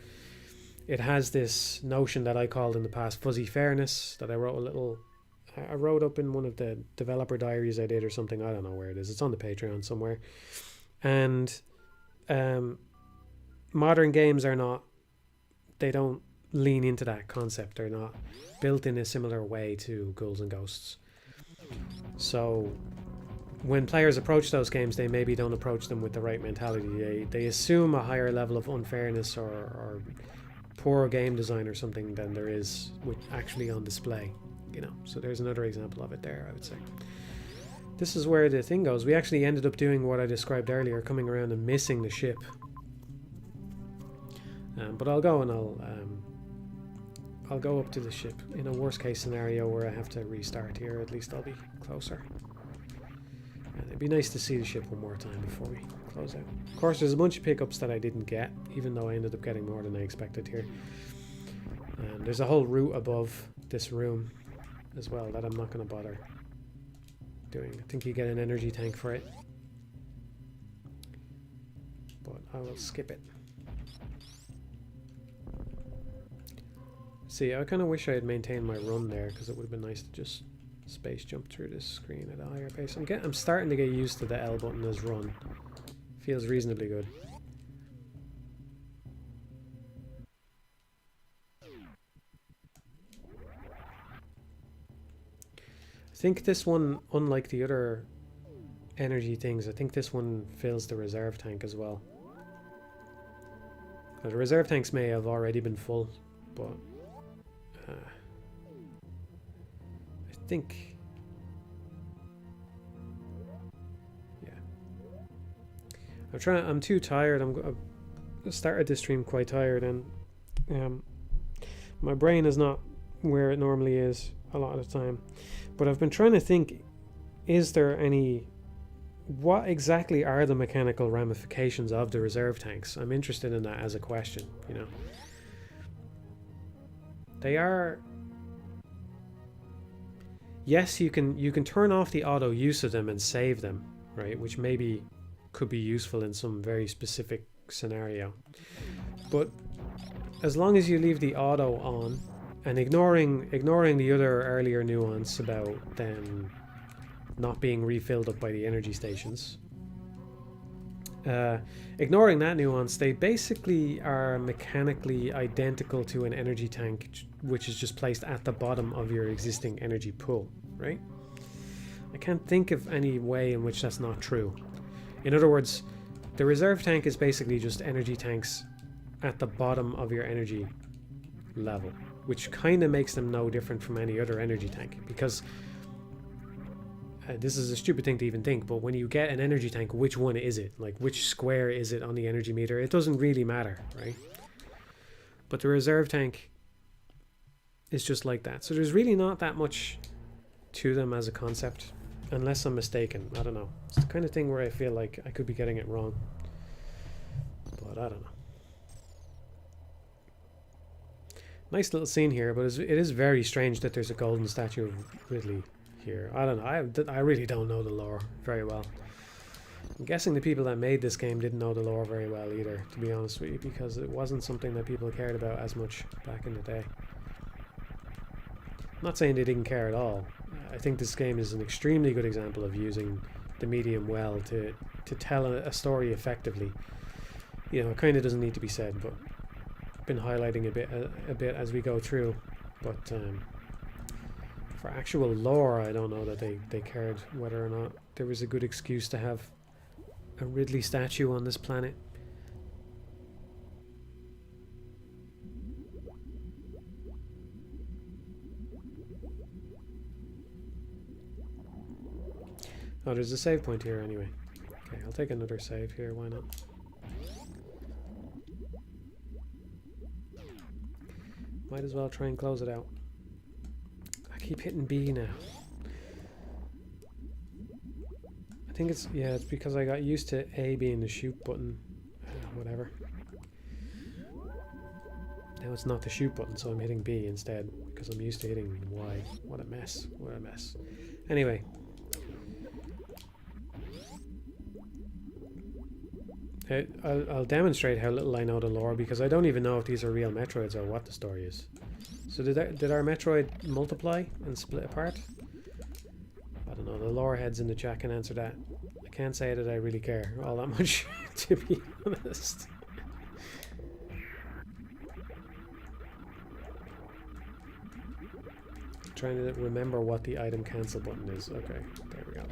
it has this notion that I called in the past fuzzy fairness, that I wrote up in one of the developer diaries I did or something. I don't know where it is. It's on the Patreon somewhere. And modern games they don't lean into that concept. They're not built in a similar way to Ghouls and Ghosts. So when players approach those games, they maybe don't approach them with the right mentality. They assume a higher level of unfairness or poor game design or something than there is with actually on display, you know. So there's another example of it there, I would say. This is where the thing goes. We actually ended up doing what I described earlier, coming around and missing the ship. But I'll go and I'll go up to the ship. In a worst case scenario where I have to restart here, at least I'll be closer. And it'd be nice to see the ship one more time before we close out. Of course, there's a bunch of pickups that I didn't get, even though I ended up getting more than I expected here. And there's a whole route above this room as well that I'm not going to bother doing. I think you get an energy tank for it, but I will skip it. See, I kind of wish I had maintained my run there, because it would have been nice to just space jump through this screen at a higher pace. I'm starting to get used to the L button as run. Feels reasonably good. I think this one, unlike the other energy things, I think this one fills the reserve tank as well. Now, the reserve tanks may have already been full, but I think, yeah. I'm too tired. I started this stream quite tired, and my brain is not where it normally is a lot of the time. But I've been trying to think, what exactly are the mechanical ramifications of the reserve tanks? I'm interested in that as a question, you know. They are... Yes, you can turn off the auto use of them and save them, right? Which maybe could be useful in some very specific scenario. But as long as you leave the auto on, and ignoring the other earlier nuance about them not being refilled up by the energy stations. Ignoring that nuance, they basically are mechanically identical to an energy tank, which is just placed at the bottom of your existing energy pool, right? I can't think of any way in which that's not true. In other words, the reserve tank is basically just energy tanks at the bottom of your energy level, which kind of makes them no different from any other energy tank, because this is a stupid thing to even think, but when you get an energy tank, which one is it? Like, which square is it on the energy meter? It doesn't really matter, right? But the reserve tank is just like that. So there's really not that much to them as a concept, unless I'm mistaken. I don't know. It's the kind of thing where I feel like I could be getting it wrong, but I don't know. Nice little scene here, but it is very strange that there's a golden statue of Ridley here. I don't know. I really don't know the lore very well. I'm guessing the people that made this game didn't know the lore very well either, to be honest with you, because it wasn't something that people cared about as much back in the day. I'm not saying they didn't care at all. I think this game is an extremely good example of using the medium well to tell a story effectively. You know, it kind of doesn't need to be said, but I've been highlighting a bit as we go through. But for actual lore, I don't know that they cared whether or not there was a good excuse to have a Ridley statue on this planet. Oh, there's a save point here anyway. Okay, I'll take another save here, why not? Might as well try and close it out. I keep hitting B now. I think it's because I got used to A being the shoot button. Whatever. Now it's not the shoot button, so I'm hitting B instead, because I'm used to hitting Y. What a mess. What a mess. Anyway. I'll demonstrate how little I know the lore, because I don't even know if these are real Metroids or what the story is. So did our Metroid multiply and split apart? I don't know. The lore heads in the chat can answer that. I can't say that I really care all that much, to be honest. Trying to remember what the item cancel button is. Okay, there we go.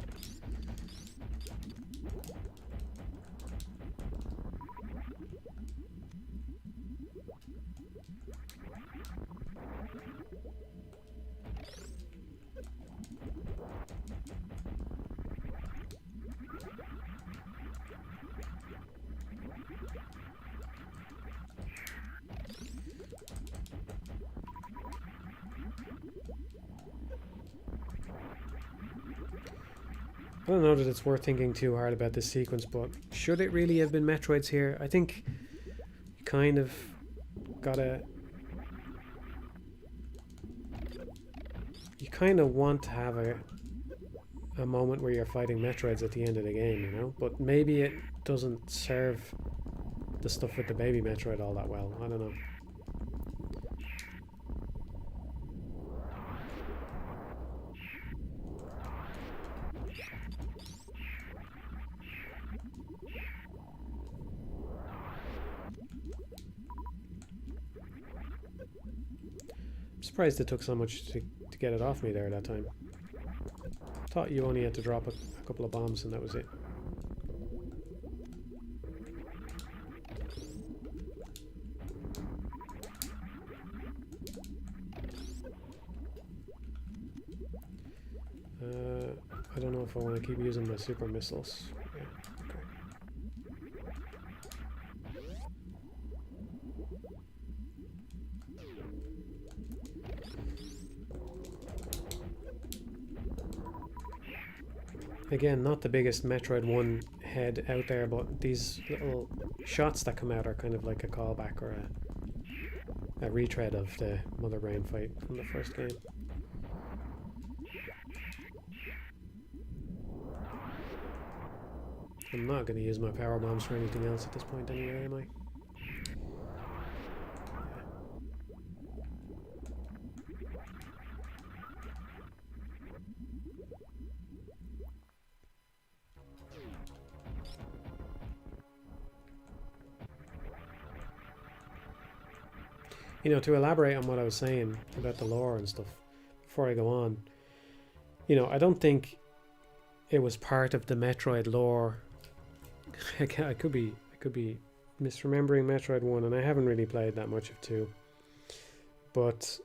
I don't know that it's worth thinking too hard about this sequence, but should it really have been Metroids here? I think you kind of gotta... You kind of want to have a moment where you're fighting Metroids at the end of the game, you know? But maybe it doesn't serve the stuff with the baby Metroid all that well. I don't know. I'm surprised it took so much to get it off me there that time. Thought you only had to drop a couple of bombs and that was it. I don't know if I want to keep using my super missiles. Yeah, okay. Again, not the biggest Metroid 1 head out there, but these little shots that come out are kind of like a callback or a retread of the Mother Brain fight from the first game. I'm not going to use my power bombs for anything else at this point anyway, am I? You know, to elaborate on what I was saying about the lore and stuff, before I go on, you know, I don't think it was part of the Metroid lore. I could be misremembering Metroid 1, and I haven't really played that much of 2. But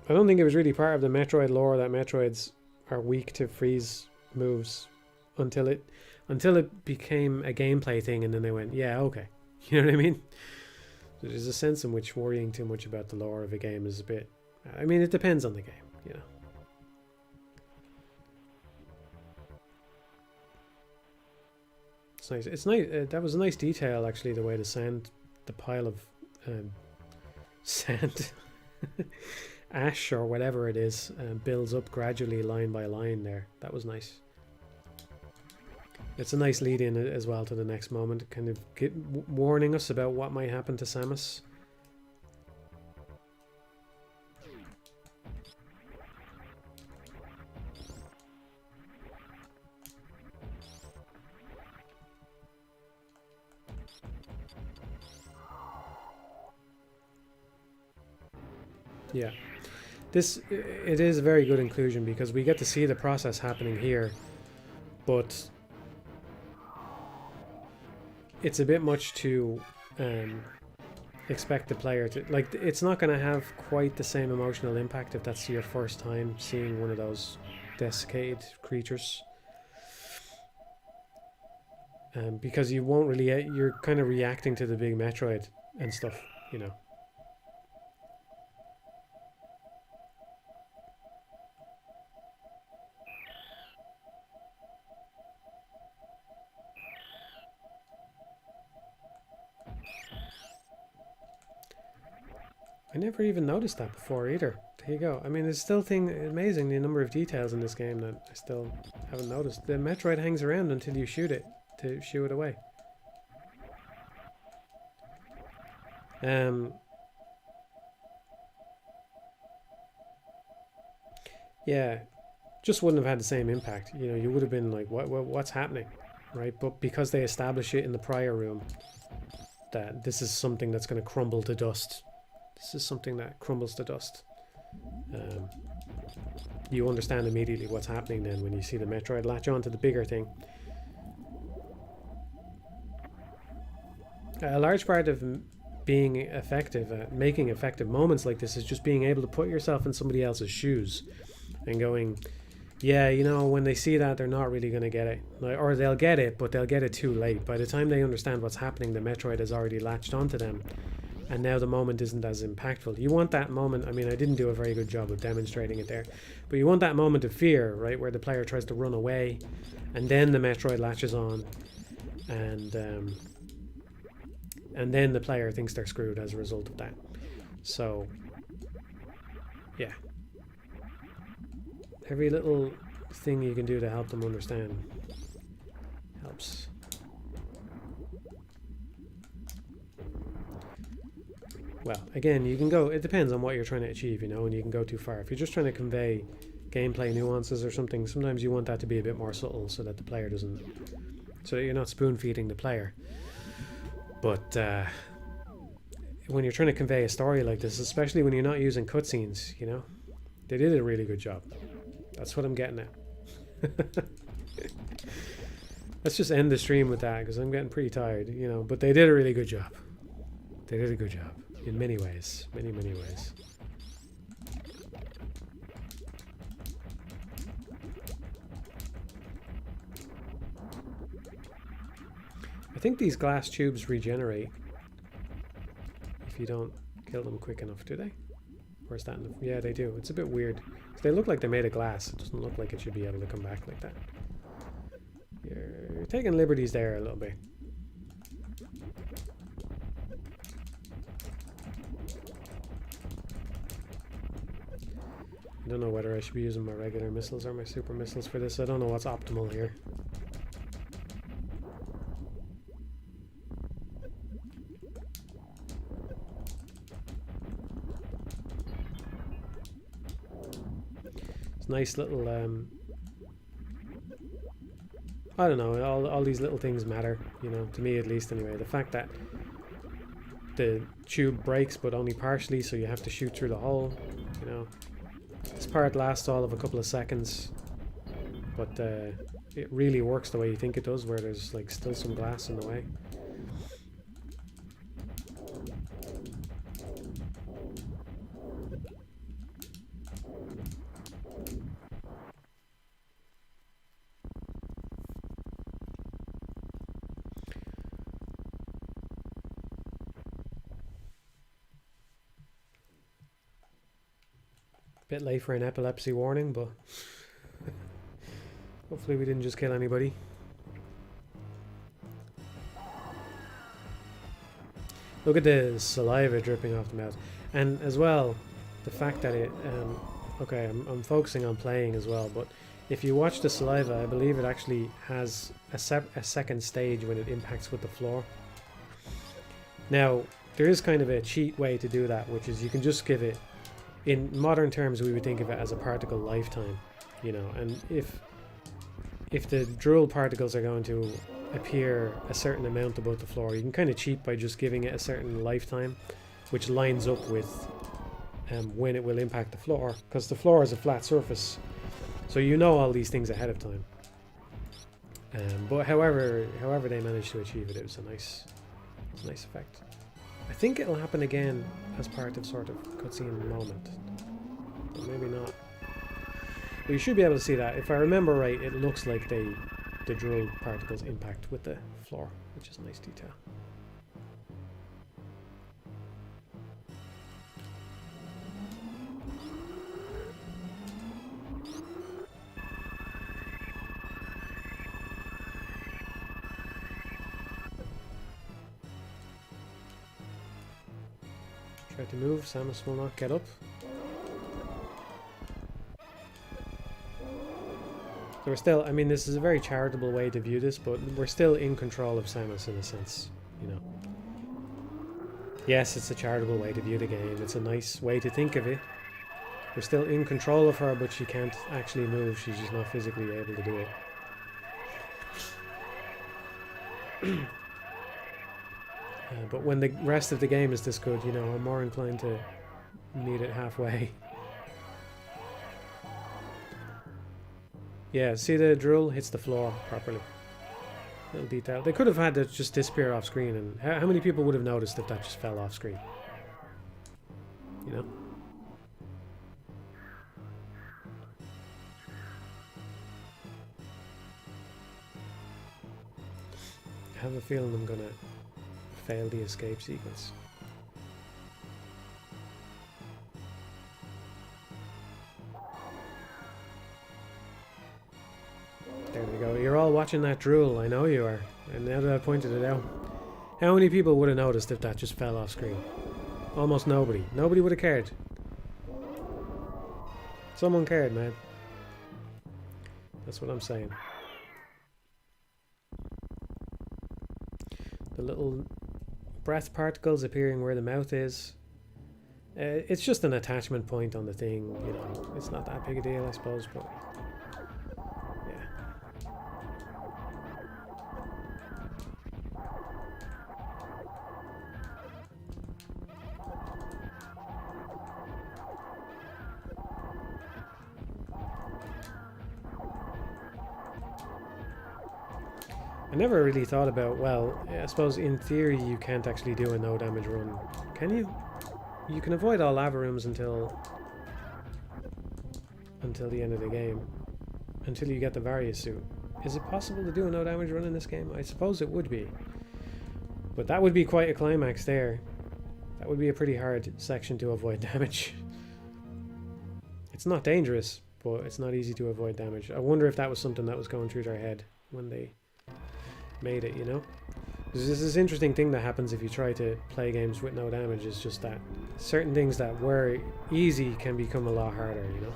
I don't think it was really part of the Metroid lore that Metroids are weak to freeze moves until it became a gameplay thing, and then they went, yeah, okay. You know what I mean? There's a sense in which worrying too much about the lore of a game is a bit... I mean, it depends on the game, you know. It's nice. It's nice. That was a nice detail, actually, the way the pile of sand, ash or whatever it is, builds up gradually, line by line. There, that was nice. It's a nice lead-in as well to the next moment, kind of warning us about what might happen to Samus. Yeah, it is a very good inclusion because we get to see the process happening here, but it's a bit much to expect the player to, like, it's not going to have quite the same emotional impact if that's your first time seeing one of those desiccated creatures, because you won't really, you're kind of reacting to the big Metroid and stuff, you know. I never even noticed that before either. There you go. I mean, it's still amazing the number of details in this game that I still haven't noticed. The Metroid hangs around until you shoot it to shoo it away. Yeah, just wouldn't have had the same impact. You know, you would have been like, what's happening, right? But because they establish it in the prior room that this is something that's going to crumble to dust. This is something that crumbles to dust. You understand immediately what's happening then when you see the Metroid latch on to the bigger thing. A large part of being effective at making effective moments like this is just being able to put yourself in somebody else's shoes and going, yeah, you know, when they see that, they're not really going to get it. Or they'll get it, but they'll get it too late. By the time they understand what's happening, the Metroid has already latched onto them. And now the moment isn't as impactful. You want that moment, I mean, I didn't do a very good job of demonstrating it there, but you want that moment of fear, right, where the player tries to run away, and then the Metroid latches on, and then the player thinks they're screwed as a result of that. So, yeah. Every little thing you can do to help them understand helps. Well, again, you can go, it depends on what you're trying to achieve, you know, and you can go too far. If you're just trying to convey gameplay nuances or something, sometimes you want that to be a bit more subtle so that the player doesn't, so that you're not spoon feeding the player. But when you're trying to convey a story like this, especially when you're not using cutscenes, you know, they did a really good job. That's what I'm getting at. Let's just end the stream with that because I'm getting pretty tired, you know, but they did a really good job. They did a good job. In many ways. Many, many ways. I think these glass tubes regenerate if you don't kill them quick enough, do they? Or is that enough? Yeah, they do. It's a bit weird. They look like they're made of glass. It doesn't look like it should be able to come back like that. You're taking liberties there a little bit. I don't know whether I should be using my regular missiles or my super missiles for this. I don't know what's optimal here. It's nice little, I don't know, all these little things matter, you know, to me at least anyway. The fact that the tube breaks, but only partially, so you have to shoot through the hole. You know, this part lasts all of a couple of seconds, but it really works the way you think it does, where there's like still some glass in the way. Bit late for an epilepsy warning, but hopefully we didn't just kill anybody. Look at the saliva dripping off the mouth, and as well the fact that it okay, I'm focusing on playing as well, but if you watch the saliva, I believe it actually has a second stage when it impacts with the floor. Now there is kind of a cheat way to do that, which is you can just give it, in modern terms we would think of it as a particle lifetime, you know, and if the drool particles are going to appear a certain amount above the floor, you can kind of cheat by just giving it a certain lifetime, which lines up with when it will impact the floor, because the floor is a flat surface, so you know all these things ahead of time. But however they managed to achieve it, it was a nice effect. I think it'll happen again as part of sort of cutscene moment, but maybe not. But you should be able to see that. If I remember right, it looks like the drool particles impact with the floor, which is a nice detail. Try to move, Samus will not get up. So we're still, I mean, this is a very charitable way to view this, but we're still in control of Samus in a sense, you know. Yes, it's a charitable way to view the game. It's a nice way to think of it. We're still in control of her, but she can't actually move. She's just not physically able to do it. But when the rest of the game is this good, you know, I'm more inclined to meet it halfway. Yeah, see the drool hits the floor properly. Little detail. They could have had that just disappear off screen, and how many people would have noticed if that just fell off screen? You know? I have a feeling I'm gonna fail the escape sequence. There we go. You're all watching that drool. I know you are. And now that I pointed it out, how many people would have noticed if that just fell off screen? Almost nobody. Nobody would have cared. Someone cared, man. That's what I'm saying. The little breath particles appearing where the mouth is. It's just an attachment point on the thing, you know. It's not that big a deal, I suppose, but yeah. I never really thought about, well, I suppose in theory you can't actually do a no damage run, can you? You can avoid all lava rooms until the end of the game, until you get the Various suit. Is it possible to do a no damage run in this game? I suppose it would be, but that would be quite a climax there. That would be a pretty hard section to avoid damage. It's not dangerous, but it's not easy to avoid damage. I wonder if that was something that was going through their head when they made it, you know? There's this interesting thing that happens if you try to play games with no damage, is just that certain things that were easy can become a lot harder, you know?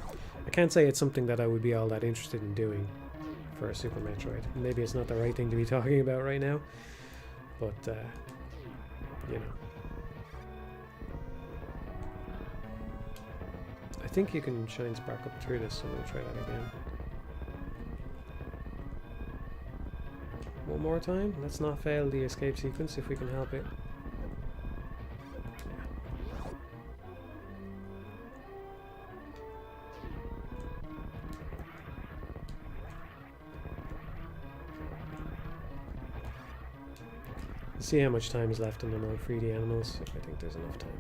I can't say it's something that I would be all that interested in doing for a Super Metroid. Maybe it's not the right thing to be talking about right now, but, you know. I think you can shine spark up through this, so we'll try that again. One more time. Let's not fail the escape sequence if we can help it. see how much time is left in the more 3D animals, if I think there's enough time.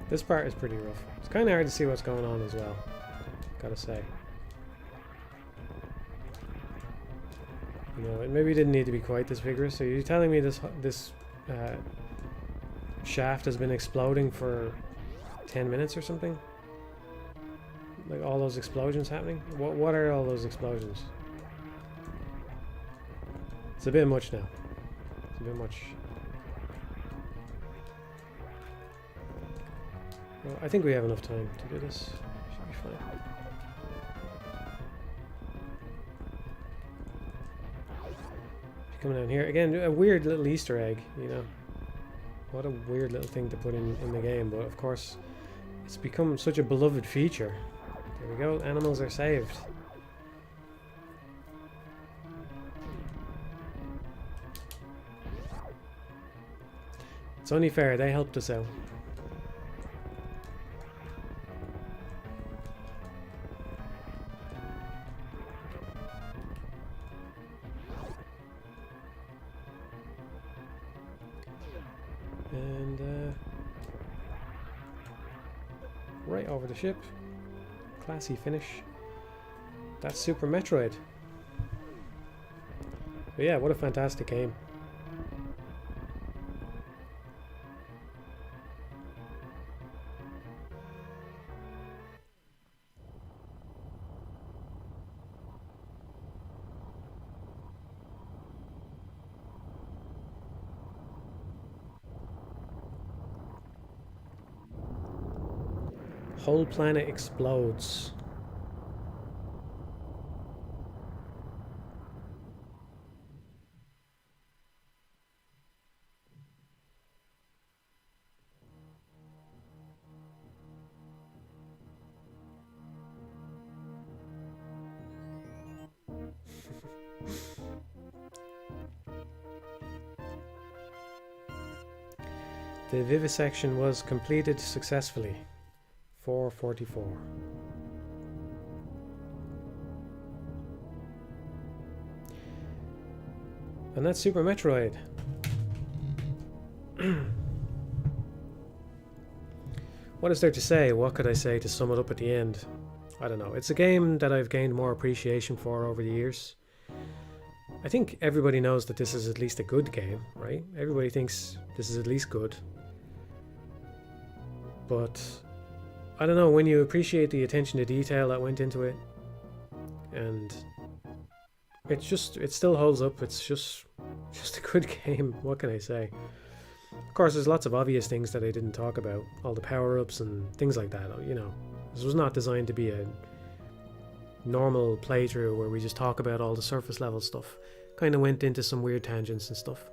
This part is pretty rough. It's kind of hard to see what's going on as well, gotta say. You know, it maybe didn't need to be quite this vigorous. So you're telling me this shaft has been exploding for 10 minutes or something? Like all those explosions happening? What are all those explosions? It's a bit much now. It's a bit much. Well, I think we have enough time to do this. Should be fine. Coming down here again, a weird little Easter egg, you know. What a weird little thing to put in the game, but of course, it's become such a beloved feature. There we go. Animals are saved. It's only fair. They helped us out. Right over the ship. Classy finish. That's Super Metroid. But yeah, what a fantastic game. Whole planet explodes. The Vivisection was completed successfully. 444. And that's Super Metroid. What is there to say? What could I say to sum it up at the end? I don't know. It's a game that I've gained more appreciation for over the years. I think everybody knows that this is at least a good game, right? Everybody thinks this is at least good. But I don't know, when you appreciate the attention to detail that went into it, and it still holds up. It's just a good game. What can I say? Of course, there's lots of obvious things that I didn't talk about, all the power-ups and things like that. You know, this was not designed to be a normal playthrough where we just talk about all the surface level stuff. Kind of went into some weird tangents and stuff.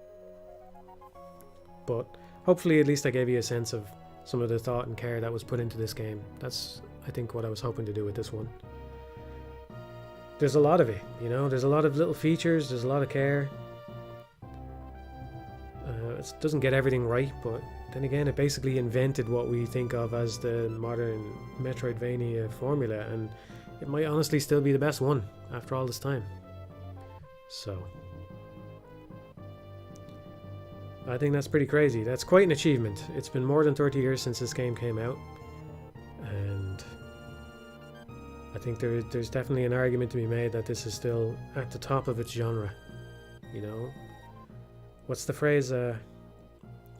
But hopefully, at least I gave you a sense of some of the thought and care that was put into this game. That's, I think, what I was hoping to do with this one. There's a lot of it, you know, there's a lot of little features, there's a lot of care. It doesn't get everything right, but then again, it basically invented what we think of as the modern Metroidvania formula, and it might honestly still be the best one after all this time. So I think that's pretty crazy. That's quite an achievement. It's been more than 30 years since this game came out, and I think there's definitely an argument to be made that this is still at the top of its genre. You know, what's the phrase?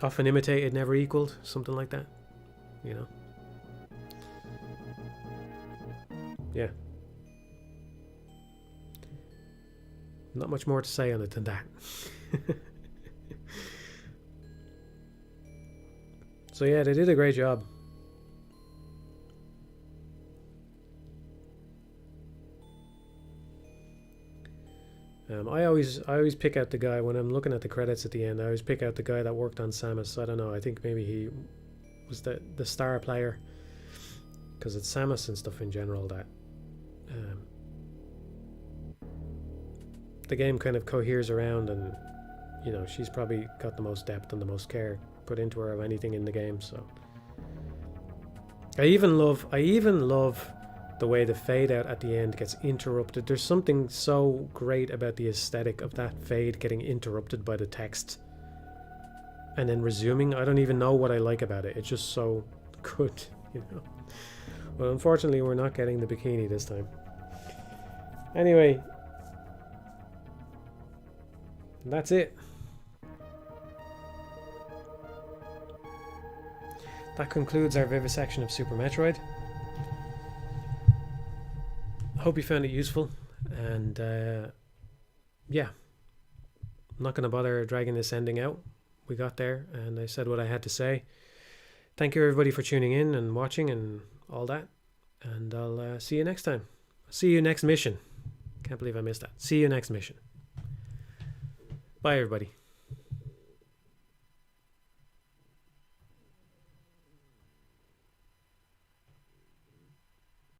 Often imitated, never equaled, something like that. You know. Yeah. Not much more to say on it than that. So yeah, they did a great job. I always pick out the guy when I'm looking at the credits at the end. I always pick out the guy that worked on Samus. I don't know. I think maybe he was the star player, because it's Samus and stuff in general that the game kind of coheres around, and you know, she's probably got the most depth and the most care put into her of anything in the game. So I even love the way the fade out at the end gets interrupted. There's something so great about the aesthetic of that fade getting interrupted by the text and then resuming. I don't even know what I like about it. It's just so good, you know. Well, unfortunately, we're not getting the bikini this time. Anyway, that's it. That concludes our vivisection of Super Metroid. Hope you found it useful, and yeah, I'm not going to bother dragging this ending out. We got there, and I said what I had to say. Thank you everybody for tuning in and watching and all that, and I'll see you next time. See you next mission. Can't believe I missed that. See you next mission. Bye everybody.